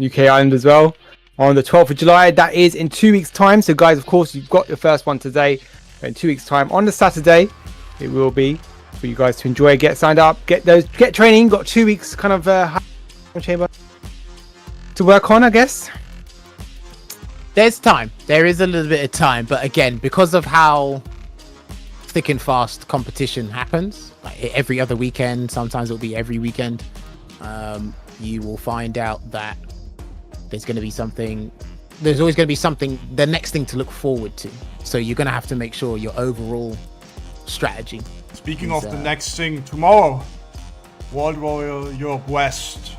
UK Island as well on the 12th of July. That is in 2 weeks' time. So, guys, of course, you've got your first one today. In 2 weeks' time, on the Saturday, it will be for you guys to enjoy. Get signed up, get training. Got 2 weeks kind of chamber to work on, I guess. There's time. There is a little bit of time, but again, because of how thick and fast competition happens, like every other weekend, sometimes it'll be every weekend. You will find out that there's going to be something. There's always going to be something. The next thing to look forward to. So you're going to have to make sure your overall strategy. Speaking of the next thing, tomorrow, World Warrior Europe West.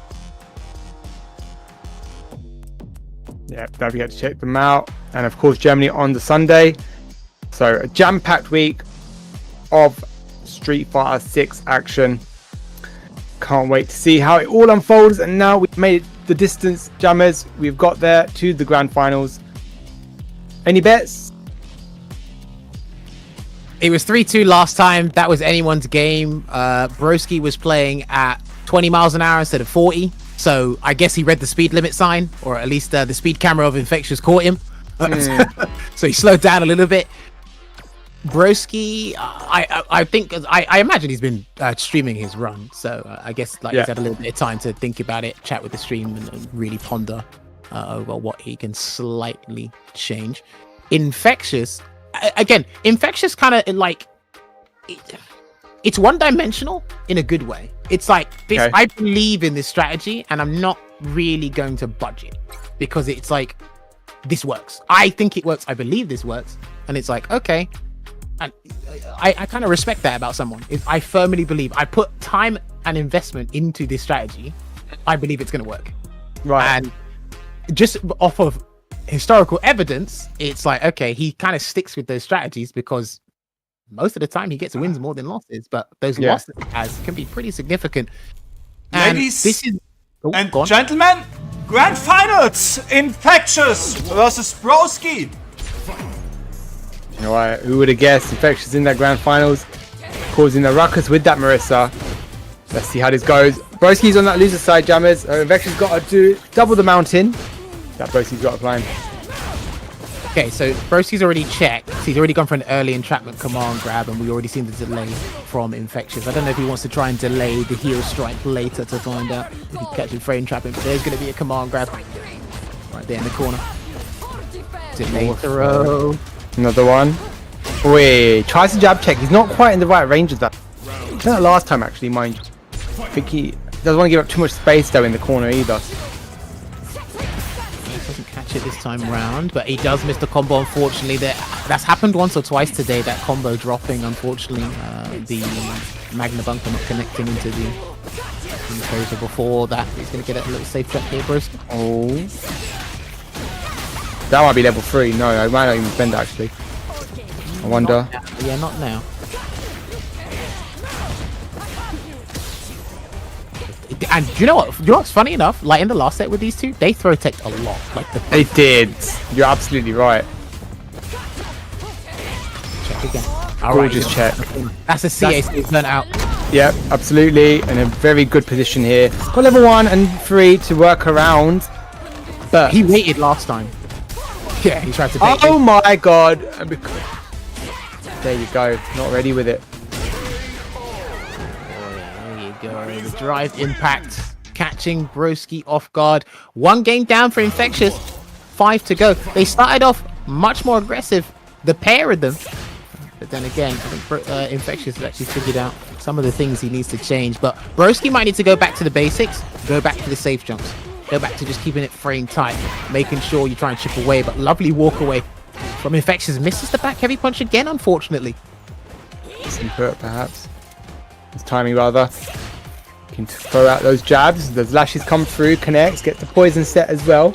Yeah, don't forget to check them out. And of course, Germany on the Sunday. So a jam-packed week of Street Fighter 6 action. Can't wait to see how it all unfolds. And now we've made the distance, Jammers. We've got there to the grand finals. Any bets? It was 3-2 last time. That was anyone's game. Broki was playing at 20 miles an hour instead of 40. So I guess he read the speed limit sign, or at least the speed camera of Infectious caught him. So he slowed down a little bit. Broki, I think, I imagine he's been streaming his run. So I guess he's had a little bit of time to think about it, chat with the stream, and really ponder over what he can slightly change. Infectious, again, Infectious kind of like, it's one-dimensional in a good way. It's like this. Okay. I believe in this strategy, and I'm not really going to budge it because it's like this works. I think it works. I believe this works, and it's like, okay. And I kind of respect that about someone. If I firmly believe, I put time and investment into this strategy, I believe it's going to work. Right. And just off of historical evidence, it's like, okay, he kind of sticks with those strategies because most of the time he gets wins more than losses, but those losses he has can be pretty significant. Ladies and gentlemen, grand finals, Infectious versus Broki. You know what? Who would have guessed? Infectious in that grand finals, causing a ruckus with that Marisa. Let's see how this goes. Broski's on that loser side, Jammers. Infectious got to do double the mountain that Broski's got to climb. Okay, so Broski's already checked. So he's already gone for an early entrapment command grab, and we already seen the delay from Infectious. I don't know if he wants to try and delay the heel strike later to find out if he catches frame trapping, but there's going to be a command grab right there in the corner. Delay throw. Another one. Wait, tries to jab check. He's not quite in the right range of that. He's done it last time, actually, mind you. I think he doesn't want to give up too much space, though, in the corner either. Doesn't catch it this time round, but he does miss the combo, unfortunately. That's happened once or twice today, that combo dropping, unfortunately. The Magna Bunker not connecting into the so before that. He's going to get a little safe jump here, Bruce. Oh. That might be level 3. No, I might not even spend, actually. I wonder. Yeah, not now. And do you know what? You know what's funny enough? Like in the last set with these two, they throw tech a lot. Like they did. You're absolutely right. Check again. Gorgeous check. That's a CA turn out. Yep, absolutely. In a very good position here. Got level 1 and 3 to work around. But he waited last time. Yeah, he tried to bait. Oh my god. There you go. Not ready with it. Go. The drive impact catching Broski off guard. 1 game down for Infectious. 5 to go. They started off much more aggressive, the pair of them. But then again, I think Infectious has actually figured out some of the things he needs to change. But Broski might need to go back to the basics, go back to the safe jumps, go back to just keeping it frame tight, making sure you try and chip away. But lovely walk away from Infectious. Misses the back heavy punch again, unfortunately. Some hurt, perhaps. His timing, rather. Can throw out those jabs. Those lashes come through, connects, get the poison set as well.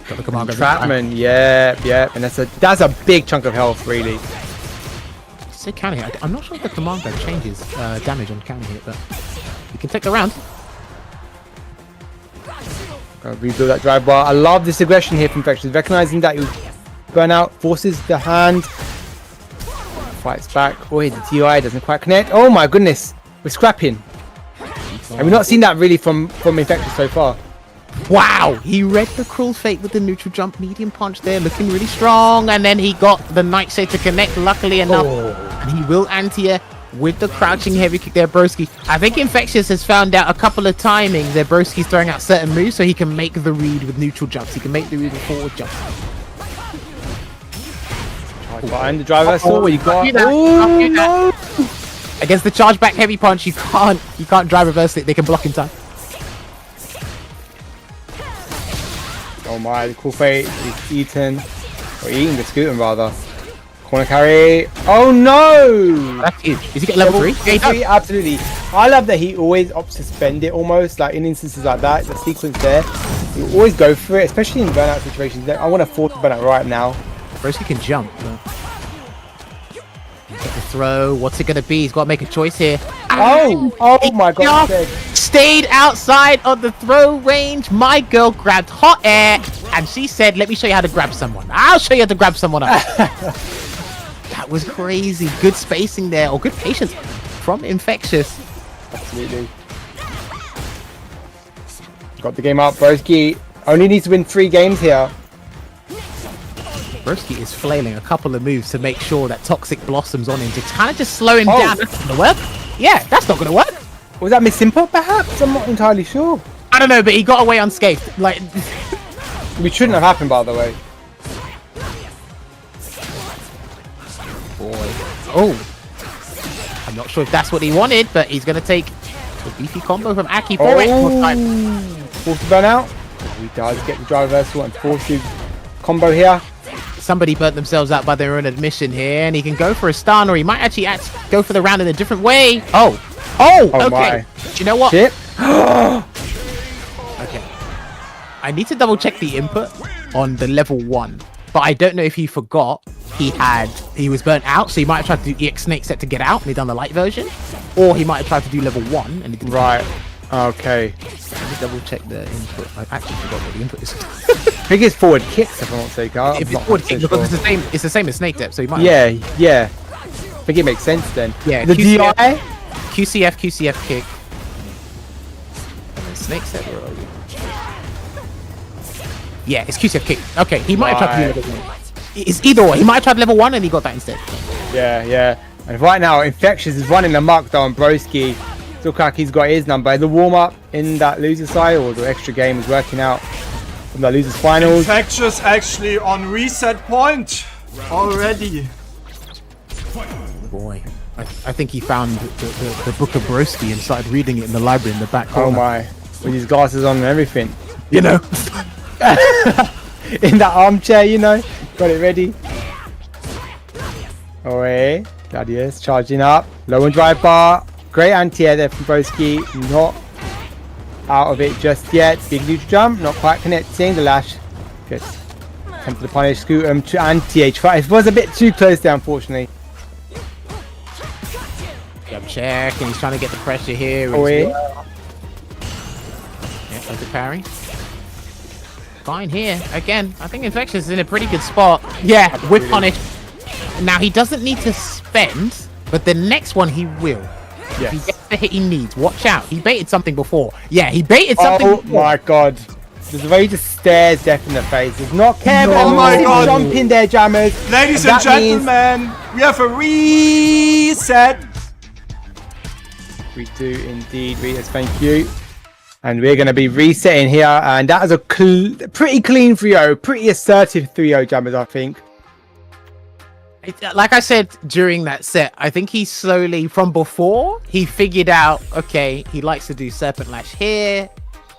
Got the command Trapman, yeah, and that's a big chunk of health, really. So counter hit. I'm not sure if the command grab changes damage on counter hit, but you can take the round. Rebuild that drive bar. I love this aggression here from Infectious, recognizing that you burn out, forces the hand, fights back. Oh, the TI doesn't quite connect. Oh my goodness, we're scrapping. And we've not seen that really from Infectious so far. Wow, he read the cruel fate with the neutral jump medium punch there, looking really strong, and then he got the nightshade to connect, luckily enough. And he will anti-air with the crouching heavy kick there, Broski. I think Infectious has found out a couple of timings that Broski's throwing out certain moves so he can make the read with neutral jumps. He can make the read with forward jumps. Behind the driver, so what you got? Oh no! Against the charge back heavy punch, you can't drive reverse it. They can block in time. Oh my, the cool fate is eaten. Or eating the scooting rather. Corner carry. Oh no! That's huge. Is he get level 3? Yeah, he does. Absolutely. I love that he always opts to spend it almost, like in instances like that, the sequence there. You always go for it, especially in burnout situations. I want to force the burnout right now. Broski can jump. Get the throw. What's it going to be? He's got to make a choice here. Oh my god. Stayed outside of the throw range. My girl grabbed hot air and she said, let me show you how to grab someone. I'll show you how to grab someone up. That was crazy. Good spacing there, or good patience from Infectious. Absolutely. Got the game up. Broski only needs to win 3 games here. Broski is flailing a couple of moves to make sure that Toxic Blossoms on him to kind of just slow him down. That's not going to work. Yeah, that's not going to work. Was that Miss Simple, perhaps? I'm not entirely sure. I don't know, but he got away unscathed. Like, which shouldn't have happened, by the way. Boy. Oh. I'm not sure if that's what he wanted, but he's going to take a beefy combo from Aki for it. Force the burnout. He does get the drive reversal and forces combo here. Somebody burnt themselves out by their own admission here, and he can go for a stun, or he might actually go for the round in a different way. Okay. My. Do you know what? Shit. Okay. I need to double check the input on the level 1, but I don't know if he forgot he was burnt out, so he might have tried to do EX Snake set to get out and he done the light version, or he might have tried to do level 1 and he didn't. Right. Okay. Let me double check the input. I actually forgot what the input is. I think it's forward kicks, if I'm not mistaken. If it's forward kicks, because it's the same as Snake Depth, so you might. Yeah. I think it makes sense then. Yeah. The QCF, DI. QCF kick. And then Snake Step. Where are you? Yeah, it's QCF kick. Okay, he might have tried to do Right. level 1. It's either or. He might have tried level 1 and he got that instead. Yeah. And right now, Infectious is running amok though on Broski. Looks like he's got his number. The warm-up in that loser side or the extra game is working out from the losers finals. Infectious actually on reset point already. Boy, I think he found the book of Broski and started reading it in the library in the back Oh corner. my, with his glasses on and everything. You know? In that armchair, you know. Got it ready. Away. Gladius charging up. Low and drive bar. Great anti-air there from Broski. Not out of it just yet. Big neutral jump. Not quite connecting. The lash gets tempted to punish Scootum to anti-H. It was a bit too close there, unfortunately. Jump check, and he's trying to get the pressure here. Away. Yeah, that's a parry. Fine here. Again, I think Infectious is in a pretty good spot. Yeah, with punish. Now, he doesn't need to spend, but the next one he will. If he Yes. gets the hit he needs, watch out. He baited something before. Yeah, he baited something Oh before. my god. There's a way he just stares death in the face. He's not careful. Oh my god. Jump in there, jammers. Ladies and that means- gentlemen, we have a reset. We do indeed, Ritas, thank you. And we're going to be resetting here. And that is a pretty clean 3-0. Pretty assertive 3-0, jammers, I think. Like I said during that set, I think he slowly, from before, he figured out, okay, he likes to do Serpent Lash here.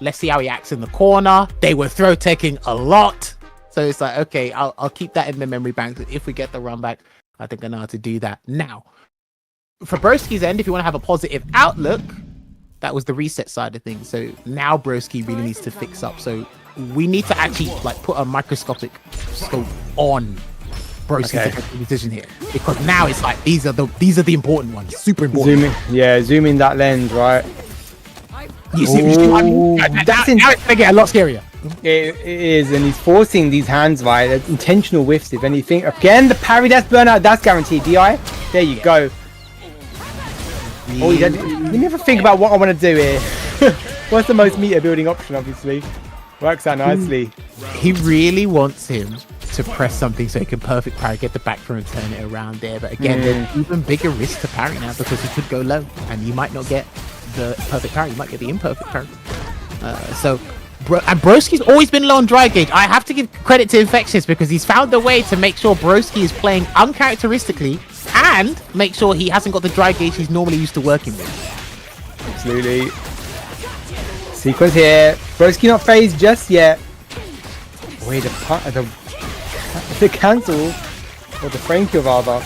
Let's see how he acts in the corner. They were throw teching a lot. So it's like, okay, I'll keep that in the memory bank. If we get the run back, I think I know how to do that. Now, for Broski's end, if you want to have a positive outlook, that was the reset side of things. So now Broski really needs to fix up. So we need to actually like put a microscopic scope on Broski's decision here, because now it's like these are the important ones, super important. Zoom in that lens, right? You see what I mean? Now it's gonna get a lot scarier. It is, and he's forcing these hands, right? They're intentional whiffs, if anything. Again, the parry, that's burnout, that's guaranteed. DI, there you go. Oh, you never think about what I want to do here. What's the most meter building option, obviously. Works out nicely. He really wants him to press something so he can perfect parry, get the back throw and turn it around there. But again, there's even bigger risk to parry now because he could go low and you might not get the perfect parry, you might get the imperfect parry. And Broski's always been low on dry gauge. I have to give credit to Infectious because he's found a way to make sure Broski is playing uncharacteristically and make sure he hasn't got the dry gauge he's normally used to working with. Absolutely. Sequence here. Broski not phased just yet. Wait, the cancel. Or the Frankie rather.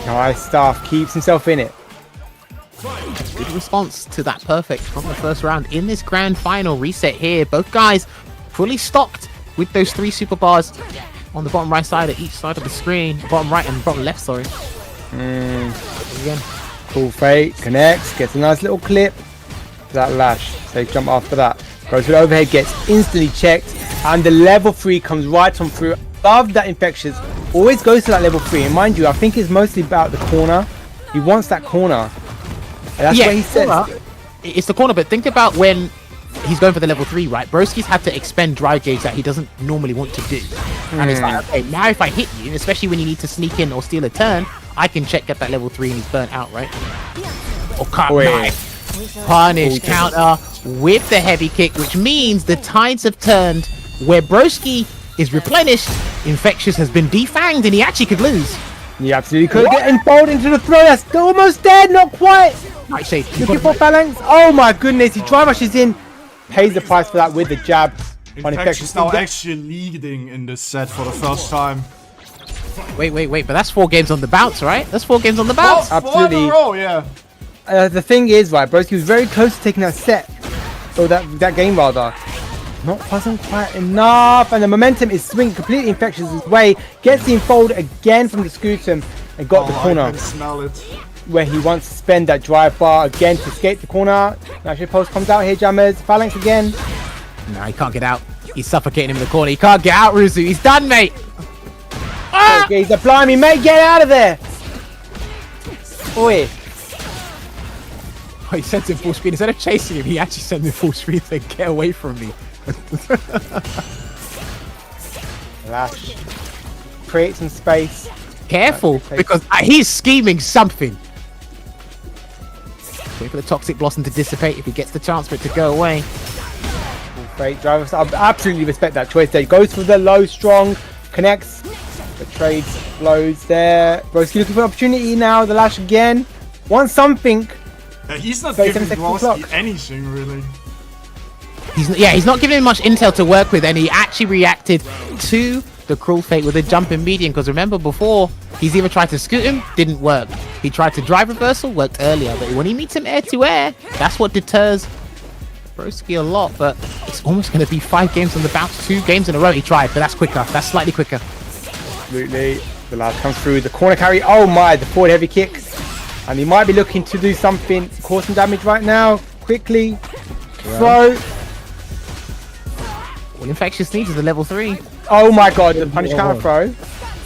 Nice stuff. Keeps himself in it. Good response to that perfect from the first round in this grand final reset here. Both guys fully stocked with those 3 super bars on the bottom right side of each side of the screen. Bottom right and bottom left, sorry. Again. Full fake. Connects. Gets a nice little clip. That lash. Safe jump after that. Goes for the overhead. Gets instantly checked. And the level 3 comes right on through. Love that Infectious. Always goes to that level 3. And mind you, I think it's mostly about the corner. He wants that corner. That's what he says. It's the corner, but think about when he's going for the level 3, right? Broski's had to expend dry gauge that he doesn't normally want to do. And it's like, okay, now if I hit you, especially when you need to sneak in or steal a turn, I can check get that level 3 and he's burnt out, right? Oh, cut, nice. Punish, counter with the heavy kick, which means the tides have turned where Broski is replenished. Infectious has been defanged and he actually could lose. He absolutely could get enfolded into the throw. That's almost dead, not quite. Nice shade. Looking for phalanx. Oh my goodness, he dry rushes in. Pays the price for that with the jab. Infectious now actually leading in this set for the first time. Wait, but that's 4 games on the bounce, right? That's 4 games on the bounce. Absolutely. 4 in a row, yeah. The thing is, right, Broski was very close to taking that set. Or that game, rather. Wasn't quite enough. And the momentum is swinging completely Infectious' way. Gets the enfold again from the Scootum. And got the corner. I can smell it. Where he wants to spend that drive bar again to escape the corner. Actually, post comes out here, jammers. Phalanx again. No, he can't get out. He's suffocating him in the corner. He can't get out, Ruzu. He's done, mate. Ah! Okay, he's a blimey, mate. Get out of there. Oi. Oh, he sends him full speed. Instead of chasing him, he actually sends him full speed to get away from me. Lash. Create some space. Careful, because he's scheming something. Wait for the toxic blossom to dissipate if he gets the chance for it to go away. Great driver. I absolutely respect that choice there. He goes for the low, strong, connects. The trade blows there. Broski looking for opportunity now. The Lash again. Wants something. Yeah, he's not giving Broski anything really. He's not giving him much intel to work with, and he actually reacted to the cruel fate with a jump in median, because remember before, he's either tried to scoot him, didn't work. He tried to drive reversal, worked earlier, but when he meets him air to air, that's what deters Broski a lot. But it's almost going to be 5 games on the bounce. 2 games in a row he tried, but that's quicker. That's slightly quicker. Absolutely. The lad comes through the corner carry. Oh my, the forward heavy kick. And he might be looking to do something, cause some damage right now. Quickly. Throw. What Infectious needs is a level 3. Oh my god, the punish counter throw.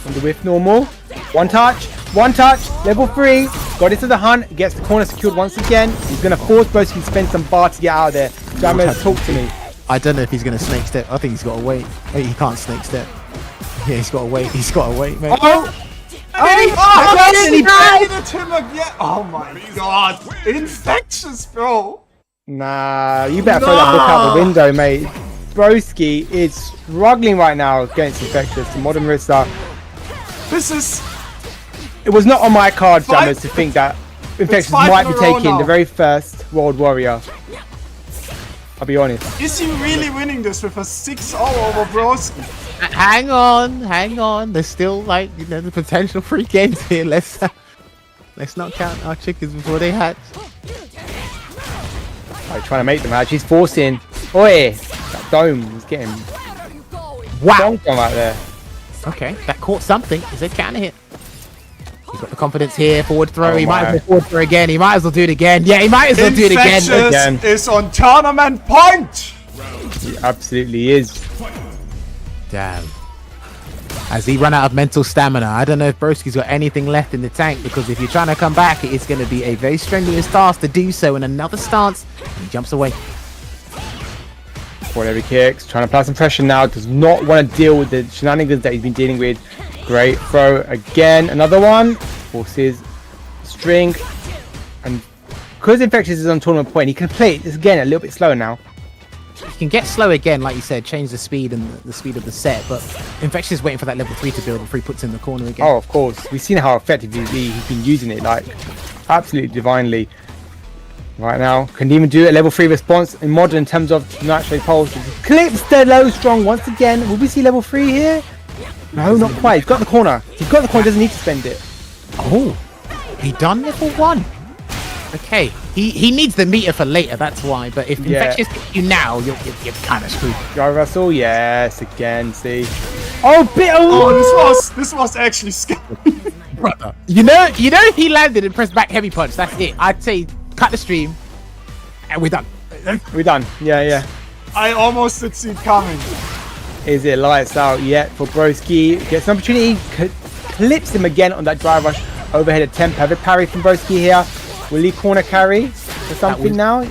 On the whiff normal. One touch, level 3. Got into the hunt, gets the corner secured once again. He's going to force Broski to spend some bar to get out of there. Jammers, talk to me. I don't know if he's going to snake step. I think he's got to wait. He can't snake step. Yeah, he's got to wait. He's got to wait, mate. He baited him again. Oh my god. Infectious, bro. Nah, you better throw that book out the window, mate. Broski is struggling right now against Infectious. The modern Rissa. This is... It was not on my card, Jammers, to think that Infectious might be taking the very first World Warrior. I'll be honest. Is he really winning this with a 6-0 over Broski? Hang on. There's still, like, you know, the potential 3 games here. Let's not count our chickens before they hatch. Like, trying to make them hatch. He's forcing. Oi! That dome is getting... Wow! Out there. Okay, that caught something. Is it counter hit? He's got the confidence here. Forward throw. Oh he might as well forward throw again. He might as well do it again. Yeah, he might as well do it again. Infectious is on tournament point! He absolutely is. Damn. As he run out of mental stamina, I don't know if Broski's got anything left in the tank, because if you're trying to come back, it's going to be a very strenuous task to do so. In another stance, he jumps away. Forward heavy kicks, trying to apply some pressure now. Does not want to deal with the shenanigans that he's been dealing with. Great throw again. Another one. Forces string. And because Infectious is on tournament point, he can play this again a little bit slower now. He can get slow again, like you said, change the speed and the speed of the set, but Infectious is waiting for that level 3 to build before he puts in the corner again. Oh, of course. We've seen how effective he's been using it, like, absolutely divinely. Right now, can even do a level 3 response in modern in terms of naturally pulse. Clips the low strong once again. Will we see level 3 here? No, not quite. He's got the corner. He's got the corner, doesn't need to spend it. Oh, he done level 1. Okay, he needs the meter for later, that's why. But if Infectious hits you now, you're kind of screwed. Drive Russell, yes, again, see. Oh, bit of... Oh, this was actually scary. Brother. You know if he landed and pressed back heavy punch, that's it. I'd say cut the stream, and we're done. We're done, yeah. I almost did see it coming. Is it lights out yet for Broski? Gets an opportunity, clips him again on that drive rush. Overhead attempt, have a parry from Broski here. Will he corner carry for something now?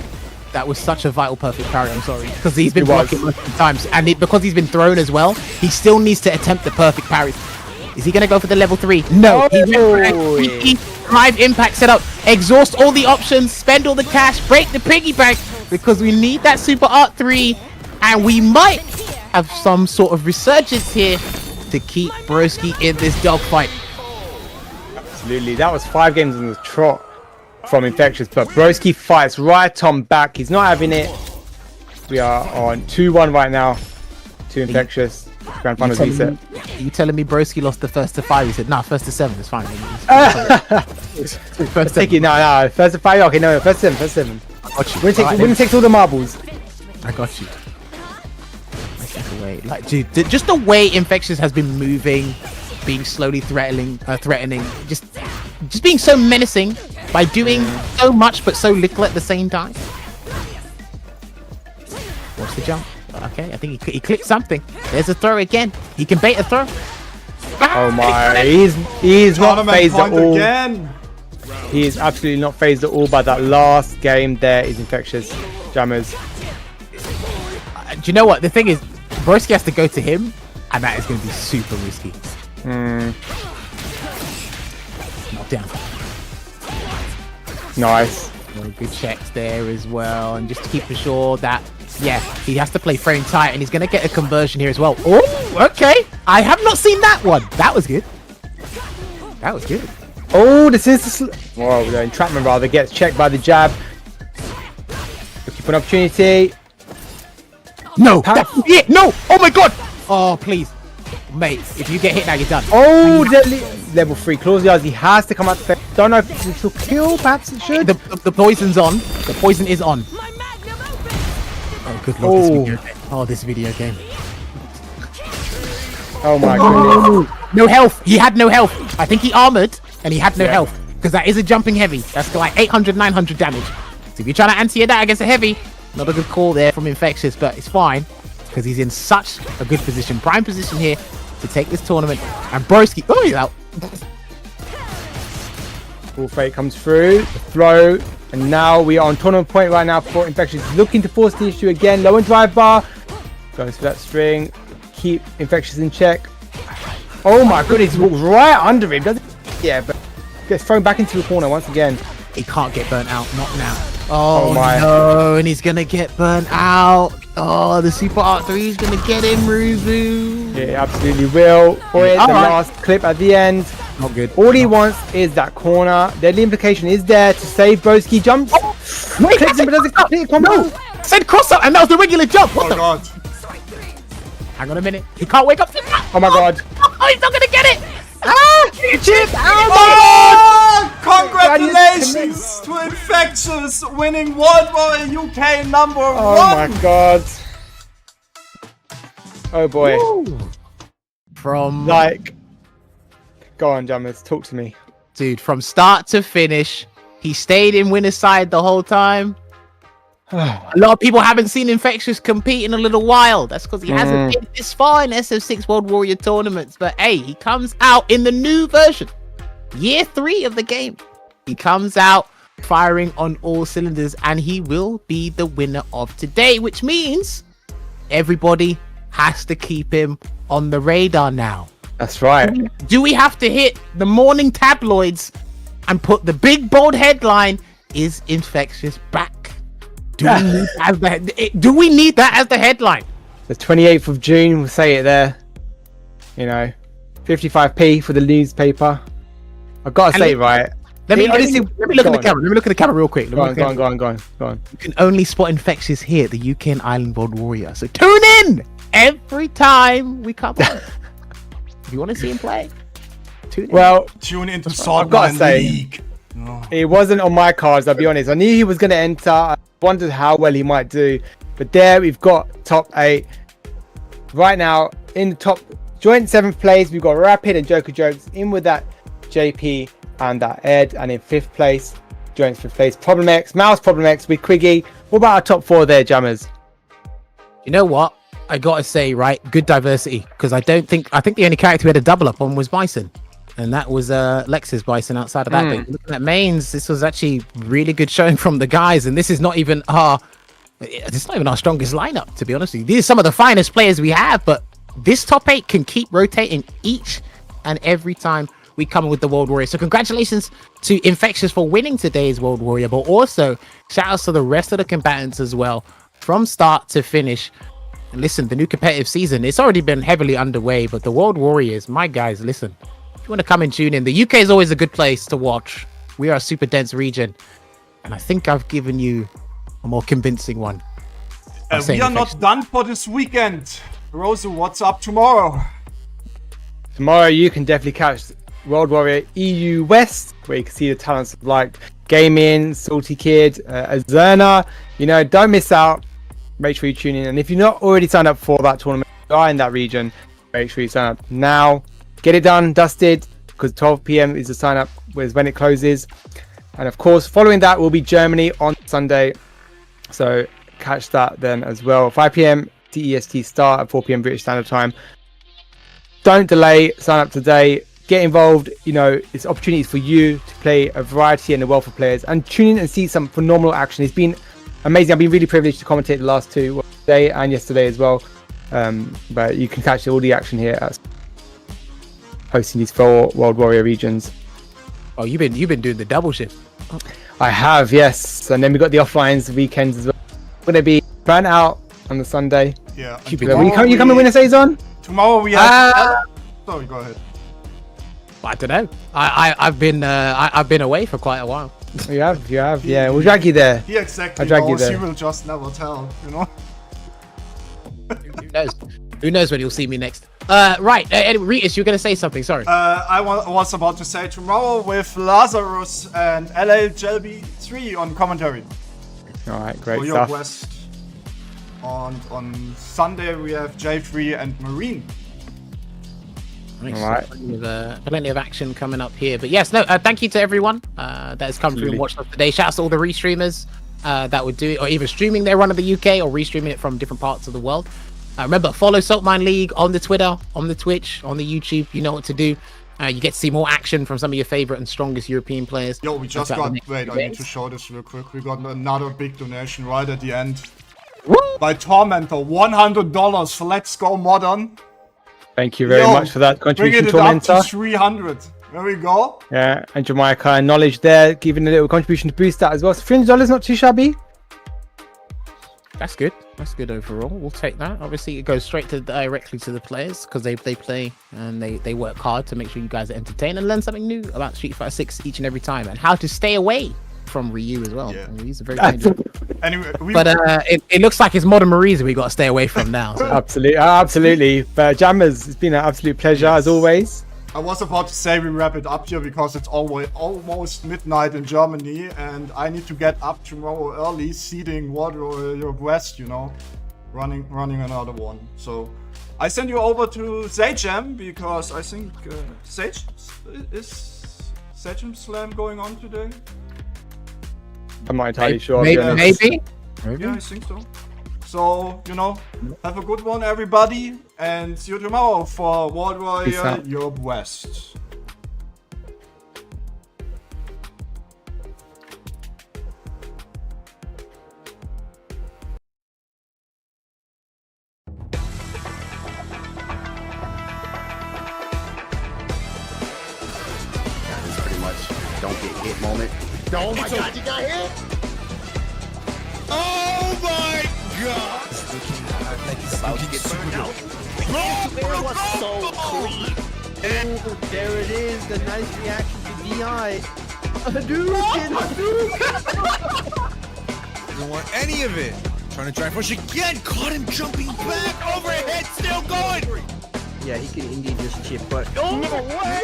That was such a vital perfect parry, I'm sorry. Because he's been blocking multiple times. And because he's been thrown as well, he still needs to attempt the perfect parry. Is he going to go for the level 3? No. He went for a drive impact setup. Exhaust all the options. Spend all the cash. Break the piggy bank. Because we need that super art 3. And we might have some sort of resurgence here to keep Broski in this dogfight. Absolutely. That was 5 games on the trot from Infectious, but Broski fights right on back. He's not having it. We are on 2-1 right now to Infectious. Grand Finals reset. Are you telling me Broski lost the first to 5? He said, nah, first to 7. It's fine. First take it. No. First to 5. Okay, no. First to 7. Winner takes all the marbles. I got you. Away. Like, dude, just the way Infectious has been moving, being slowly threatening, just being so menacing by doing so much but so little at the same time. Watch the jump. Okay, I think he clicked something. There's a throw again. He can bait a throw. Oh my, he's not phased at all. Again. He is absolutely not phased at all by that last game. There is Infectious. Jammers. you know what? The thing is, Broski has to go to him, and that is going to be super risky. Knock down. Nice. Good checks there as well, and just to keep sure that, yeah, he has to play frame tight, and he's going to get a conversion here as well. Oh, okay. I have not seen that one. That was good. That was good. Oh, this is the entrapment rather gets checked by the jab. Looking for an opportunity. No, that's it. No. Oh my god. Oh, please. Mate, if you get hit now, you're done. Oh, level 3 claws yards. He has to come out. Don't know if it will kill. Perhaps it should. The poison's on. The poison is on. Oh, good lord, this video game. Oh, this video game. Oh my goodness. No health. He had no health. I think he armored and he had no health. Because that is a jumping heavy. That's like 800, 900 damage. So if you're trying to anti that against a heavy, not a good call there from Infectious, but it's fine. Because he's in such a good position. Prime position here to take this tournament. And Broski, oh, he's out. Full fate comes through. The throw. And now we are on tournament point right now for Infectious. Looking to force the issue again. Low and drive bar. Goes for that string. Keep Infectious in check. Oh my goodness, he walks right under him, doesn't he? Yeah, but gets thrown back into the corner once again. He can't get burnt out, not now. Oh my. No, and he's gonna get burnt out. Oh, the Super Art 3 is gonna get him, Ruzu. Yeah, absolutely will. For it, the last clip at the end. Not good. All he wants is that corner. Deadly implication is there to save Broski. Jumps. Wait, clicks him, but doesn't complete combo. No, said cross up, and that was the regular jump. What the god. Hang on a minute. He can't wake up. Oh my god. Oh, he's not gonna get it. Ah, chip. Congratulations to Infectious winning World War UK number 1. Oh my god. Oh boy. Woo. From go on, Jammers, talk to me. Dude, from start to finish, he stayed in winner's side the whole time. A lot of people haven't seen Infectious compete in a little while. That's because he hasn't been this far in SF6 World Warrior tournaments. But hey, he comes out in the new version. Year 3 of the game. He comes out firing on all cylinders, and he will be the winner of today, which means everybody has to keep him on the radar now. That's right. Do we have to hit the morning tabloids and put the big bold headline, "Is Infectious back"? Do we need that as the headline? The 28th of June, we'll say it there. You know, 55p for the newspaper. I've got to say it right. Let me look at the camera. Let me look at the camera real quick. Go on. You can only spot Infectious here at the UK and Ireland World Warrior. So tune in every time we come on. If you want to see him play, tune in. Well, tune into Saltmine League. It wasn't on my cards, I'll be honest. I knew he was going to enter. I wondered how well he might do. But there we've got top 8. Right now, in the top joint 7th place, we've got Rapid and Joker Jokes. In with that JP and that Ed. And in 5th place, joint 5th place, Problem X, Mouse Problem X with Quiggy. What about our top 4 there, Jammers? You know what? I got to say, right, good diversity. Because I think the only character we had a double up on was Bison. And that was Lex's Bison outside of that thing. Looking at mains, this was actually really good showing from the guys. And this is not even our strongest lineup, to be honest with you. These are some of the finest players we have, but this top 8 can keep rotating each and every time we come with the World Warrior. So congratulations to Infectious for winning today's World Warrior, but also shout outs to the rest of the combatants as well, from start to finish. And listen, the new competitive season, it's already been heavily underway, but the World Warriors, my guys, listen. If you want to come and tune in, the UK is always a good place to watch. We are a super dense region, and I think I've given you a more convincing one. We are not done for this weekend. Rosa, what's up tomorrow? Tomorrow you can definitely catch World Warrior EU West, where you can see the talents like Gaming, Salty Kid, Azerna. You know, don't miss out. Make sure you tune in, and if you're not already signed up for that tournament, you are in that region, make sure you sign up now. Get it done, dusted, because 12 p.m. is the sign up, is when it closes. And of course, following that will be Germany on Sunday. So catch that then as well. 5 p.m. CEST start at 4 p.m. British Standard Time. Don't delay, sign up today, get involved. You know, it's opportunities for you to play a variety and a wealth of players, and tune in and see some phenomenal action. It's been amazing. I've been really privileged to commentate the last 2 today and yesterday as well. But you can catch all the action here at hosting these 4 World Warrior regions. Oh, you've been doing the double shift. I have, yes. And then we got the offlines weekends as well. We're gonna be burnt out on the Sunday. Yeah. You come and win a saison? Tomorrow we have. Sorry, go ahead. I don't know. I've been away for quite a while. You have, yeah. We'll drag you there. He exactly I'll drag you knows. there. He will just never tell, you know. Who knows? Who knows when you'll see me next? Right. Anyway, Ritus, you're gonna say something. Sorry. I was about to say tomorrow with Lazarus and LA Jelby 3 on commentary. All right, great For stuff. your West. And on Sunday we have J3 and Marine. Nice. All right. Plenty of action coming up here. But yes, no, thank you to everyone that has come through and watched us today. Shouts to all the restreamers that would do it, or either streaming their run of the UK or restreaming it from different parts of the world. Remember, follow Saltmine League on the Twitter, on the Twitch, on the YouTube. You know what to do. You get to see more action from some of your favorite and strongest European players. Yo, we just got... Wait, I need to show this real quick. We got another big donation right at the end. Woo! By Tormentor, $100. Let's go Modern. Thank you very much for that contribution, Bringing it up Tormentor. to 300. There we go. Yeah, and Jamaica knowledge there, giving a little contribution to boost that as well. So $300, not too shabby. That's good. That's good overall. We'll take that. Obviously, it goes straight directly to the players because they play and they work hard to make sure you guys are entertained and learn something new about Street Fighter 6 each and every time, and how to stay away from Ryu as well. Yeah. He's a very dangerous. Anyway, But it looks like it's Modern Marisa we got to stay away from now. So. Absolutely. But Jammers, it's been an absolute pleasure as always. I was about to say we wrap it up here because it's almost midnight in Germany and I need to get up tomorrow early, seeding Warrior West, you know, running another one. So I send you over to Zajam because I think is Zajam Slam going on today? I'm not entirely sure. Maybe. Yeah, I think so. So, you know, have a good one, everybody, and see you tomorrow for World Warrior Europe West. Yeah, this is pretty much don't get hit moment. Oh my god, you got hit! Oh my god! About to get burned out. It was so clean. And there it is, the nice reaction to DI. Don't want any of it. Trying to drive push again. Caught him jumping back. Overhead, still going. Yeah, he could indeed just chip, but... Oh, no way!